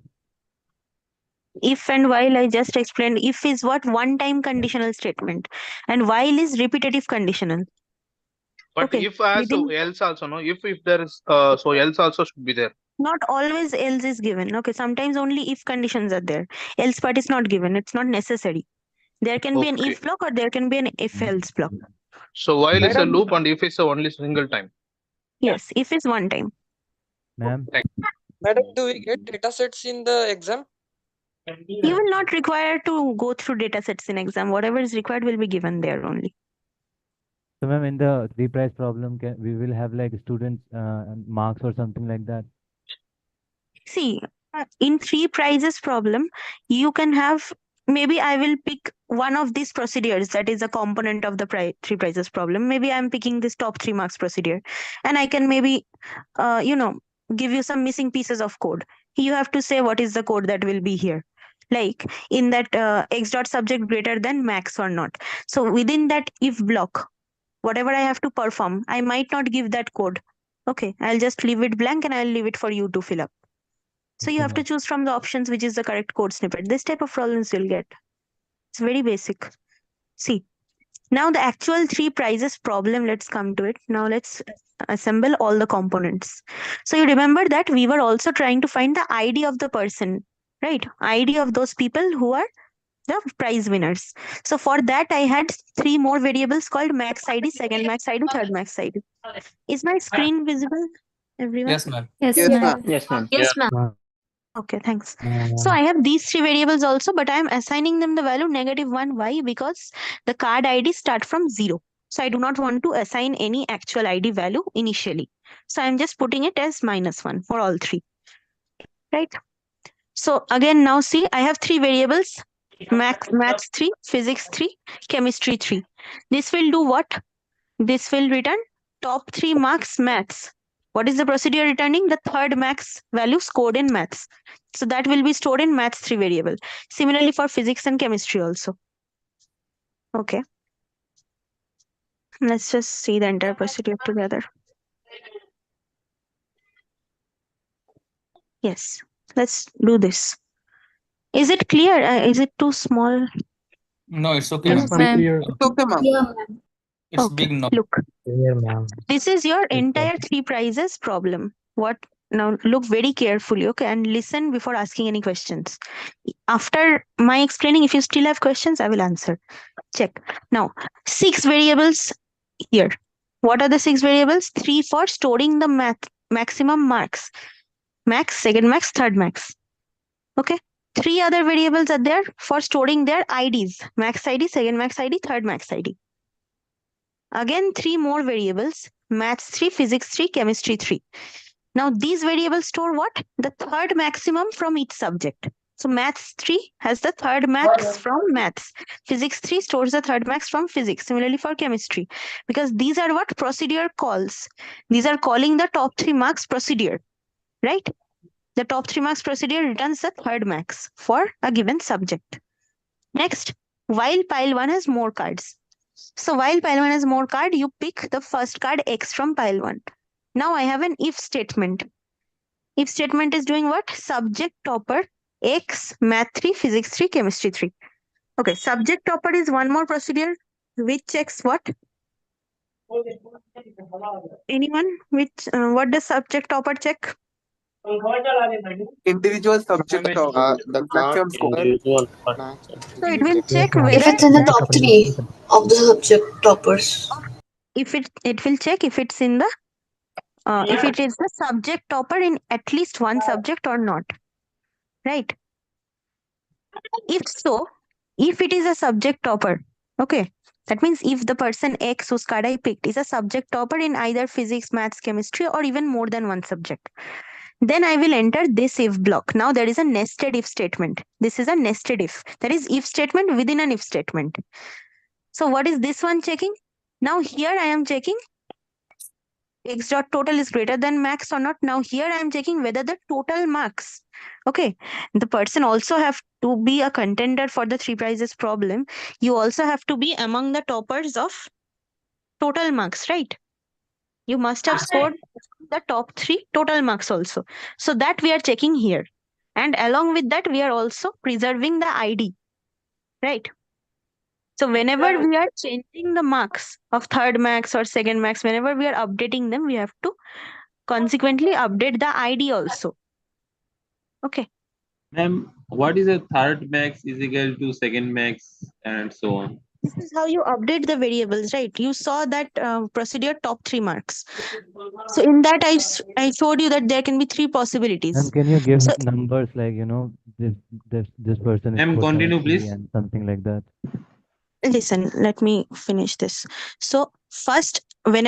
If and while I just explained, if is what one time conditional statement and while is repetitive conditional. But Okay. if also Within else also no. If there is so else also should be there. not always else is given. Okay, sometimes only if conditions are there. Else part is not given. It's not necessary. There can be an Okay. if block or there can be an if else block. So while is a Madam, loop and if is a only single time. Yes, if is one time. Ma'am, madam, do we get data sets in the exam? You will not require to go through data sets in exam. Whatever is required will be given there only. so ma'am, in the 3 prize problem, we will have like students marks or something like that. See, in three prizes problem, you can have maybe I will pick one of these procedures that is a component of the three prizes problem. Maybe I'm picking this top 3 marks procedure, and I can maybe, give you some missing pieces of code. You have to say what is the code that will be here. Like in that x dot subject greater than max or not. So within that if block, whatever I have to perform, I might not give that code. Okay, I'll just leave it blank and I'll leave it for you to fill up. So you have to choose from the options which is the correct code snippet. This type of problems you'll get. It's very basic. See, now the actual 3 prizes problem, let's come to it. Now let's assemble all the components. So you remember that we were also trying to find the ID of the person, right? ID of those people who are the prize winners. So for that, I had 3 more variables called max ID, second max ID, third max ID. Is my screen visible, everyone? Yes, ma'am. Yes, Yes, ma'am. ma'am. Yes, ma'am. Yes, ma'am. Okay, thanks. So I have these 3 variables also, but I am assigning them the value -1. Why? Because the card ID start from 0. So I do not want to assign any actual ID value initially. So I'm just putting it as -1 for all 3. Right? So again, now see, I have 3 variables, maths 3, physics 3, chemistry 3. This will do what? This will return top 3 marks maths. What is the procedure returning? The third max value scored in maths. So that will be stored in maths 3 variable. Similarly for physics and chemistry also. Okay. Let's just see the entire procedure together. Yes. Let's do this. Is it clear? Is it too small? No, it's okay, Yes, ma'am. ma'am. It's okay, ma'am. Yeah, ma'am. It's Okay. big now. Look. Clear, ma'am. This is your entire 3 prizes problem. What now? Look very carefully, okay, and listen before asking any questions. After my explaining, if you still have questions, I will answer. Check. Now, 6 variables here. What are the 6 variables? 3 for storing the maximum marks. Max, second max, third max. Okay. 3 other variables are there for storing their IDs: max ID, second max ID, third max ID. Again, 3 more variables: maths 3, physics 3, chemistry 3. Now these variables store what? The third maximum from each subject. So maths 3 has the third max from maths. Physics 3 stores the third max from physics. Similarly for chemistry. Because these are what procedure calls. These are calling the top 3 marks procedure. Right? The top 3 marks procedure returns the third max for a given subject. Next, while pile 1 has more cards. So while pile 1 has more card, you pick the first card X from pile 1. Now I have an if statement. If statement is doing what? Subject topper X, math 3, physics 3, chemistry 3. Okay, subject topper is one more procedure which checks what? Anyone? What does subject topper check? Individual subject of the maximum score. individual. So it will check ma'am. whether If it's in the top 3 of the subject toppers. if it will check if it's in the if it is the subject topper in at least one subject or not. Right? If so, if it is a subject topper, okay, that means if the person X whose card I picked is a subject topper in either physics, maths, chemistry, or even more than one subject, then I will enter this if block. Now there is a nested if statement. This is a nested if. That is if statement within an if statement. So what is this one checking? Now here I am checking X dot total is greater than max or not. Now here I am checking whether the total marks. Okay. The person also have to be a contender for the 3 prizes problem. You also have to be among the toppers of total marks, right? You must have scored the top 3 total marks also. So that we are checking here. And along with that, we are also preserving the ID, right? So whenever we are changing the marks of third max or second max, whenever we are updating them, we have to consequently update the ID also. Okay. Ma'am, what is a third max is equal to second max and so on? This is how you update the variables, right? You saw that procedure top 3 marks. So in that I showed you that there can be 3 possibilities. And can you give So numbers like, this person is Ma'am, scored continue, 73 please. and something like that? listen, let me finish this. So first, when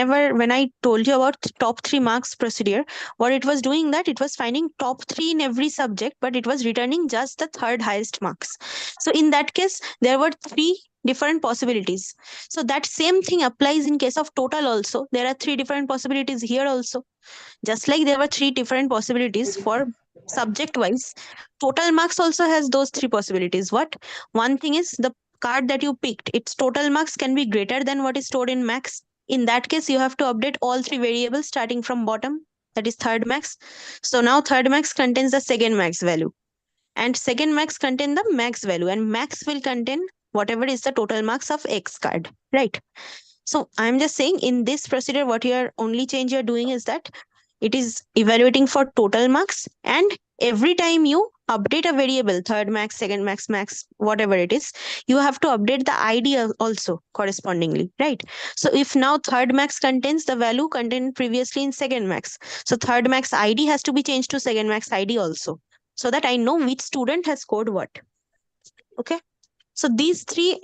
I told you about top 3 marks procedure, what it was doing that it was finding top 3 in every subject, but it was returning just the third highest marks. So in that case, there were 3 different possibilities. So that same thing applies in case of total also. There are 3 different possibilities here also. Just like there were 3 different possibilities for subject wise, total marks also has those 3 possibilities. What? One thing is the card that you picked, its total marks can be greater than what is stored in max. In that case, you have to update all 3 variables starting from bottom, that is third max. So now third max contains the second max value, and second max contain the max value, and max will contain whatever is the total marks of X card, right? So I'm just saying in this procedure, what only change you're doing is that it is evaluating for total marks, and every time you update a variable, third max, second max, max, whatever it is, you have to update the ID also correspondingly, right? So if now third max contains the value contained previously in second max, so third max ID has to be changed to second max ID also, so that I know which student has scored what. Okay. So these 3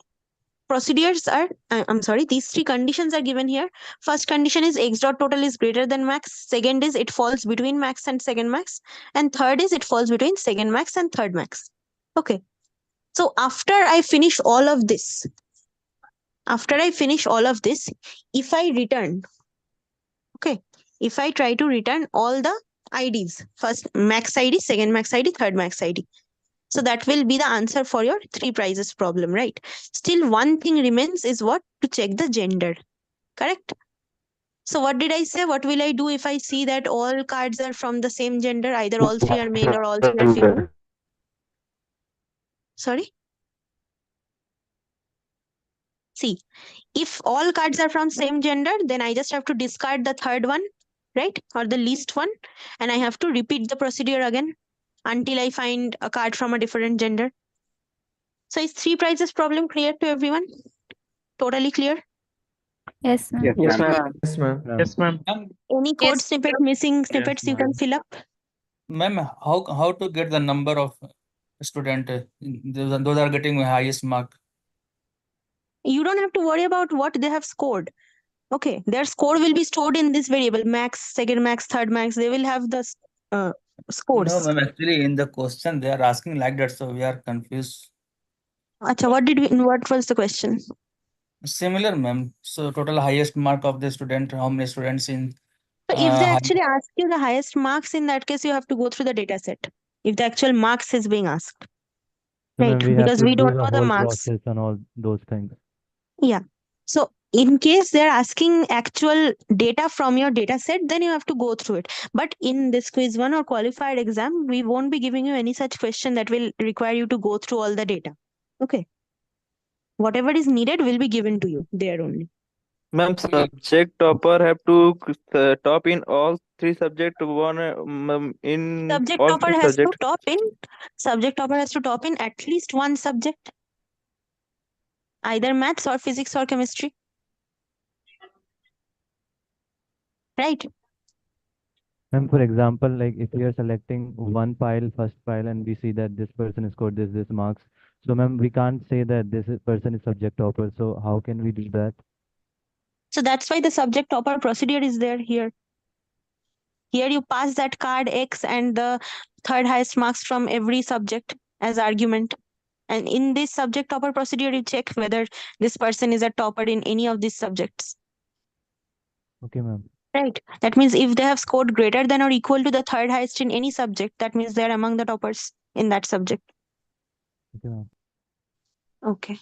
procedures are these 3 conditions are given here. First condition is X dot total is greater than max. Second is it falls between max and second max. And third is it falls between second max and third max. Okay. So after I finish all of this, if I return, okay, if I try to return all the IDs, first max ID, second max ID, third max ID, so that will be the answer for your 3 prizes problem, right? Still one thing remains is what? To check the gender, correct? So what did I say? What will I do if I see that all cards are from the same gender, either all 3 are male or all 3 are female? Sorry? See, if all cards are from same gender, then I just have to discard the third one, right? Or the least one. And I have to repeat the procedure again until I find a card from a different gender. So is 3 prizes problem clear to everyone? Totally clear? Yes, ma'am. Yes, ma'am. Yes, ma'am. Yes, ma'am. Any code snippet missing snippets you can fill up? Ma'am, how to get the number of student. Those are getting highest mark. You don't have to worry about what they have scored. Okay, their score will be stored in this variable: max, second max, third max. They will have the No, scores. ma'am. Actually, in the question they are asking like that, so we are confused. Acha, what was the question? Similar, ma'am. So total highest mark of the student. How many students in? So if they high- actually ask you the highest marks, in that case, you have to go through the data set. If the actual marks is being asked, So right? then we have Because to we do don't the know the whole marks. process and all those things. Yeah. So in case they're asking actual data from your data set, then you have to go through it. But in this quiz 1 or qualified exam, we won't be giving you any such question that will require you to go through all the data. Okay. Whatever is needed will be given to you there only. Ma'am, subject topper have to top in all three subject one in Subject all topper three has to subject. top in. Subject topper has to top in at least one subject, either maths or physics or chemistry. Right. And for example, like if we are selecting one file, first file, and we see that this person has scored this marks. So ma'am, we can't say that person is subject topper. So how can we do that? So that's why the subject topper procedure is there here. Here you pass that card X and the third highest marks from every subject as argument. And in this subject topper procedure, you check whether this person is a topper in any of these subjects. Okay, ma'am. Right. That means if they have scored greater than or equal to the third highest in any subject, that means they're among the toppers in that subject. Okay, ma'am. Okay.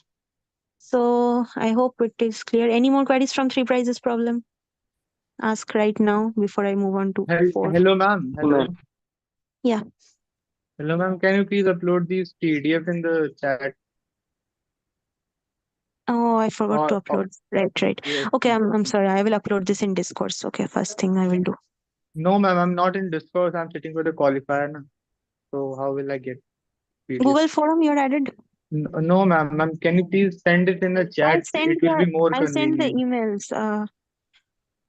So I hope it is clear. Any more queries from three prizes problem? Ask right now before I move on to 4. Hello, ma'am. Hello. Yeah. Hello, ma'am. Can you please upload these PDF in the chat? Oh, I forgot to Or upload. Right. yes. Okay, I'm sorry. I will upload this in Discourse. Okay, first thing I will do. No, ma'am. I'm not in Discord. I'm sitting with the qualifier. Na. So how will I get PDF? Google Forum, you're added. No, ma'am. Ma'am, can you please send it in the chat? It will be more I'll send the convenient. emails.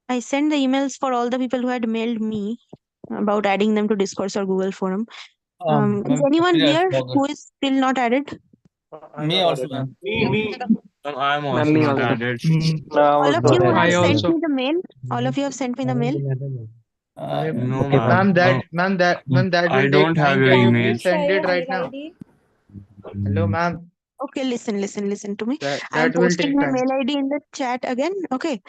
I sent the emails for all the people who had mailed me about adding them to Discourse or Google Forum. Is ma'am, anyone actually, I here forgot. who is still not added? Me also, ma'am. I'm Ma'am, also me not also. added. All of you added have as sent well. me the mail. All of you have sent me the mail. No, Okay, ma'am. ma'am. Ma'am, that I will don't take have time. your Can you email. please send it Share right mail now? ID. Hello, ma'am. Okay, listen to me. That I am will posting take my time. mail ID in the chat again. Okay.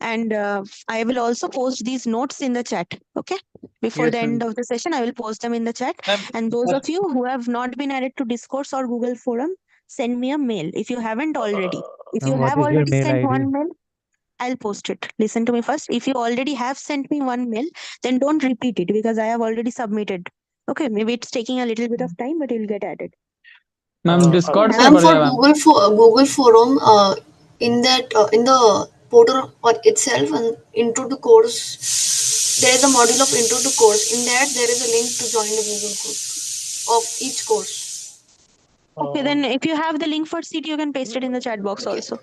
And I will also post these notes in the chat. Okay. Before Yes, the end ma'am. of the session, I will post them in the chat. Ma'am, And those of you who have not been added to Discourse or Google Forum, send me a mail if you haven't already. If you Ma'am, what have is your already mail sent ID? one mail, I'll post it. Listen to me first. If you already have sent me one mail, then don't repeat it because I have already submitted. Okay, maybe it's taking a little bit of time, but you'll get added. Ma'am, Discord se Ma'am, कर for दिया, ma'am. Google Forum, in that in the portal on itself and into the course, there is a module of into the course. In that, there is a link to join the Google course of each course. Okay, then if you have the link for seat, you can paste it in the chat box also.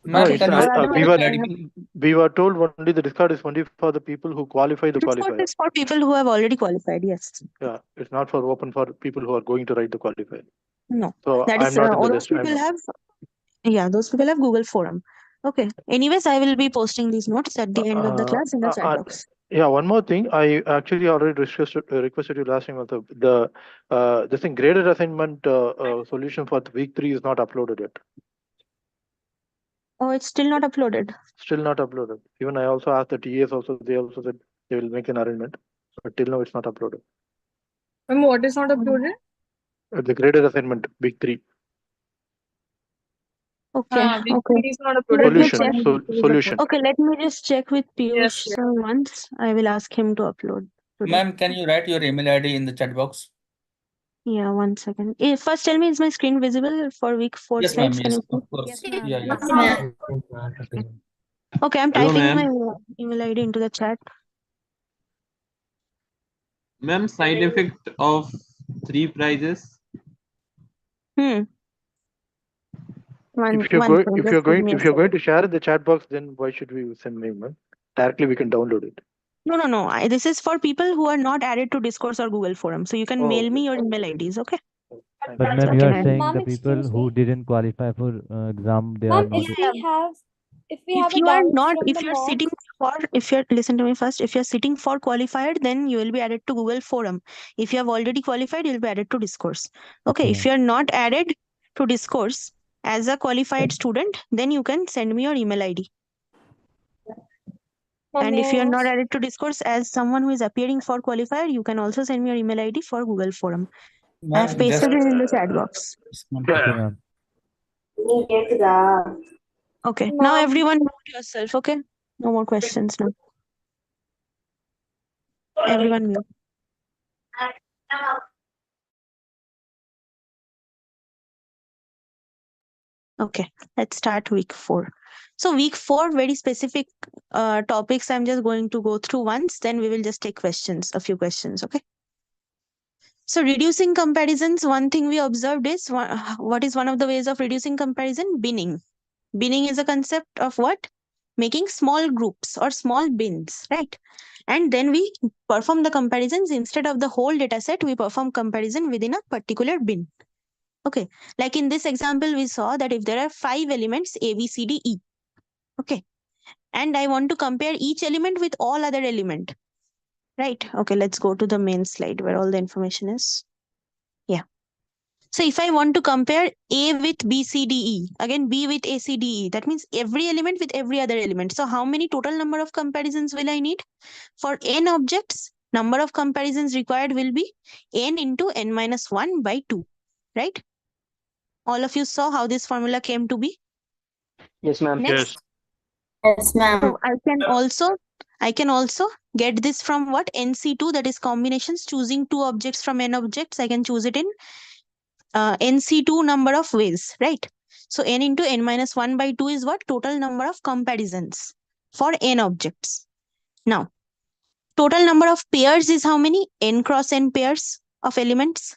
Ma'am, Okay. can Or you otherwise, we were told only the Discord is only for the people who qualify the Discord qualifier. is for people who have already qualified. Yes. Yeah, it's not for open for people who are going to write the qualifier. No. So That I'm is not in the all those list. people have. Yeah, those people have Google Forum. Okay. Anyways, I will be posting these notes at the end of the class in the chat box. Yeah, one more thing. I actually already requested you last time also. This thing graded assignment solution for the week 3 is not uploaded yet. Oh, it's still not uploaded. Still not uploaded. Even I also asked the TAs also. They also said they will make an arrangement, but till now it's not uploaded. And what is not uploaded? The graded assignment week 3. Okay. Week Okay. 3 is not uploaded. Solution. Okay, let me just check with Piyush Yes. sir once. I will ask him to upload today. Ma'am, can you write your email ID in the chat box? Yeah, 1 second. First, tell me, is my screen visible for week 4 Yes, ma'am. slides? Can Yes, you see? of course. Yes, Yeah, yeah. ma'am. Okay, I'm Hello, typing my ma'am. email ID into the chat. Ma'am, side effect of 3 prizes. If you're going to share the chat box, then why should we send mail, man? Directly we can download it. No. This is for people who are not added to Discourse or Google Forum. So you can mail me your email IDs, okay? But ma'am, you Okay, are ma'am. saying Ma'am, the people excuse who me. didn't qualify for exam, they are Ma'am, not. if we If have a you are doubt not, from if the you're sitting mocks, for, if you're, listen to me first, if you're sitting for qualified, then you will be added to Google Forum. If you have already qualified, you'll be added to Discourse. Okay, if Okay. you're not added to Discourse as a qualified student, then you can send me your email ID. ma'am, And may if you're I not ask? added to Discourse as someone who is appearing for qualifier, you can also send me your email ID for Google Forum. I have Ma'am, pasted just it in the chat box. Okay, ma'am. Okay, now Ma'am, everyone mute yourself, okay? No more questions now. Everyone mute. Okay, let's start week 4. So week 4, very specific topics I'm just going to go through once, then we will just take questions, a few questions, okay? So reducing comparisons, one thing we observed is, what is one of the ways of reducing comparison? Binning. Binning is a concept of what? Making small groups or small bins, right? And then we perform the comparisons. Instead of the whole data set, we perform comparison within a particular bin. Okay, like in this example, we saw that if there are 5 elements A, B, C, D, E, okay, and I want to compare each element with all other element, right? Okay, let's go to the main slide where all the information is. Yeah. So if I want to compare A with B, C, D, E, again B with A, C, D, E, that means every element with every other element. So how many total number of comparisons will I need? For n objects, number of comparisons required will be n into n minus 1 by 2, right? All of you saw how this formula came to be. Yes, ma'am. Next. Yes, ma'am. So I can also get this from what? NC2, that is combinations, choosing two objects from n objects. I can choose it in NC2 number of ways, right? So n into n minus 1 by 2 is what? Total number of comparisons for n objects. Now, total number of pairs is how many? N cross n pairs of elements,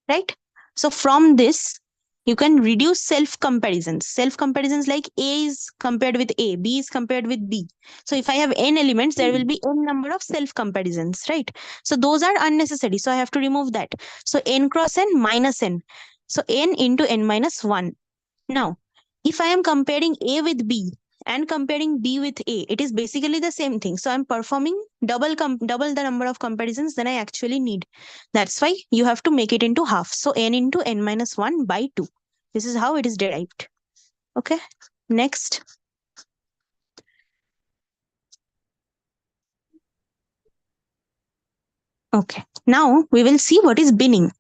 right? So from this, you can reduce self-comparisons. Self-comparisons like A is compared with A, B is compared with B. So if I have n elements, there will be n number of self-comparisons, right? So those are unnecessary. So I have to remove that. So n cross n minus n. So n into n minus 1. Now, if I am comparing A with B and comparing B with A, it is basically the same thing. So I'm performing double the number of comparisons than I actually need. That's why you have to make it into half. So n into n minus 1 by 2. This is how it is derived. Okay, next. Okay, now we will see what is binning.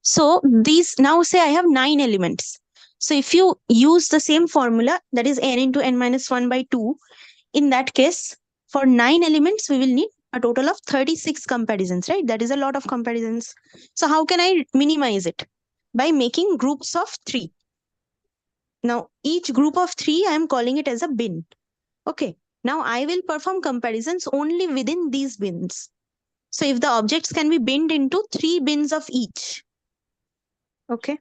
So these, now say I have 9 elements. So if you use the same formula, that is n into n minus 1 by 2, in that case, for 9 elements, we will need a total of 36 comparisons, right? That is a lot of comparisons. So how can I minimize it? By making groups of 3. Now, each group of 3, I am calling it as a bin. Okay. Now, I will perform comparisons only within these bins. So if the objects can be binned into 3 bins of each. Okay.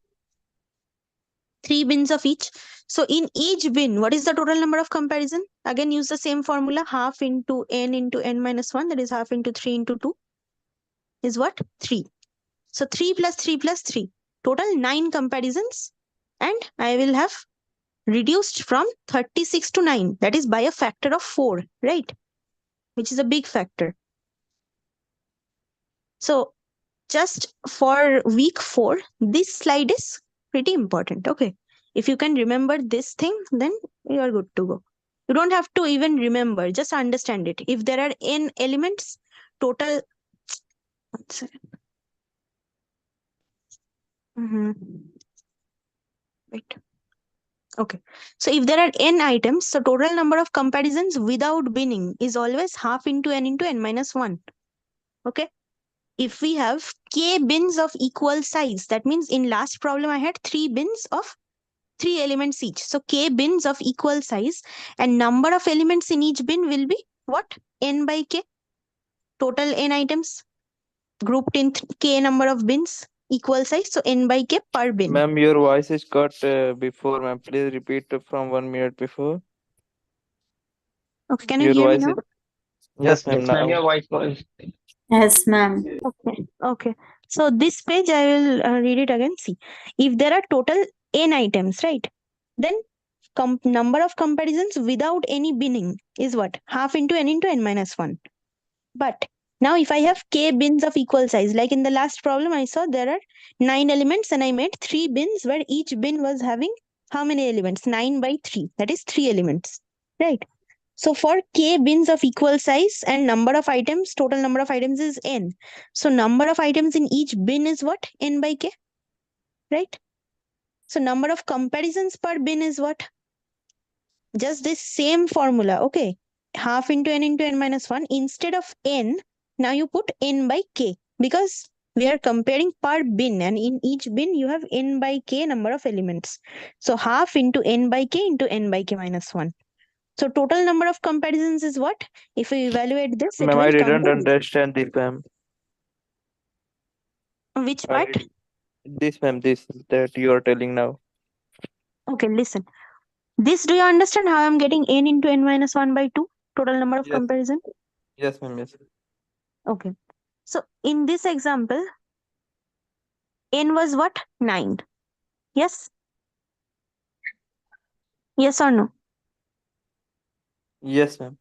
3 bins of each. So in each bin, what is the total number of comparison? Again, use the same formula, half into n minus 1, that is half into 3 into 2 is what? 3. So 3 plus 3 plus 3. Total 9 comparisons, and I will have reduced from 36 to 9. That is by a factor of 4, right? Which is a big factor. So just for week 4, this slide is pretty important. Okay. If you can remember this thing, then you are good to go. You don't have to even remember, just understand it. If there are n elements, total. One second. Wait. Okay. So if there are n items, the total number of comparisons without binning is always half into n minus 1. Okay. If we have k bins of equal size, that means in last problem I had 3 bins of 3 elements each. So k bins of equal size, and number of elements in each bin will be what? N by k. Total n items grouped in k number of bins, equal size. So n by k per bin. Ma'am, your voice is cut before, ma'am. Please repeat from 1 minute before. Okay, can you Your hear me voice now? is... Yes, ma'am. Yes, ma'am. Now. Your voice was. Yes, ma'am. Okay. So this page, I will read it again. See, if there are total n items, right? Then number of comparisons without any binning is what? Half into n minus 1. But now if I have k bins of equal size, like in the last problem I saw there are 9 elements and I made 3 bins where each bin was having how many elements? 9 by 3. That is 3 elements, right? So for k bins of equal size and number of items, total number of items is n. So number of items in each bin is what? N by k, right? So number of comparisons per bin is what? Just this same formula, okay? Half into n minus 1. Instead of n, now you put n by k because we are comparing per bin and in each bin you have n by k number of elements. So half into n by k into n by k minus 1. So total number of comparisons is what? If we evaluate this, it Ma'am, I will come didn't to understand this, ma'am. which part? This, ma'am, this that you are telling now. Okay, listen. This, do you understand how I'm getting n into n minus 1 by 2? Total number of Yes. comparison? Yes, ma'am, yes. Okay. So in this example, n was what? 9. Yes? Yes or no? Yes, ma'am.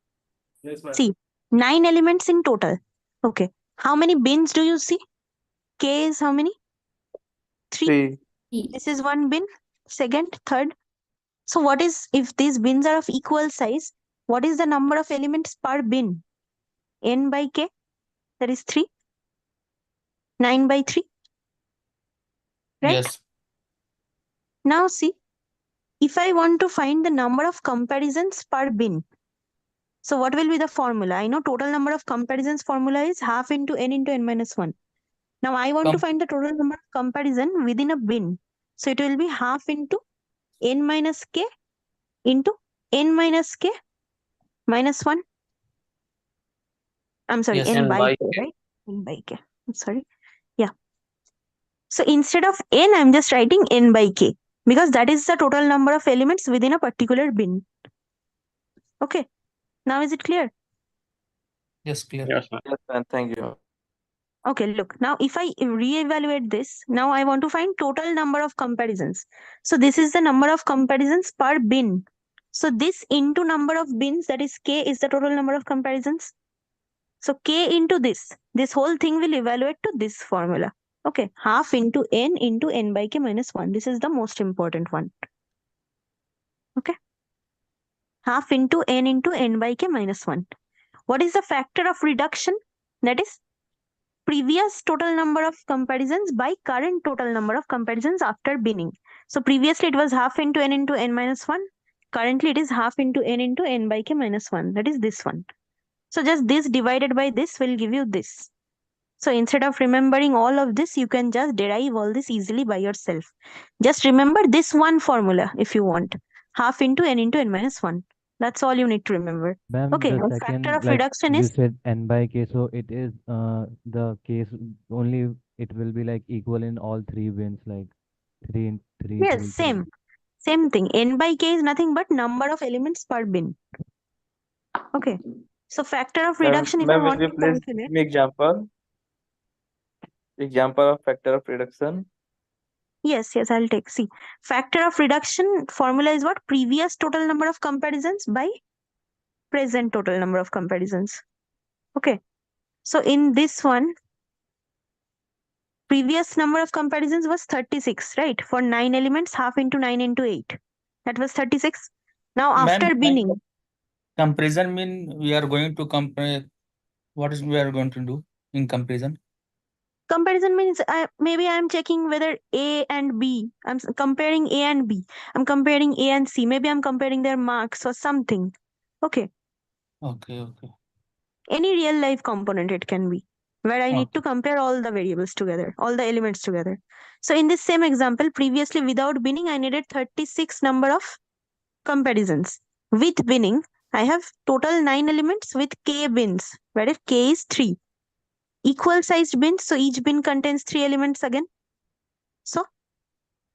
Yes, See, 9 elements in total. Okay. How many bins do you see? K is how many? 3. 3. This is one bin. Second, third. So what is, if these bins are of equal size, what is the number of elements per bin? N by k, that is 3. 9 by 3. Right? Yes. Now see, if I want to find the number of comparisons per bin, so what will be the formula? I know total number of comparisons formula is half into n minus 1. Now I want to find the total number of comparison within a bin. So it will be half into n minus k into n minus k minus 1. I'm sorry, Yes. n by k, right? N by k. I'm sorry. Yeah. So instead of n, I'm just writing n by k because that is the total number of elements within a particular bin. Okay. Now is it clear? Yes, clear. Yes, ma'am. Yes, ma'am. Thank you. Okay, look, now if I reevaluate this, now I want to find total number of comparisons. So this is the number of comparisons per bin. So this into number of bins, that is k, is the total number of comparisons. So k into this whole thing will evaluate to this formula. Okay, half into n by k minus 1. This is the most important one. Okay, half into n by k minus 1. What is the factor of reduction? That is previous total number of comparisons by current total number of comparisons after binning. So previously it was half into n minus 1. Currently it is half into n by k minus 1. That is this one. So just this divided by this will give you this. So instead of remembering all of this, you can just derive all this easily by yourself. Just remember this one formula if you want. Half into n minus 1. That's all you need to remember. Ma'am, Okay, the the factor second, of like reduction you is said, n by k, so it is the case only it will be like equal in all 3 bins, like 3 in 3, yes, 3, 3. same thing. N by k is nothing but number of elements per bin. Okay. So factor of reduction, if I Ma'am, will want you to please calculate. give me example? Example of factor of reduction. Yes, I'll take. See, factor of reduction formula is what? Previous total number of comparisons by present total number of comparisons. Okay. So in this one, previous number of comparisons was 36, right? For 9 elements, half into 9 into 8. That was 36. Now Ma'am, after binning, comparison mean we are going to compare. What is we are going to do in comparison? comparison means maybe I'm checking whether A and B, comparing A and B. I'm comparing A and C. Maybe I'm comparing their marks or something. Okay. Okay. Any real life component it can be, where I need to compare all the variables together, all the elements together. So in this same example, previously without binning, I needed 36 number of comparisons. With binning, I have total 9 elements with k bins, where if k is 3. Equal sized bins, so each bin contains 3 elements again. So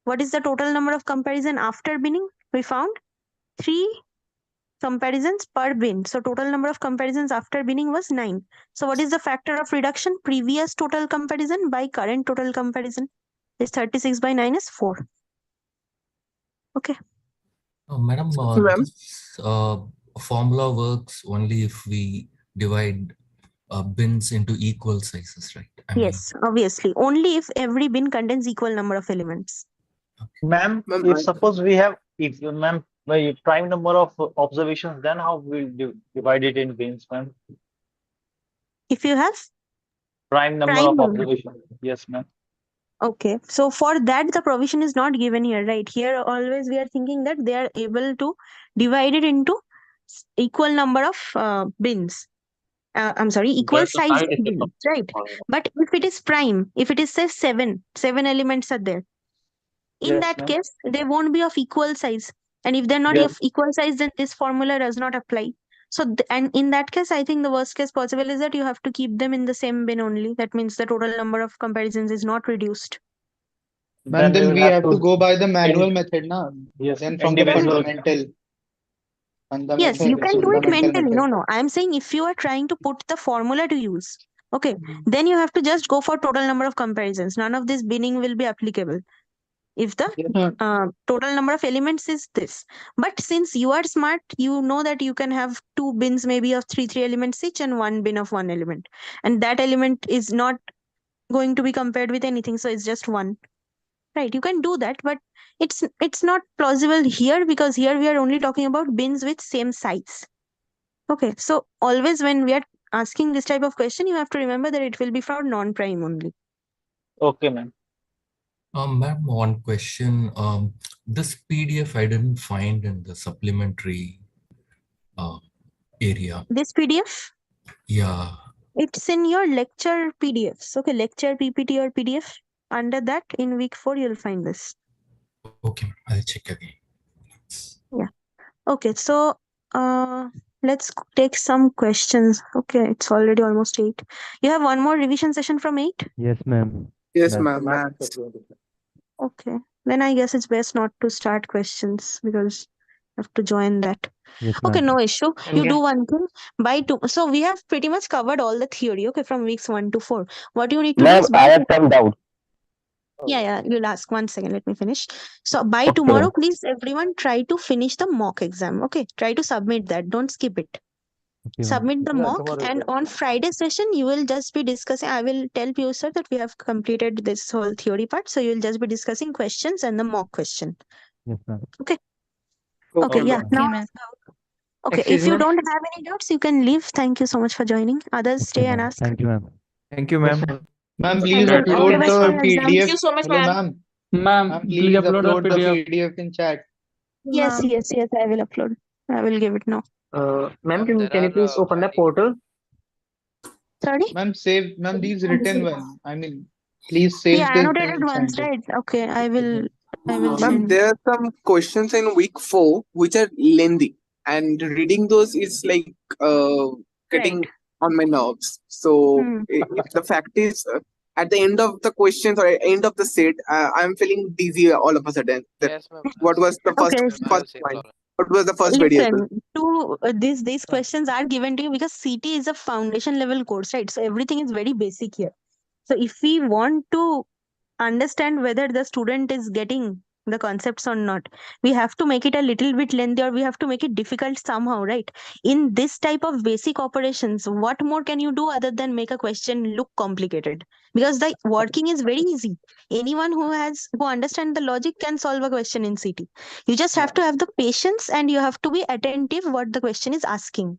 what is the total number of comparison after binning? We found 3 comparisons per bin. So total number of comparisons after binning was 9. So what is the factor of reduction? Previous total comparison by current total comparison is 36 by 9 is 4. Okay. Madam, Ma'am. this formula works only if we divide bins into equal sizes, right? I mean, Yes, obviously. Only if every bin contains equal number of elements. Ma'am, if suppose we have, if ma'am, by prime number of observations, then how we'll divide it in bins, ma'am? If you have Prime number prime of number. observations. Yes, ma'am. Okay, so for that the provision is not given here, right? Here always we are thinking that they are able to divide it into equal number of bins. I'm sorry, equal That's the size side effect of bins, right? But if it is prime, if it is say seven elements are there, in Yes, that ma'am. case they won't be of equal size. And if they're not Yes. of equal size, then this formula does not apply. So, and in that case, I think the worst case possible is that you have to keep them in the same bin only. That means the total number of comparisons is not reduced. Ma'am, then will we have to go by the manual method, na? Yes, Then from the individual. fundamental. Yes, you can do it Fundamental mentally. method. No. I'm saying if you are trying to put the formula to use, okay, then you have to just go for total number of comparisons. None of this binning will be applicable if the total number of elements is this. But since you are smart, you know that you can have two bins maybe of three elements each and one bin of one element. And that element is not going to be compared with anything. So it's just one. Right, you can do that, but it's not plausible here because here we are only talking about bins with same size. Okay, so always when we are asking this type of question, you have to remember that it will be for non-prime only. Okay, ma'am. ma'am, one question. This PDF I didn't find in the supplementary area. This PDF? Yeah. It's in your lecture PDFs. Okay, lecture PPT or PDF. Under that, in week 4, you'll find this. Okay, I'll check again. Yeah. Okay, so let's take some questions. Okay, it's already almost 8. You have one more revision session from 8? Yes, ma'am. Yes, That's- ma'am. Okay, then I guess it's best not to start questions because you have to join that. Yes, Okay, ma'am. no issue. You do one thing by 2. So we have pretty much covered all the theory, okay, from weeks 1 to 4. What you need to do Ma'am, is I have some doubt. yeah, you'll ask. 1 second, let me finish. So by tomorrow, please everyone try to finish the mock exam. Okay, try to submit that. Don't skip it. Okay, ma'am. Submit the mock, and on Friday session you will just be discussing. I will tell you, sir, that we have completed this whole theory part. So you will just be discussing questions and the mock question. Yes, ma'am. Okay. Okay. Yeah. Now, okay. If Excuse you me? don't have any doubts, you can leave. Thank you so much for joining. Others, stay and ask. Thank you, ma'am. Thank you, ma'am. Ma'am, Thank please you. All the upload best the for your exam. PDF. Thank you so much, Hello, ma'am. ma'am. Ma'am, Please upload upload the the PDF. PDF in chat. Yes, I will upload. I will give it now. Ma'am, can you please open the portal? Sorry? Ma'am, these written one. I mean, please save Yeah, the annotated thing ones, and right? Okay, I will Ma'am, send. there are some questions in week 4 which are lengthy, and reading those is like getting on my nerves. So if the fact is, at the end of the questions or at the end of the set, I'm feeling dizzy all of a sudden. What was the first point? What was the first variable? Listen, these questions are given to you because CT is a foundation level course, right? So everything is very basic here. So if we want to understand whether the student is getting the concepts or not, we have to make it a little bit lengthy, or we have to make it difficult somehow, right? In this type of basic operations, what more can you do other than make a question look complicated? Because the working is very easy. Anyone who understands the logic can solve a question in CT. You just have to have the patience and you have to be attentive what the question is asking.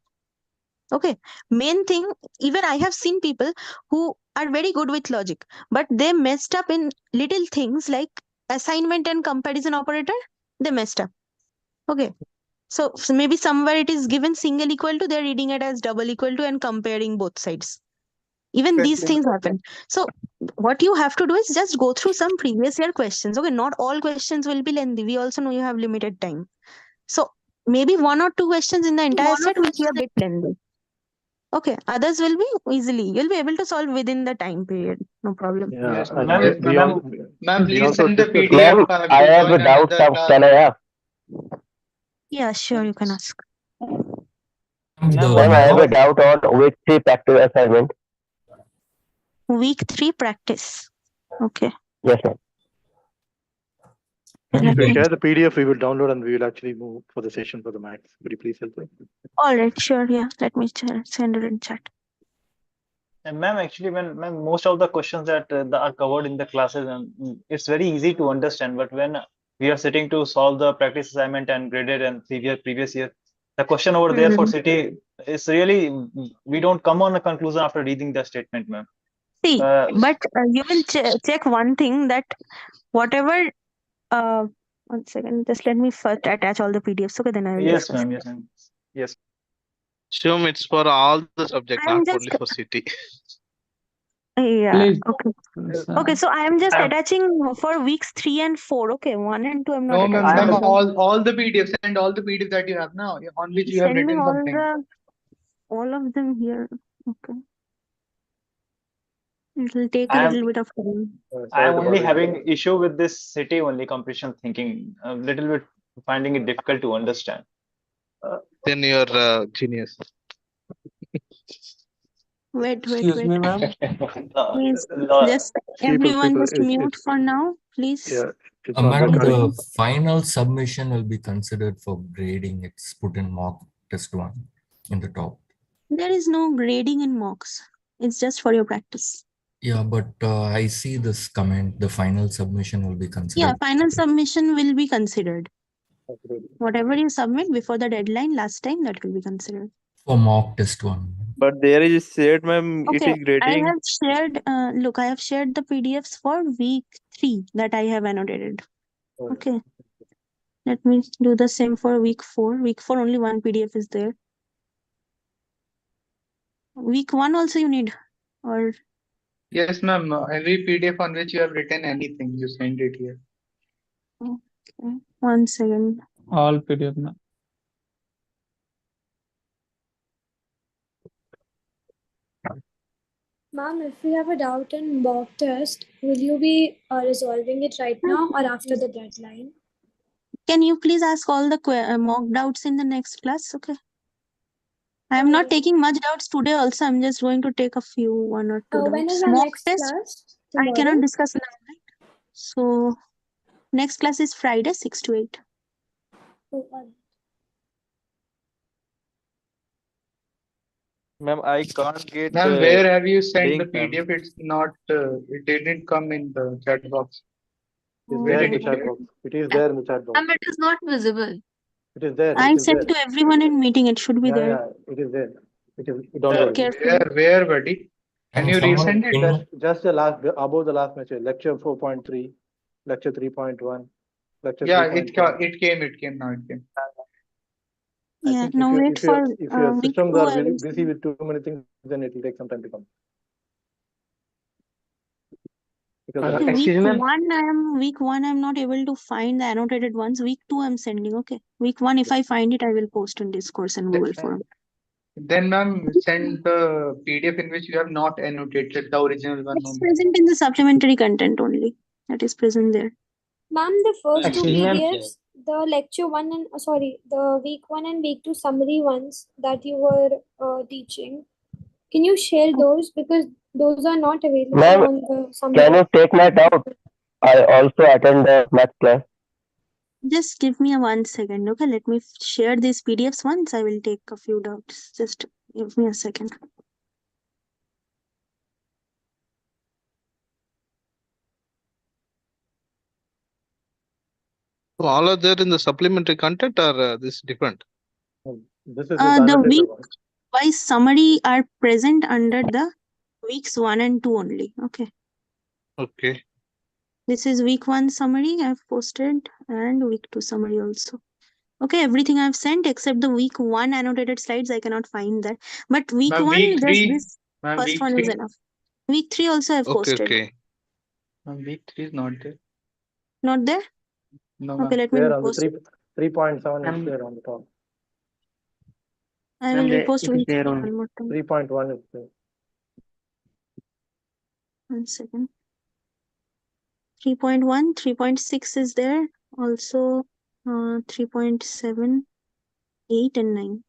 Okay, main thing, even I have seen people who are very good with logic, but they messed up in little things like assignment and comparison operator. They messed up. Okay, so maybe somewhere it is given single equal to, they're reading it as double equal to and comparing both sides. Even these things happen. So what you have to do is just go through some previous year questions. Okay, not all questions will be lengthy. We also know you have limited time. So maybe 1 or 2 questions in the entire set will be a bit lengthy. Okay, others will be easily. You'll be able to solve within the time period. No problem. Yes, Ma'am, we please also send the discussed- PDF. Ma'am, I have a doubt of, can I ask? Yeah, sure, you can ask. The Ma'am, I have a mock, doubt on week 3 practice assignment. Week 3 practice. Okay. Yes, ma'am. If you share the PDF, we will download and we will actually move for the session for the max. Could you please help me? All right, sure. Yeah, let me send it in chat. And ma'am, actually, when most of the questions that are covered in the classes, and it's very easy to understand. But when we are sitting to solve the practice assignment and graded and previous year, the question over there for city is really we don't come on a conclusion after reading the statement, ma'am. See, but you will check one thing that whatever. 1 second. Just let me first attach all the PDFs. Okay, then I will Yes, discuss. ma'am. Yes, ma'am. Yes. Assume it's for all the subject, I'm not just only for city. yeah. Please. Okay. Okay, so I am just attaching for weeks 3 and 4. Okay, 1 and 2 I'm not No, ma'am, attaching. ma'am, all the PDFs and all the PDFs that you have now, on which you have Send me written something. all of them here. Okay. It will take a I am- little bit of time. I am only having issue with this city only comprehension thinking. A little bit finding it difficult to understand. Then you're genius. Wait. Excuse me, ma'am. Please, just People, everyone just it's- mute for now, please. Yeah, it's not Madam, recording. the final submission will be considered for grading. It's put in mock test 1 in the top. There is no grading in mocks. It's just for your practice. Yeah, but I see this comment, the final submission will be Yeah, considered. final submission will be considered. Whatever you submit before the deadline last time, that will be considered. For mock test 1. But there is said, ma'am, it Okay, is grading. I have shared, look, I have shared the PDFs for week 3 that I have annotated. Okay. Let me do the same for week 4. Week 4, only one PDF is there. Week 1 also you need, or? Yes, ma'am. Every PDF on which you have written anything, you send it here. Okay. 1 second. All PDF, ma'am. Ma'am, if we have a doubt in mock test, will you be resolving it right now or after the deadline? Can you please ask all the mock doubts in the next class? Okay. I am not taking much doubts today also. I'm just going to take a few, 1 or 2 When is doubts. our Mock next test, class? I Tomorrow? cannot discuss now, right? So, next class is Friday, 6 to 8. Ma'am, I can't get Ma'am, where have you sent link, the ma'am. PDF? It's not, it didn't come in the chat box. It's there in the chat box. It is there in the chat box. It is not visible. It is there. I It is sent there. to everyone in meeting. It should be there. Yeah, it is there. It is. Don't Check worry. carefully. Where, buddy? Can you resend it? Just the last above the last message. Lecture 4.3, lecture 3.1, lecture Yeah, 3.1. it came now. It came. Yeah, now wait for if your week systems 2. are I will busy with too many things, then it will take some time to come. Week 1, I'm not able to find the annotated ones. Week 2, I'm sending. Okay. Week 1, if I find it, I will post in Discourse and Google Forum. Then, ma'am, send the PDF in which you have not annotated the original one. It's present in the supplementary content only. That is present there. Ma'am, the first two Excuse me, ma'am. PDFs, the lecture 1 and the week 1 and week 2 summary ones that you were teaching, can you share those, because those are not available Ma'am, on the summary? can you take my doubt? I also attend the math class. Just give me a 1 second. Okay, let me share these PDFs once. I will take a few doubts. Just give me a second. So all are there in the supplementary content, or this different? This is The week wise summary are present under the weeks 1 and 2 only. Okay. Okay. This is week 1 summary I've posted, and week 2 summary also. Okay, everything I've sent except the week 1 annotated slides. I cannot find that. But week Ma'am, 1, week just 3. this Ma'am, first week one is 3. enough. Week 3 also I've posted. Okay. Ma'am, week 3 is not there. Not there? No, Okay, let me there on the repost it. 3.7 is there on the top. I will repost week there 3 on one more time. 3.1 is there. 1 second. 3.1, 3.6 is there. Also 3.7, 8 and 9.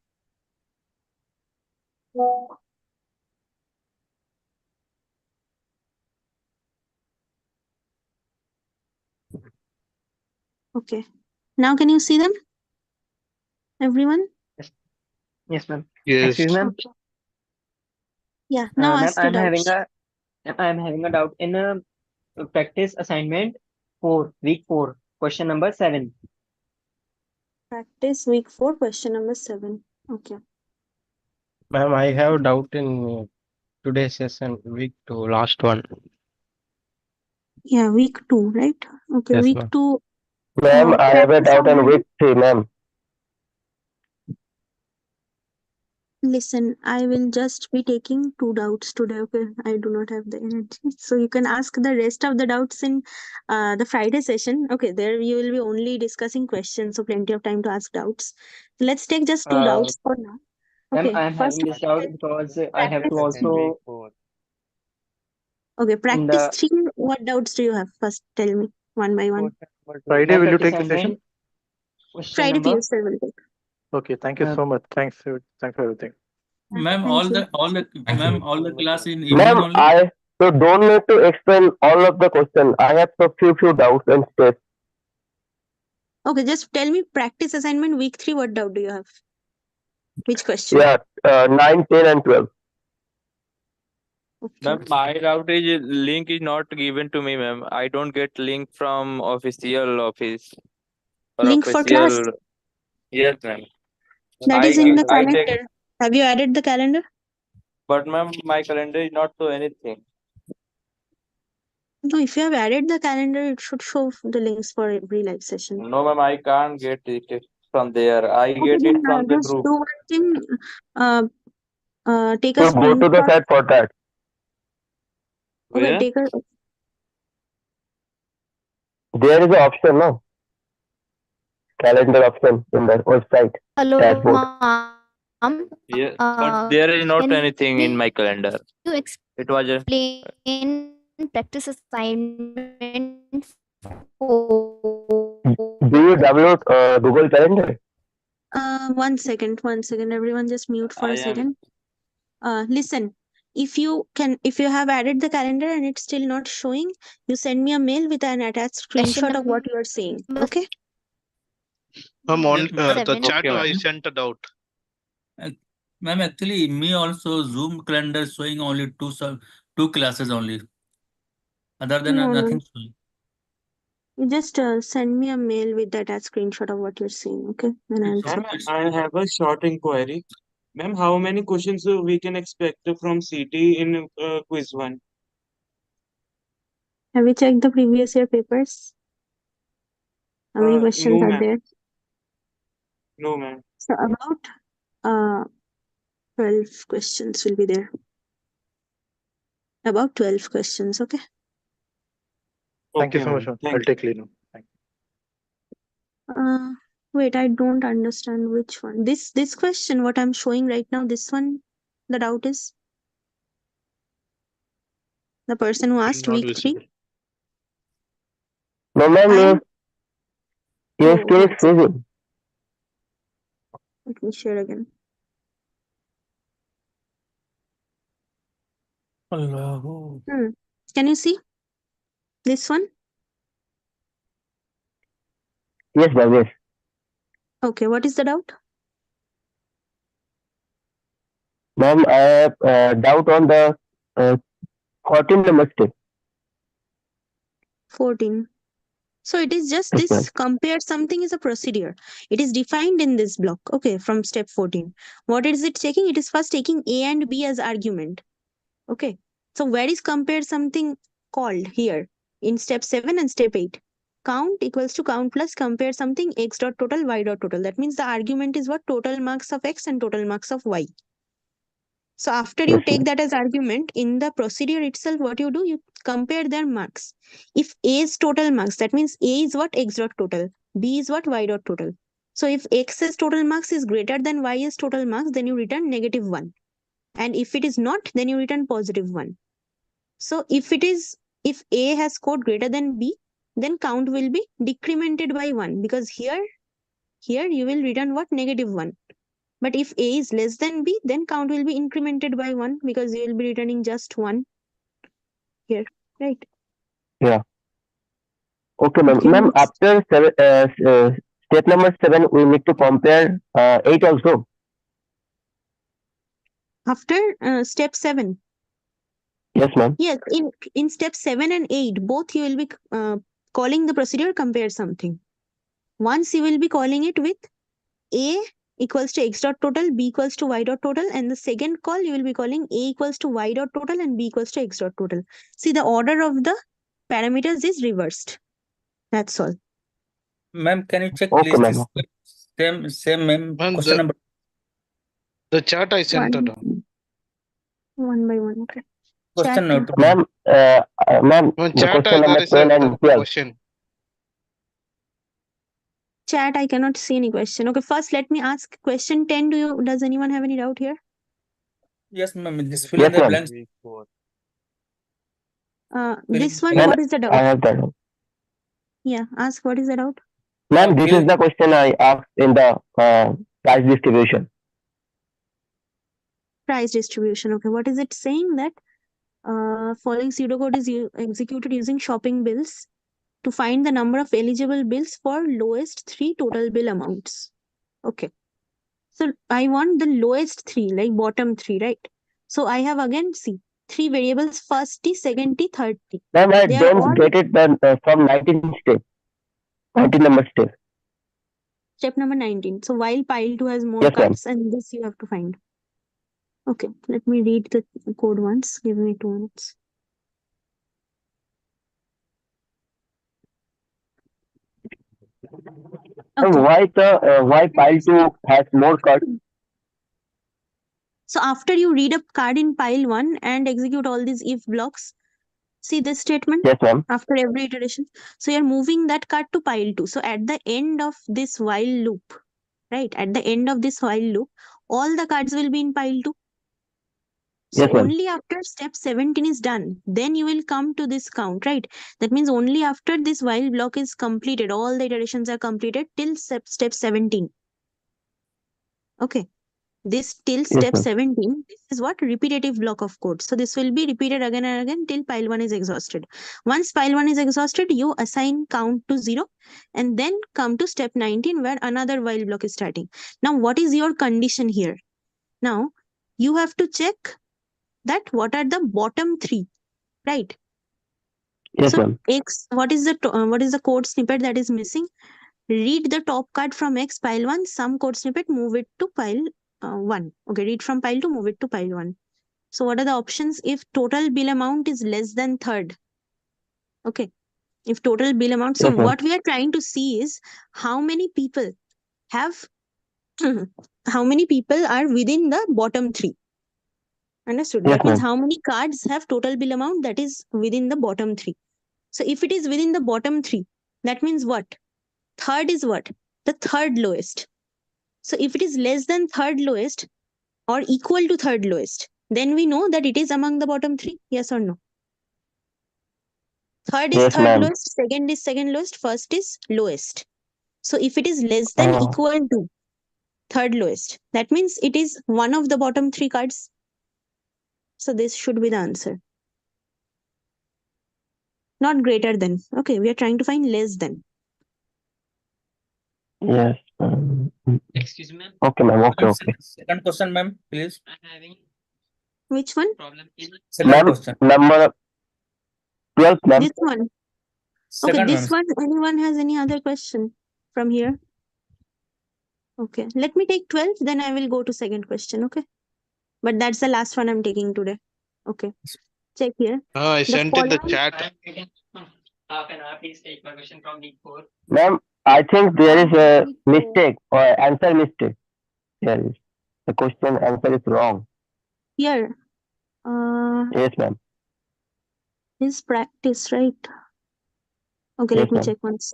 Okay. Now can you see them? Everyone? Yes, ma'am. Yes. Excuse me, ma'am. Okay. Yeah. Now Ma'am, ask your doubts. I'm having a doubt in a practice assignment 4, week 4, question number 7. Practice week 4, question number 7. Okay. Ma'am, I have doubt in today's session, week 2, last one. Yeah, week 2, right? Okay, Yes, week ma'am. 2. Ma'am, I have a Practice doubt on already. week 3, ma'am. Listen, I will just be taking 2 doubts today. Okay, I do not have the energy. So you can ask the rest of the doubts in the Friday session. Okay, there we will be only discussing questions, so plenty of time to ask doubts. So let's take just 2 doubts for now. Ma'am, Okay, I'm first having this doubt because I have to practice. also Okay, in practice the 3. What doubts do you have? First, tell me one by one. Friday, ma'am will you practice take the session? assignment question Friday number PSL will take. Okay, thank you so much. Thanks for everything. Ma'am, Thank you. ma'am, all the class in evening Ma'am, only. I so don't need to explain all of the question. I have so few doubts and steps. Okay, just tell me practice assignment week 3. What doubt do you have? Which question? Yeah, 9, 10, and 12. Ma'am, my doubt is link is not given to me, ma'am. I don't get link from official office or Link for class? official. Yes, ma'am. That is in the I take, calendar. Have you added the calendar? but ma'am, my calendar is not show anything. No, if you have added the calendar, it should show the links for every live session. No, ma'am, I can't get it from there. I Okay, get it then from the just group. do one thing. Take a So go to the screenshot. site for that. Okay, Where? take a. There is an option, no? Calendar option in the website Hello, dashboard. ma'am. Yeah, but there is not Can anything in my calendar. you It was a explain practice assignment Do you download Google Calendar? 1 second, 1 second. Everyone just mute for I a am. second. Listen, if you have added the calendar and it's still not showing, you send me a mail with an attached question screenshot of what you are saying. Okay? Ma'am, on Yes, ma'am. the chat, Okay, I ma'am. sent a doubt. Ma'am, actually, me also Zoom calendar showing only two classes only. Other than No, nothing no. showing. You just send me a mail with that attached screenshot of what you're saying. Okay? Then I'll It's check. okay. I have a short inquiry. Ma'am, how many questions we can expect from CT in quiz 1? Have you checked the previous year papers? How many questions No, are ma'am. there? No, ma'am. So about 12 questions will be there. About 12 questions, okay? Thank you Okay, so much, ma'am. ma'am. I'll take lead now. Thank you. Wait, I don't understand which one. This question, what I'm showing right now, this one, the doubt is the person who asked Not week 3. visible. No, ma'am, I'm your screen is one second. freezing. Let me share again. Allahu. Can you see this one? Yes, ma'am, yes. Okay, what is the doubt? Ma'am, I have doubt on the 14 number step. 14. So it is just Yes, ma'am. this compare something is a procedure. It is defined in this block, okay, from step 14. What is it taking? It is first taking A and B as argument. Okay. So where is compare something called here in step 7 and step 8? Count equals to count plus compare something x dot total y dot total. That means the argument is what? Total marks of x and total marks of y. So after you Yes, take ma'am. that as argument, in the procedure itself, what you do, you compare their marks. If A is total marks, that means A is what? X dot total. B is what? Y dot total. So if X's total marks is greater than Y's total marks, then you return -1. And if it is not, then you return +1. So if A has scored greater than B, then count will be decremented by 1, because here you will return what? -1. But if A is less than B, then count will be incremented by 1 because you will be returning just 1 here, right? Yeah. Okay, ma'am. Okay, Ma'am, next. after step number 7, we need to compare 8 also. After step 7. Yes, ma'am. Yes, in step 7 and 8, both you will be calling the procedure compare something. Once you will be calling it with A equals to x dot total, B equals to y dot total, and the second call you will be calling A equals to y dot total and B equals to x dot total. See, the order of the parameters is reversed. That's all. Ma'am, can you check Okay, please ma'am. this same ma'am Ma'am, question number? the chart I sent it on. One by one, okay. Question Chat. note. Ma'am, ma'am, Ma'am, the chat question number there is 12 a and 12. question. Chat, I cannot see any question. Okay, first let me ask question 10. Does anyone have any doubt here? Yes, ma'am. Just fill in Yes, the ma'am. blanks. This one, Ma'am, what is the doubt? I have that one. Yeah, ask what is the doubt? Ma'am, this is the question I asked in the price distribution. Price distribution. Okay, what is it saying? That following pseudocode is executed using shopping bills to find the number of eligible bills for lowest 3 total bill amounts. Okay. So I want the lowest 3, like bottom 3, right? So I have again, see, 3 variables, first T, second T, third T. Ma'am, I They are all don't get it from 19 step. 19 number step. step number 19. So while pile 2 has more Yes, ma'am. cards, and this you have to find. Okay, let me read the code once. Give me 2 minutes. And Okay. why pile 2 has more cards? So after you read a card in pile 1 and execute all these if blocks, see this statement? Yes, ma'am. After every iteration. So you're moving that card to pile 2. So at the end of this while loop, right? At the end of this while loop, all the cards will be in pile 2. So Yes, ma'am. only after step 17 is done, then you will come to this count, right? That means only after this while block is completed, all the iterations are completed till step 17. Okay. This till step ma'am. 17, this is what repetitive block of code. So this will be repeated again and again till pile 1 is exhausted. Once pile 1 is exhausted, you assign count to 0 and then come to step 19 where another while block is starting. Now, what is your condition here? Now, you have to check that what are the bottom 3, right? Yes, so ma'am. X, what is the code snippet that is missing? Read the top card from X pile 1, some code snippet, move it to pile 1. Okay, read from pile 2, move it to pile 1. So what are the options? If total bill amount is less than third. Okay. If total bill amount. So Yes, ma'am. what we are trying to see is how many people have, how many people are within the bottom 3. Understood? Yes, That means ma'am. how many cards have total bill amount that is within the bottom 3. So if it is within the bottom 3, that means what? Third is what? The third lowest. So if it is less than third lowest or equal to third lowest, then we know that it is among the bottom 3. Yes or no? Third is Yes, third ma'am. lowest, second is second lowest, first is lowest. So if it is less than Oh. equal to third lowest, that means it is one of the bottom 3 cards. So this should be the answer. Not greater than. Okay, we are trying to find less than. Yes. Excuse me. Okay, ma'am. Okay. Second question, ma'am, please. Which one? Second Ma'am, question. number 12, ma'am. This one. Okay, Second, this ma'am. one. Anyone has any other question from here? Okay, let me take 12, then I will go to second question. Okay, but that's the last one I'm taking today. Okay, check here. I The sent in the following- chat. Half an hour, please take my question from week 4. Ma'am, I think there is a mistake or answer mistake. Here is the question answer is wrong. Here, Yes, ma'am. is practice, right? Okay, Yes, let me ma'am. check once.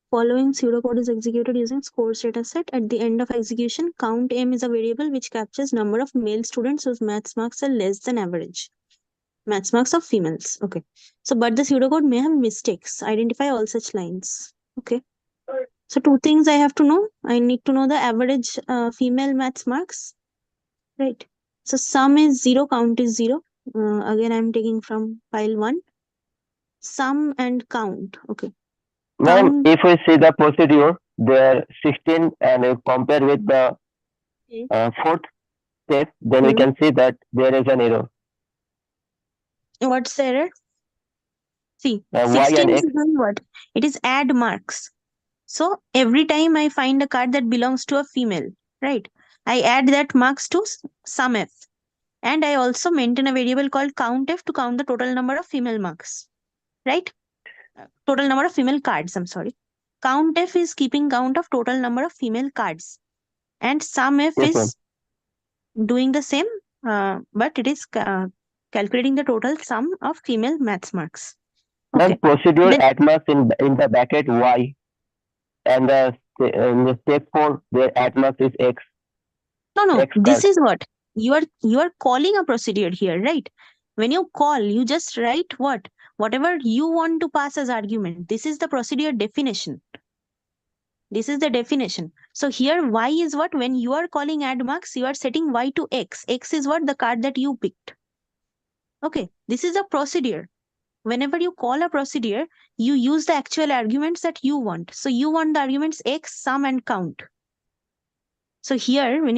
Following pseudocode is executed using scores dataset. At the end of execution, count M is a variable which captures number of male students whose maths marks are less than average. Maths marks of females. Okay. So, but the pseudocode may have mistakes. Identify all such lines. Okay. So two things I have to know. I need to know the average female maths marks, right? So sum is 0, count is 0. Again, I'm taking from pile 1. Sum and count. Okay. Ma'am, if we see the procedure, there 16 and we compare with the fourth step, then we can see that there is an error. What's the error? See, Y 16 and is X. doing what? It is add marks. So every time I find a card that belongs to a female, right? I add that marks to sum f. And I also maintain a variable called count f to count the total number of female marks, right? Total number of female cards, I'm sorry. Count f is keeping count of total number of female cards. And sum f is doing the same, but it is calculating the total sum of female maths marks. Ma'am, Okay. procedure Then, at marks in the bracket Y, and in the step 4, their at marks is X. no, X this card. is what you are calling a procedure here, right? When you call, you just write whatever you want to pass as argument. This is the procedure definition. This is the definition. So here Y is what? When you are calling add marks, you are setting Y to X. X is what? The card that you picked. Okay, this is a procedure. Whenever you call a procedure, you use the actual arguments that you want. So you want the arguments X, sum and count. So here, when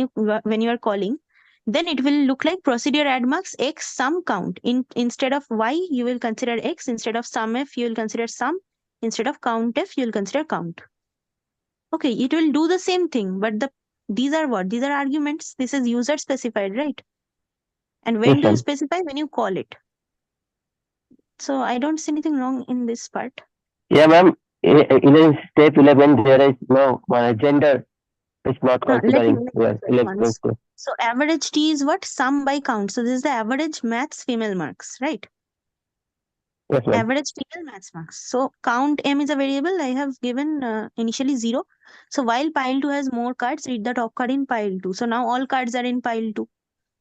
you are calling, then it will look like procedure add marks X, sum, count. Instead of Y, you will consider X. Instead of sum F, you will consider sum. Instead of count F, you will consider count. Okay, it will do the same thing, but these are what? These are arguments. This is user specified, right? And when do you specify? When you call it. So I don't see anything wrong in this part. Yeah, ma'am. In step 11, there is no gender. It's not Let considering. me Yeah, check once. So average T is what? Sum by count. So this is the average maths female marks, right? Yes, ma'am. Average female maths marks. So count M is a variable. I have given initially 0. So while pile 2 has more cards, read the top card in pile 2. So now all cards are in pile 2.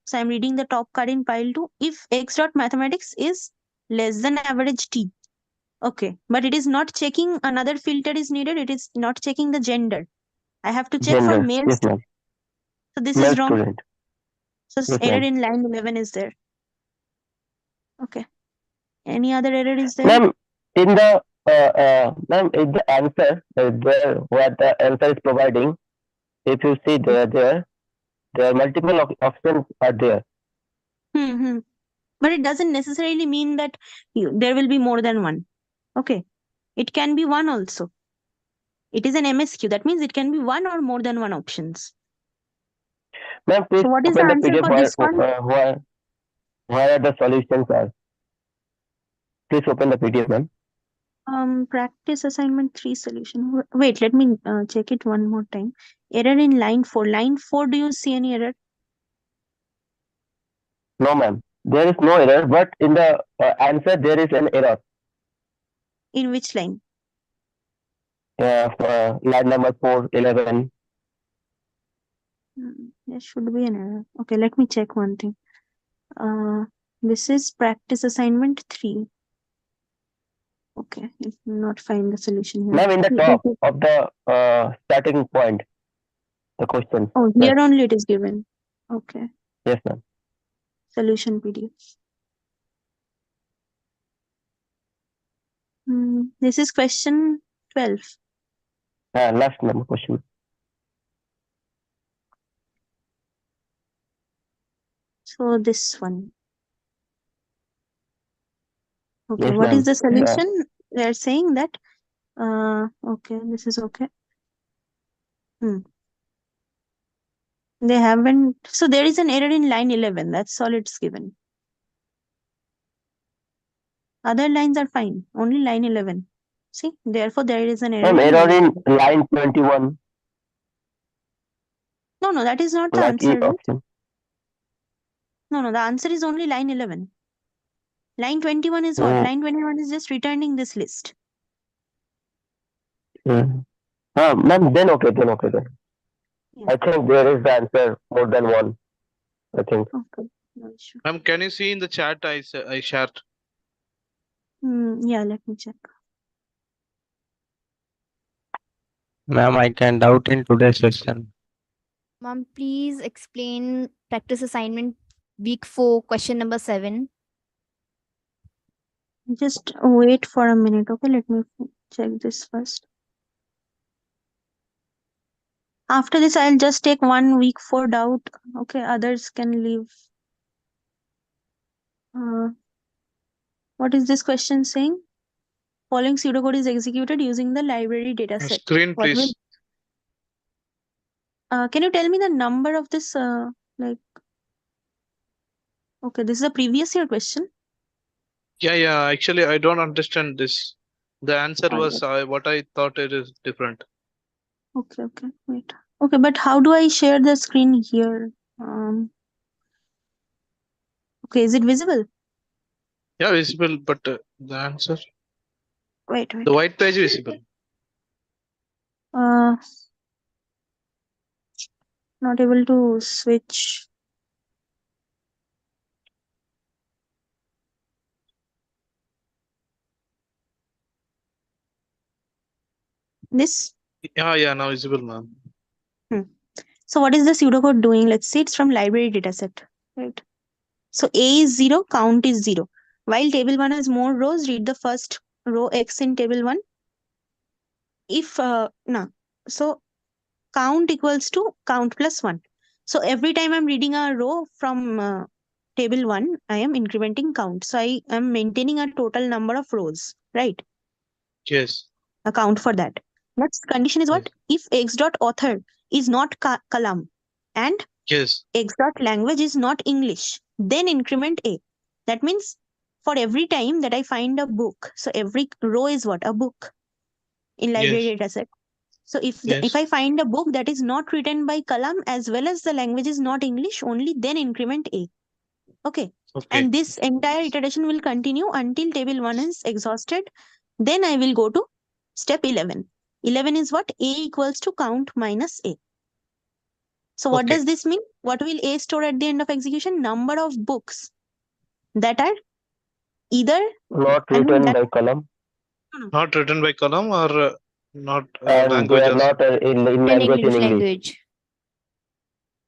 So I'm reading the top card in pile 2. If x dot mathematics is less than average T. Okay. But it is not checking another filter is needed. It is not checking the gender. I have to check for male Yes, student. ma'am. So this Male is wrong. student. So Yes, error ma'am. in line 11 is there. Okay. Any other error is there? Ma'am, in the the answer there what the answer is providing, if you see there are multiple options are there. But it doesn't necessarily mean that there will be more than one. Okay. It can be one also. It is an MSQ. That means it can be one or more than one options. Ma'am, please So what is the open the answer PDF for this one? where the solutions are. Please open the PDF, ma'am. Practice assignment 3 solution. Wait, let me check it one more time. Error in line 4. Line 4, do you see any error? No, ma'am. There is no error, but in the answer there is an error. In which line? Line number 411. There should be an error. Okay, let me check one thing. This is practice assignment 3. Okay, I cannot find the solution here. Ma'am, in the top of the starting point, the question. Oh, here only it is given. Okay. Yes, ma'am. Solution PDF. This is question 12. Last number question. So this one. Okay, Yes, what is ma'am. the solution? They are saying that, okay, this is okay. They haven't, so there is an error in line 11. That's all it's given. Other lines are fine, only line 11. See, therefore there is an error Ma'am, in error line in line 21. No, that is not the Like answer, E right? option. No, the answer is only line 11. Line 21 is what? Line 21 is just returning this list. Ma'am, then okay. I think there is the answer more than one. I think. Okay, no issue. Ma'am, can you see in the chat I shared? Yeah, let me check. Ma'am, I can doubt in today's session. Ma'am, please explain practice assignment week 4, question number 7. Just wait for a minute, okay? Let me check this first. After this, I'll just take 1 week for doubt. Okay, others can leave. What is this question saying? Following pseudocode is executed using the library dataset. Screen, What will? please. Can you tell me the number of this? Okay, this is a previous year question. Yeah. Actually, I don't understand this. The answer All was right. what I thought it is different. Okay, wait. Okay, but how do I share the screen here? Okay, is it visible? Yeah, visible, but the answer. Wait. The white page visible. Not able to switch. This? Yeah, now visible, ma'am. So what is the pseudocode doing? Let's say it's from library dataset, right? So A is 0, count is 0. While table 1 has more rows, read the first row X in table 1. If, so count equals to count plus 1. So every time I'm reading a row from table 1, I am incrementing count. So I am maintaining a total number of rows, right? Yes. Account for that. Next condition is what? If X dot author is not column and Yes. X dot language is not English, then increment A. That means for every time that I find a book, so every row is what? A book in library dataset. So if I find a book that is not written by Kalam as well as the language is not English, only then increment A. Okay. And this entire iteration will continue until table 1 is exhausted. Then I will go to step 11. 11 is what? A equals to count minus A. So what does this mean? What will A store at the end of execution? Number of books that are either Not written by column, Not written by column or not and they language are also. not in language in English.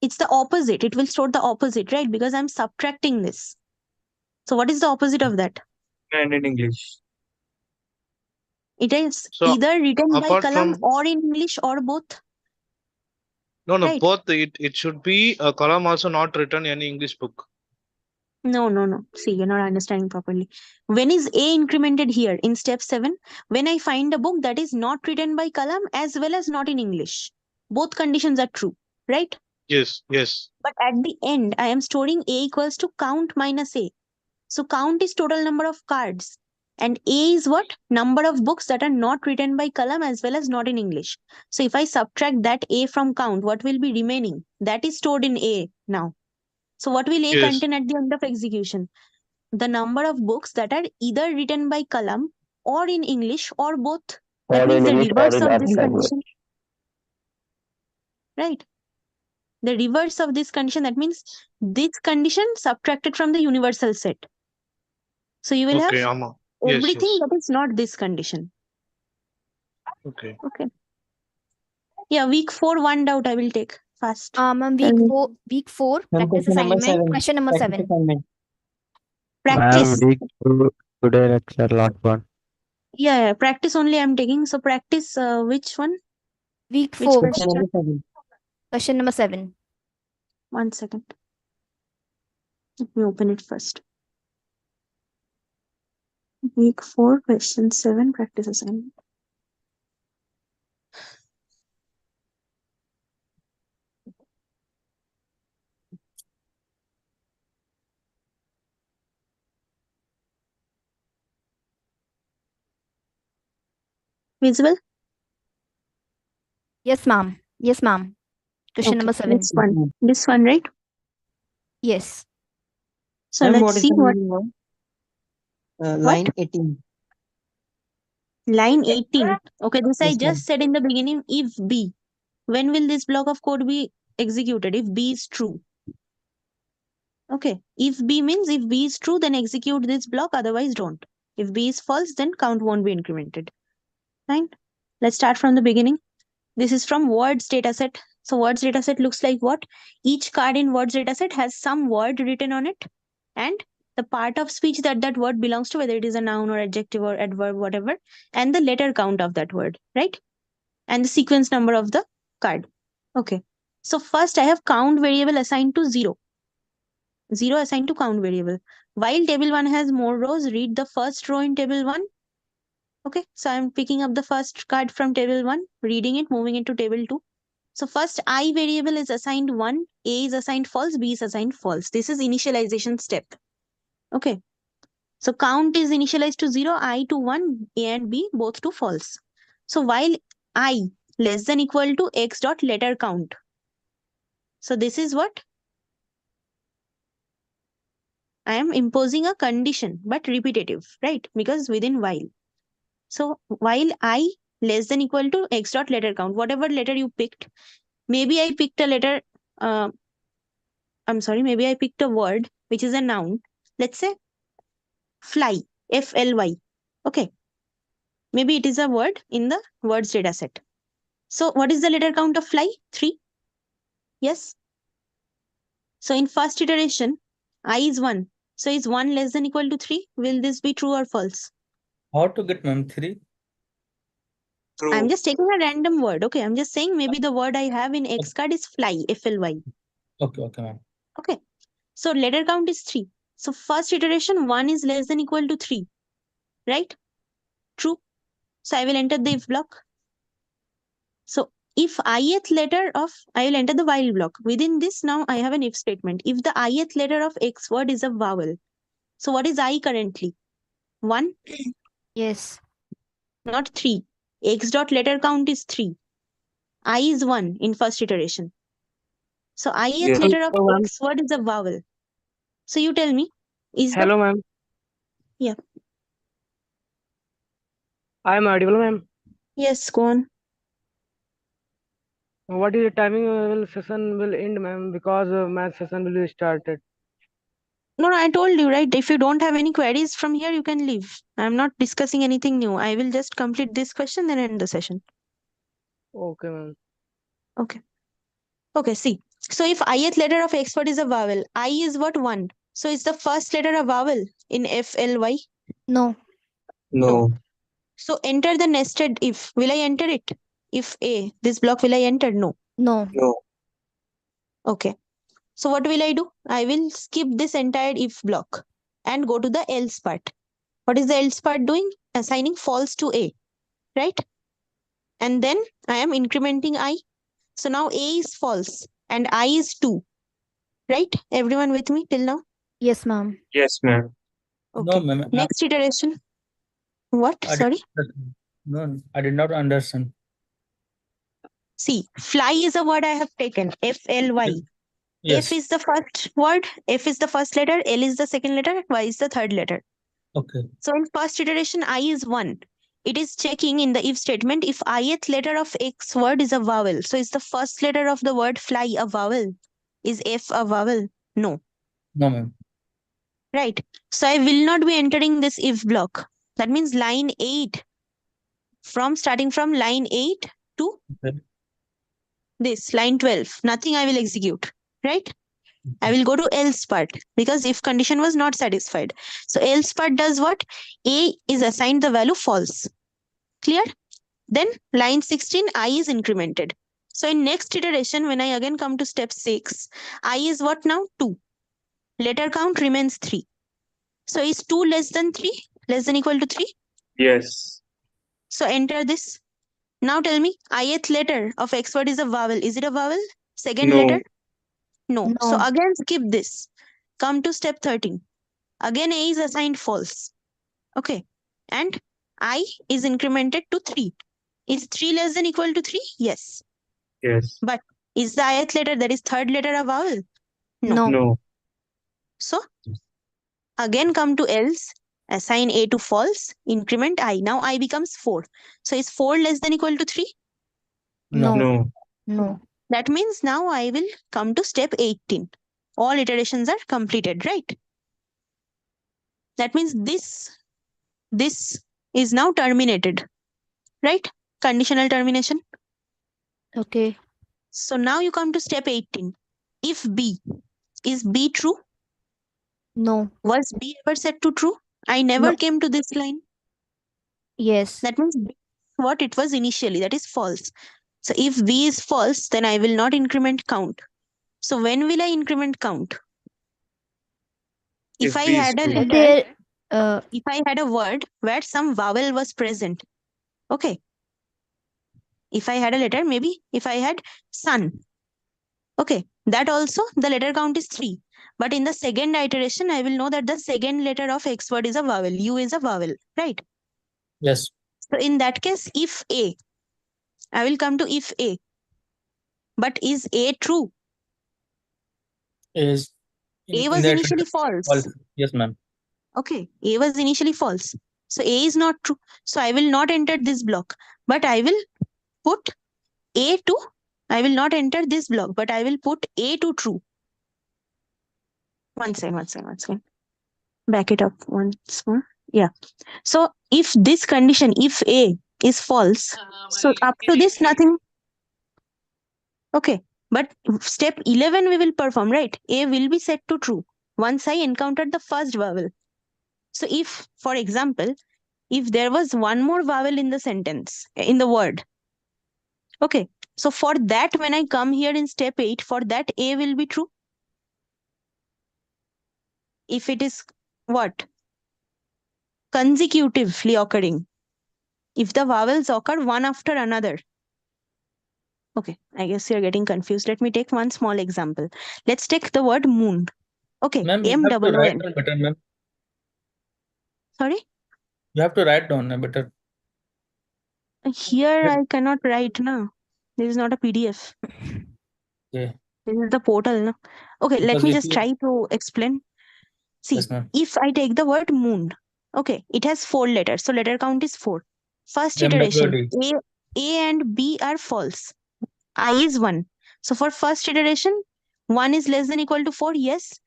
It's the opposite. It will store the opposite, right? Because I'm subtracting this. So what is the opposite of that? And in English. It is So, either written by apart Kalam from- or in English or both. No, Right. both. It should be a column also not written any English book. No. See, you're not understanding properly. When is A incremented here? In step 7, when I find a book that is not written by Kalam as well as not in English. Both conditions are true, right? Yes. But at the end, I am storing A equals to count minus A. So count is total number of cards. And A is what? Number of books that are not written by Kalam as well as not in English. So if I subtract that A from count, what will be remaining? That is stored in A now. So what will A contain at the end of execution? The number of books that are either written by Kalam or in English or both. That Or means in the English or reverse in of other this language. condition. Right? The reverse of this condition, that means this condition subtracted from the universal set. So you will have everything that is not this condition. Okay. Yeah, week 4, 1 doubt I will take fast. Ma'am, Week 4, practice question number assignment, 7. question number Practice 7. assignment. Practice. Ma'am, week 2 today lecture last one. Yeah, practice only I'm taking. So practice which one? Week Which 4, Question number 7. question number 7. 1 second. Let me open it first. Week 4, question 7, practice assignment. Visible? Yes, ma'am. Question number 7. This one, right? Yes. So Ma'am, let's what is see the what meaning of line 18? line 18. Okay, this I Yes, ma'am. just said in the beginning, if B. When will this block of code be executed? If B is true. Okay, if B means if B is true, then execute this block, otherwise don't. If B is false, then count won't be incremented. Fine. Let's start from the beginning. This is from words dataset. So words dataset looks like what? Each card in words dataset has some word written on it, and the part of speech that that word belongs to, whether it is a noun or adjective or adverb, whatever, and the letter count of that word, right? And the sequence number of the card. Okay. So first I have count variable assigned to 0. 0 assigned to count variable. While table 1 has more rows, read the first row in table 1. Okay, so I'm picking up the first card from table 1, reading it, moving it to table 2. So first I variable is assigned 1, A is assigned false, B is assigned false. This is initialization step. Okay, so count is initialized to 0, I to 1, A and B both to false. So while I less than equal to x dot letter count. So this is what? I am imposing a condition, but repetitive, right? Because within while. So while I less than equal to x dot letter count, whatever letter you picked, maybe I picked a letter, maybe I picked a word which is a noun. Let's say fly, F-L-Y. Okay. Maybe it is a word in the words data set. So what is the letter count of fly? 3. Yes. So in first iteration, I is 1. So is 1 less than equal to 3? Will this be true or false? How to get mem 3? True. I'm just taking a random word. Okay, I'm just saying maybe the word I have in X card is fly, F-L-Y. Okay, ma'am. Okay. So letter count is 3. So first iteration, 1 is less than equal to 3. Right? True. So I will enter the if block. So if ith letter of, I will enter the while block. Within this now I have an if statement. If the ith letter of X word is a vowel. So what is I currently? 1? Yes. Not 3. X dot letter count is 3. I is 1 in first iteration. So ith Yes. letter of Hello, ma'am. X word is a vowel. So you tell me, is Hello, ma'am. Yeah. I am audible, ma'am. Yes, go on. What is the timing will session will end, ma'am? Because math session will be started. No, I told you, right? If you don't have any queries from here, you can leave. I'm not discussing anything new. I will just complete this question, then end the session. Okay, ma'am. Okay. Okay, see. So if ith letter of X word is a vowel, I is what? 1. So is the first letter a vowel in F-L-Y? No. No. So enter the nested if. Will I enter it? If A, this block will I enter? No. No. No. Okay. So what will I do? I will skip this entire if block and go to the else part. What is the else part doing? Assigning false to A, right? And then I am incrementing I. So now A is false and I is 2. Right? Everyone with me till now? Yes, ma'am. Yes, ma'am. Okay. No, ma'am. Next iteration. What? Sorry? No, I did not understand. See, fly is a word I have taken. F-L-Y. Yes. F is the first word. F is the first letter. L is the second letter. Y is the third letter. Okay. So in first iteration, I is 1. It is checking in the if statement if ith letter of X word is a vowel. So is the first letter of the word fly a vowel? Is F a vowel? No. No, ma'am. Right. So I will not be entering this if block. That means line 8. Starting from line 8 to this line 12. Nothing I will execute. Right? I will go to else part because if condition was not satisfied. So else part does what? A is assigned the value false. Clear? Then line 16, I is incremented. So in next iteration, when I again come to step 6, I is what now? 2. Letter count remains 3. So is 2 less than 3? Less than equal to 3? Yes. So enter this. Now tell me, ith letter of X word is a vowel. Is it a vowel? Second No. letter? No. So No. again skip this. Come to step 13. Again A is assigned false. Okay. And I is incremented to 3. Is 3 less than equal to 3? Yes. Yes. But is the ith letter, that is third letter, a vowel? No. No. So again come to else, assign A to false, increment I. Now I becomes 4. So is 4 less than equal to 3? No. No. No. That means now I will come to step 18. All iterations are completed, right? That means this is now terminated, right? Conditional termination. Okay. So now you come to step 18. If B, is B true? No. Was B ever set to true? I never No. came to this line. Yes. That means B, what it was initially, that is false. So if B is false, then I will not increment count. So when will I increment count? If I B is had a true. letter, There. if I had a word where some vowel was present, okay. If I had a letter, maybe if I had sun, okay, that also the letter count is 3. But in the second iteration, I will know that the second letter of X word is a vowel, U is a vowel, right? Yes. So in that case, if A, I will come to if A. But is A true? Is A in was that initially false. Yes, ma'am. Okay, A was initially false. So A is not true. So I will not enter this block, but I will put A to, I will not enter this block, but I will put A to true. One second. Back it up once more. Yeah. So if this condition, if A is false, so up to this nothing. Okay. But step 11 we will perform, right? A will be set to true once I encountered the first vowel. So if, for example, if there was one more vowel in the sentence, in the word, okay. So for that, when I come here in step 8, for that A will be true. If it is what? Consecutively occurring. If the vowels occur one after another. Okay, I guess you're getting confused. Let me take one small example. Let's take the word moon. Okay, Ma'am, you M have to double O write N. down better, ma'am. Sorry? You have to write down better. Here I cannot write now. This is not a PDF. Okay. This is the portal. No? Okay, let Because me if just you try to explain. See, Yes, ma'am. if I take the word moon, okay, it has 4 letters. So letter count is 4. First iteration, MWD. A and B are false. I is 1. So for first iteration, 1 is less than equal to 4, yes.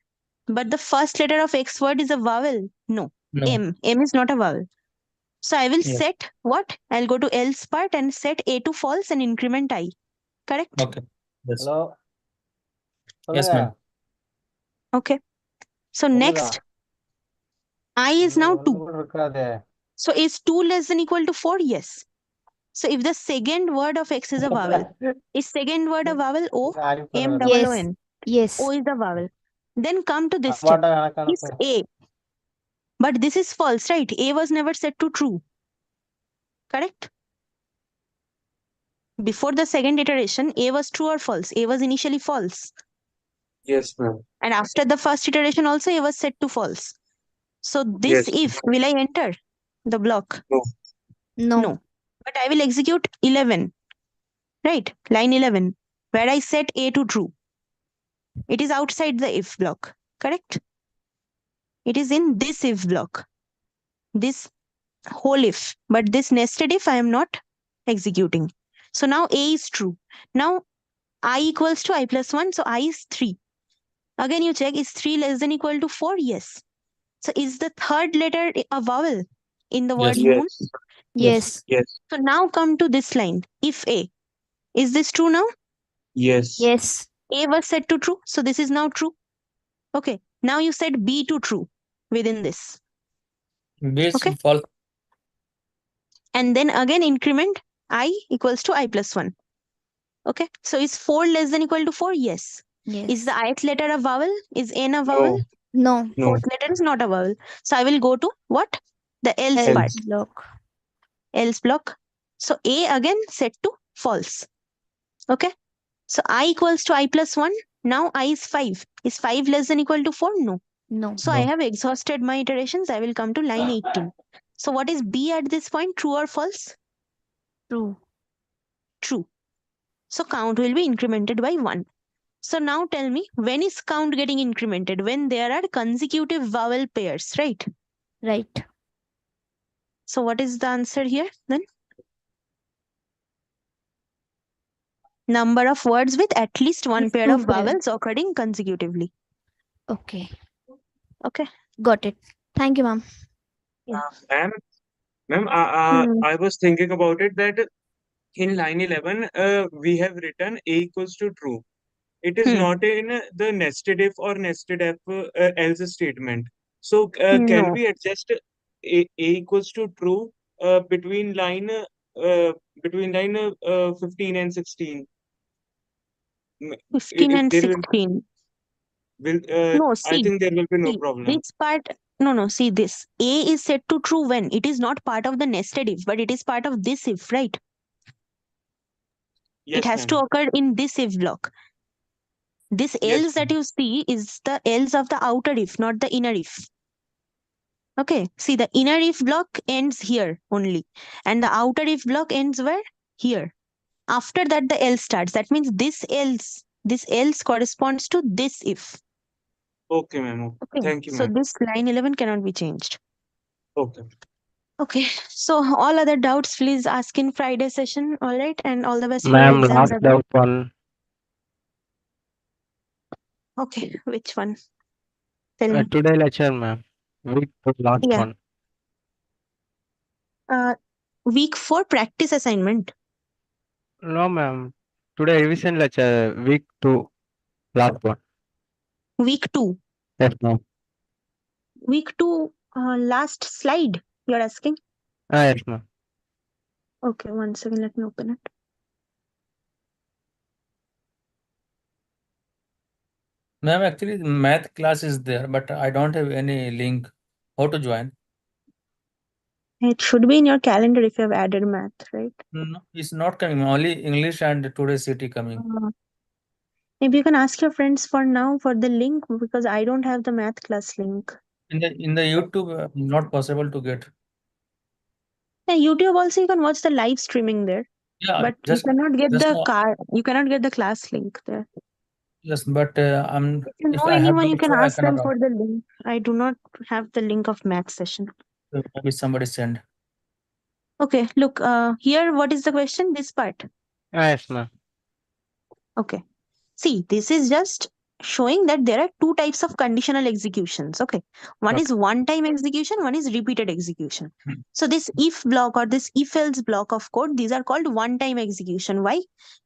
But the first letter of X word is a vowel. No. No. M is not a vowel. So I will Yeah. set what? I'll go to else part and set A to false and increment I. Correct? Okay. Yes. Hello. Yes, ma'am. Okay. So next, I is now 2. So is 2 less than equal to 4? Yes. So if the second word of X is a vowel, is second word a vowel? O, M double O Yes. N. Yes. O is the vowel. Then come to this step. Is A. But this is false, right? A was never set to true. Correct? Before the second iteration, A was true or false? A was initially false. Yes, ma'am. And after the first iteration also, A was set to false. So this Yes. if, will I enter the block? No. No. But I will execute 11. Right? Line 11, where I set A to true. It is outside the if block. Correct? It is in this if block. This whole if. But this nested if I am not executing. So now A is true. Now I equals to I plus 1. So I is 3. Again you check, is 3 less than equal to 4? Yes. So is the third letter a vowel in the word Yes. moon? Yes. Yes. So now come to this line. If A. Is this true now? Yes. Yes. A was set to true. So this is now true. Okay. Now you set B to true within this. B is Okay. false. And then again increment I equals to I plus 1. Okay. So is 4 less than equal to 4? Yes. Yes. Is the ith letter a vowel? Is N a vowel? No. No. Fourth letter is not a vowel. So I will go to what? The else Else part. block. Else block. So A again set to false. Okay. So I equals to I plus 1. Now I is 5. Is 5 less than equal to 4? No. No. So I have exhausted my iterations. I will come to line 18. So what is B at this point? True or false? True. True. So count will be incremented by 1. So now tell me, when is count getting incremented? When there are consecutive vowel pairs, right? Right. So what is the answer here then? Number of words with at least one pair of vowels occurring consecutively. Okay. Okay. Got it. Thank you, ma'am. Ma'am, I was thinking about it that in line 11, we have written A equals to true. It is not in the nested if or nested if else statement. So can No. we adjust A equals to true between line 15 and 16? 15 and There will 16. will No, I see, think there will be no see, problem. this part, no, see this. A is set to true when it is not part of the nested if, but it is part of this if, right? It Yes, has to ma'am. occur in this if block. This Yes, else that you see is the else of the outer if, not the inner if. Okay, see the inner if block ends here only, and the outer if block ends where? Here. After that, the else starts. That means this else corresponds to this if. Okay, ma'am. Okay, Thank you, so ma'am. this line 11 cannot be changed. Okay. Okay, so all other doubts, please ask in Friday session. All right, and all the best for your Ma'am, exams. last doubt one. Okay, which one? Tell me. Today lecture, ma'am. Week two, last Yeah. one. Week 4 practice assignment. No, ma'am. Today revision lecture, week two, last one. Week 2. Yes, ma'am. Week 2, last slide. You're asking. Yes, ma'am. Okay, 1 second. Let me open it. Ma'am, actually, the math class is there, but I don't have any link. How to join? It should be in your calendar if you have added math, right? No, it's not coming. Only English and today's city coming. Maybe you can ask your friends for now for the link because I don't have the math class link. In the YouTube, not possible to get. Yeah, YouTube also you can watch the live streaming there. Yeah, But just you cannot get just you cannot get the class link there. yes, but If you if know I have anyone, you doubt, can so I ask them cannot. for the link. I do not have the link of math session. Maybe somebody send. Okay, look, here what is the question? This part. Yes, ma'am. Okay. See, this is just showing that there are two types of conditional executions. Okay. One is one-time execution, one is repeated execution. So this if block or this if else block of code, these are called one-time execution. Why?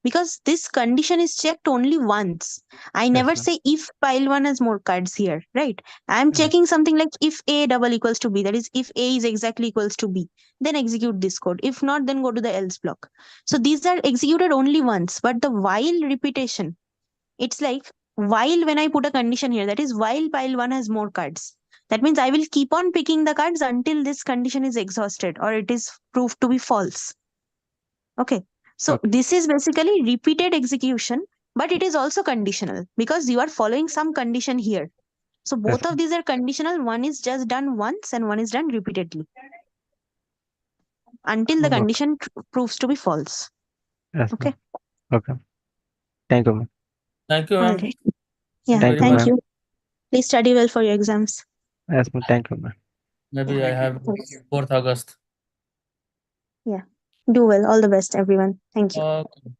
Because this condition is checked only once. I never ma'am. say if pile 1 has more cards here, right? I'm checking something like if A double equals to B, that is if A is exactly equals to B, then execute this code. If not, then go to the else block. So these are executed only once, but the while repetition, it's like while when I put a condition here, that is while pile 1 has more cards. That means I will keep on picking the cards until this condition is exhausted or it is proved to be false. Okay. So this is basically repeated execution, but it is also conditional because you are following some condition here. So both of these are conditional. One is just done once and one is done repeatedly until the condition proves to be false. Yes, Okay. Okay. Thank you, ma'am. Thank you, All ma'am. right. Yeah. Thank you, Thank ma'am. you. Please study well for your exams. Yes, ma'am. Thank you, ma'am. Maybe I have Thanks. 4th August. Yeah. Do well. All the best, everyone. Thank you. Okay.